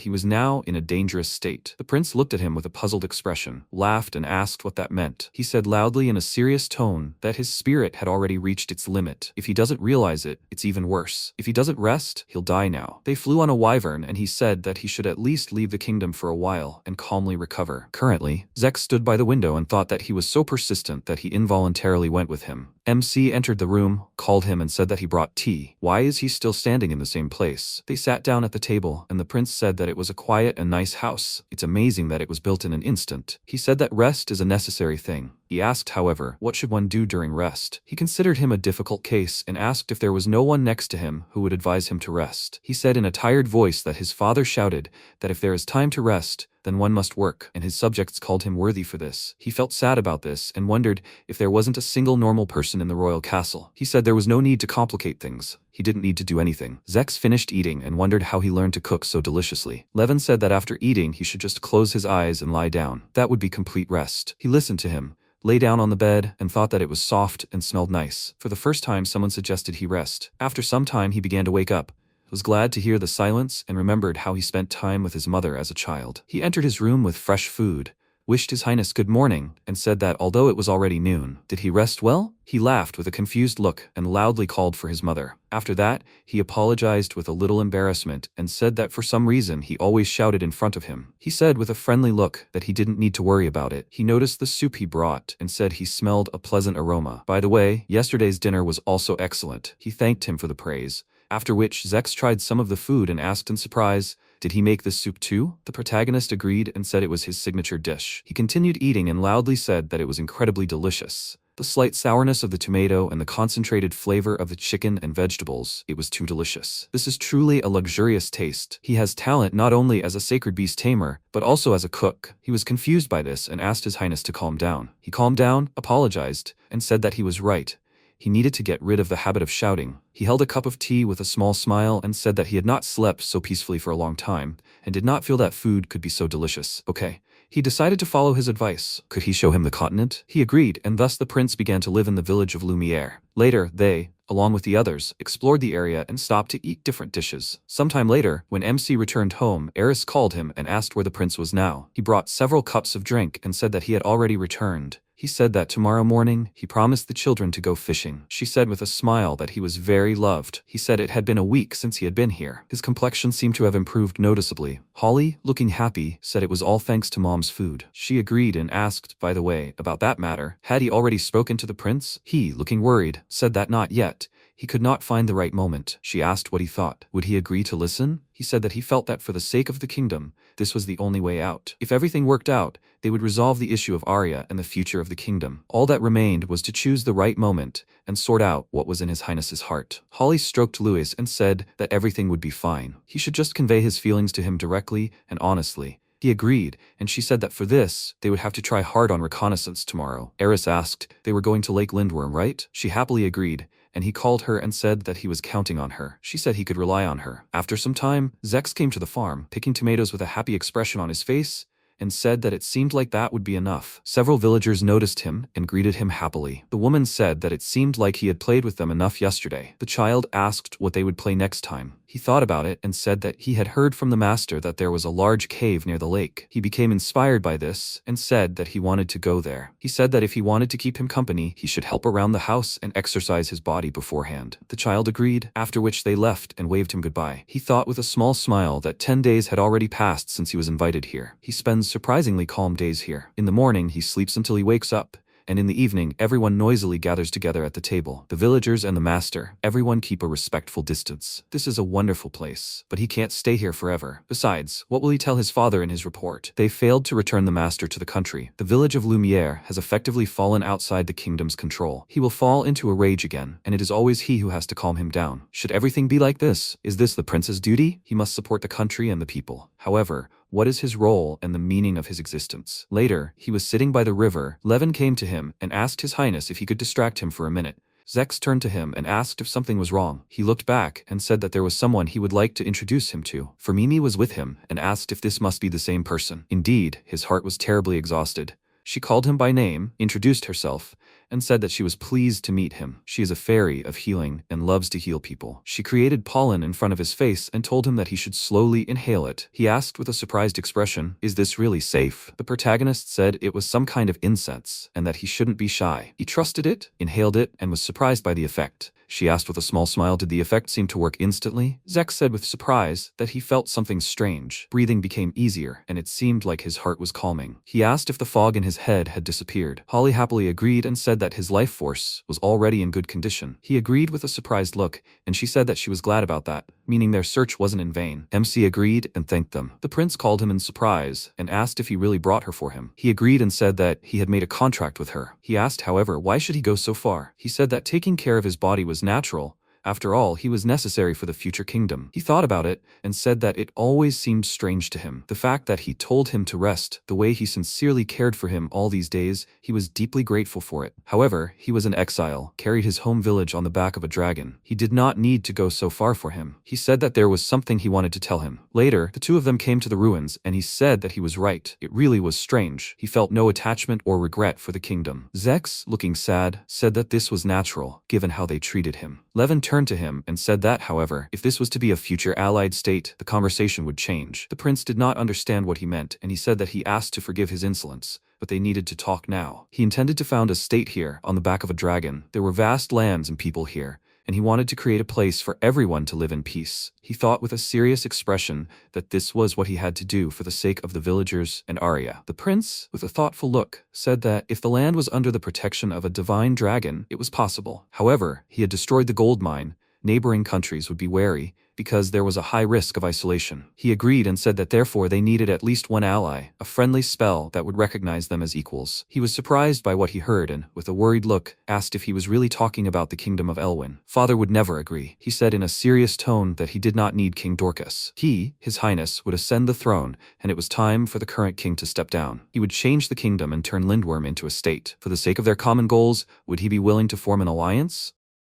he was now in a dangerous state. The prince looked at him with a puzzled expression, laughed and asked what that meant. He said loudly in a serious tone that his spirit had already reached its limit. If he doesn't realize it, it's even worse. If he doesn't rest, he'll die now. They flew on a wyvern and he said that he should at least leave the kingdom for a while and calmly recover. Currently, Zex stood by the window and thought that he was so persistent that he involuntarily went with him. MC entered the room, called him and said that he brought tea. Why is he still standing in the same place? They sat down at the table and the prince said that it was a quiet and nice house. It's amazing that it was built in an instant. He said that rest is a necessary thing. He asked, however, what should one do during rest? He considered him a difficult case and asked if there was no one next to him who would advise him to rest. He said in a tired voice that his father shouted that if there is time to rest, then one must work, and his subjects called him worthy for this. He felt sad about this and wondered if there wasn't a single normal person in the royal castle. He said there was no need to complicate things. He didn't need to do anything. Zex finished eating and wondered how he learned to cook so deliciously. Levin said that after eating he should just close his eyes and lie down. That would be complete rest. He listened to him, lay down on the bed, and thought that it was soft and smelled nice. For the first time someone suggested he rest. After some time he began to wake up, was glad to hear the silence, and remembered how he spent time with his mother as a child. He entered his room with fresh food, wished his highness good morning, and said that although it was already noon, did he rest well? He laughed with a confused look and loudly called for his mother. After that, he apologized with a little embarrassment and said that for some reason he always shouted in front of him. He said with a friendly look that he didn't need to worry about it. He noticed the soup he brought and said he smelled a pleasant aroma. By the way, yesterday's dinner was also excellent. He thanked him for the praise. After which, Zex tried some of the food and asked in surprise, did he make this soup too? The protagonist agreed and said it was his signature dish. He continued eating and loudly said that it was incredibly delicious. The slight sourness of the tomato and the concentrated flavor of the chicken and vegetables, it was too delicious. This is truly a luxurious taste. He has talent not only as a sacred beast tamer, but also as a cook. He was confused by this and asked his highness to calm down. He calmed down, apologized, and said that he was right. He needed to get rid of the habit of shouting. He held a cup of tea with a small smile and said that he had not slept so peacefully for a long time, and did not feel that food could be so delicious. Okay. He decided to follow his advice. Could he show him the continent? He agreed, and thus the prince began to live in the village of Lumiere. Later, they, along with the others, explored the area and stopped to eat different dishes. Sometime later, when MC returned home, Eris called him and asked where the prince was now. He brought several cups of drink and said that he had already returned. He said that tomorrow morning, he promised the children to go fishing. She said with a smile that he was very loved. He said it had been a week since he had been here. His complexion seemed to have improved noticeably. Holly, looking happy, said it was all thanks to Mom's food. She agreed and asked, by the way, about that matter. Had he already spoken to the prince? He, looking worried, said that not yet. He could not find the right moment. She asked what he thought. Would he agree to listen? He said that he felt that for the sake of the kingdom, this was the only way out. If everything worked out, they would resolve the issue of Arya and the future of the kingdom. All that remained was to choose the right moment and sort out what was in His Highness's heart. Holly stroked Louis and said that everything would be fine. He should just convey his feelings to him directly and honestly. He agreed, and she said that for this, they would have to try hard on reconnaissance tomorrow. Eris asked, they were going to Lake Lindworm, right? She happily agreed, and he called her and said that he was counting on her. She said he could rely on her. After some time, Zex came to the farm, picking tomatoes with a happy expression on his face, and said that it seemed like that would be enough. Several villagers noticed him and greeted him happily. The woman said that it seemed like he had played with them enough yesterday. The child asked what they would play next time. He thought about it and said that he had heard from the master that there was a large cave near the lake. He became inspired by this and said that he wanted to go there. He said that if he wanted to keep him company, he should help around the house and exercise his body beforehand. The child agreed, after which they left and waved him goodbye. He thought with a small smile that 10 days had already passed since he was invited here. He spends surprisingly calm days here. In the morning, he sleeps until he wakes up, and in the evening, everyone noisily gathers together at the table. The villagers and the master, everyone keep a respectful distance. This is a wonderful place, but he can't stay here forever. Besides, what will he tell his father in his report? They failed to return the master to the country. The village of Lumiere has effectively fallen outside the kingdom's control. He will fall into a rage again, and it is always he who has to calm him down. Should everything be like this? Is this the prince's duty? He must support the country and the people. However, what is his role and the meaning of his existence? Later, he was sitting by the river. Levin came to him and asked His Highness if he could distract him for a minute. Zex turned to him and asked if something was wrong. He looked back and said that there was someone he would like to introduce him to. For Mimi was with him and asked if this must be the same person. Indeed, his heart was terribly exhausted. She called him by name, introduced herself, and said that she was pleased to meet him. She is a fairy of healing and loves to heal people. She created pollen in front of his face and told him that he should slowly inhale it. He asked with a surprised expression, "Is this really safe?" The protagonist said it was some kind of incense and that he shouldn't be shy. He trusted it, inhaled it, and was surprised by the effect. She asked with a small smile, did the effect seem to work instantly? Zex said with surprise that he felt something strange. Breathing became easier, and it seemed like his heart was calming. He asked if the fog in his head had disappeared. Holly happily agreed and said that his life force was already in good condition. He agreed with a surprised look, and she said that she was glad about that, meaning their search wasn't in vain. MC agreed and thanked them. The prince called him in surprise and asked if he really brought her for him. He agreed and said that he had made a contract with her. He asked, however, why should he go so far? He said that taking care of his body was natural. After all, he was necessary for the future kingdom. He thought about it and said that it always seemed strange to him. The fact that he told him to rest, the way he sincerely cared for him all these days, he was deeply grateful for it. However, he was an exile, carried his home village on the back of a dragon. He did not need to go so far for him. He said that there was something he wanted to tell him. Later, the two of them came to the ruins, and he said that he was right. It really was strange. He felt no attachment or regret for the kingdom. Zex, looking sad, said that this was natural, given how they treated him. Levin turned to him and said that, however, if this was to be a future allied state, the conversation would change. The prince did not understand what he meant, and he said that he asked to forgive his insolence, but they needed to talk now. He intended to found a state here, on the back of a dragon. There were vast lands and people here, and he wanted to create a place for everyone to live in peace. He thought with a serious expression that this was what he had to do for the sake of the villagers and Arya. The prince, with a thoughtful look, said that if the land was under the protection of a divine dragon, it was possible. However, he had destroyed the gold mine, neighboring countries would be wary, because there was a high risk of isolation. He agreed and said that therefore they needed at least one ally, a friendly spell that would recognize them as equals. He was surprised by what he heard and, with a worried look, asked if he was really talking about the kingdom of Elwyn. Father would never agree. He said in a serious tone that he did not need King Dorcas. He, His Highness, would ascend the throne, and it was time for the current king to step down. He would change the kingdom and turn Lindworm into a state. For the sake of their common goals, would he be willing to form an alliance?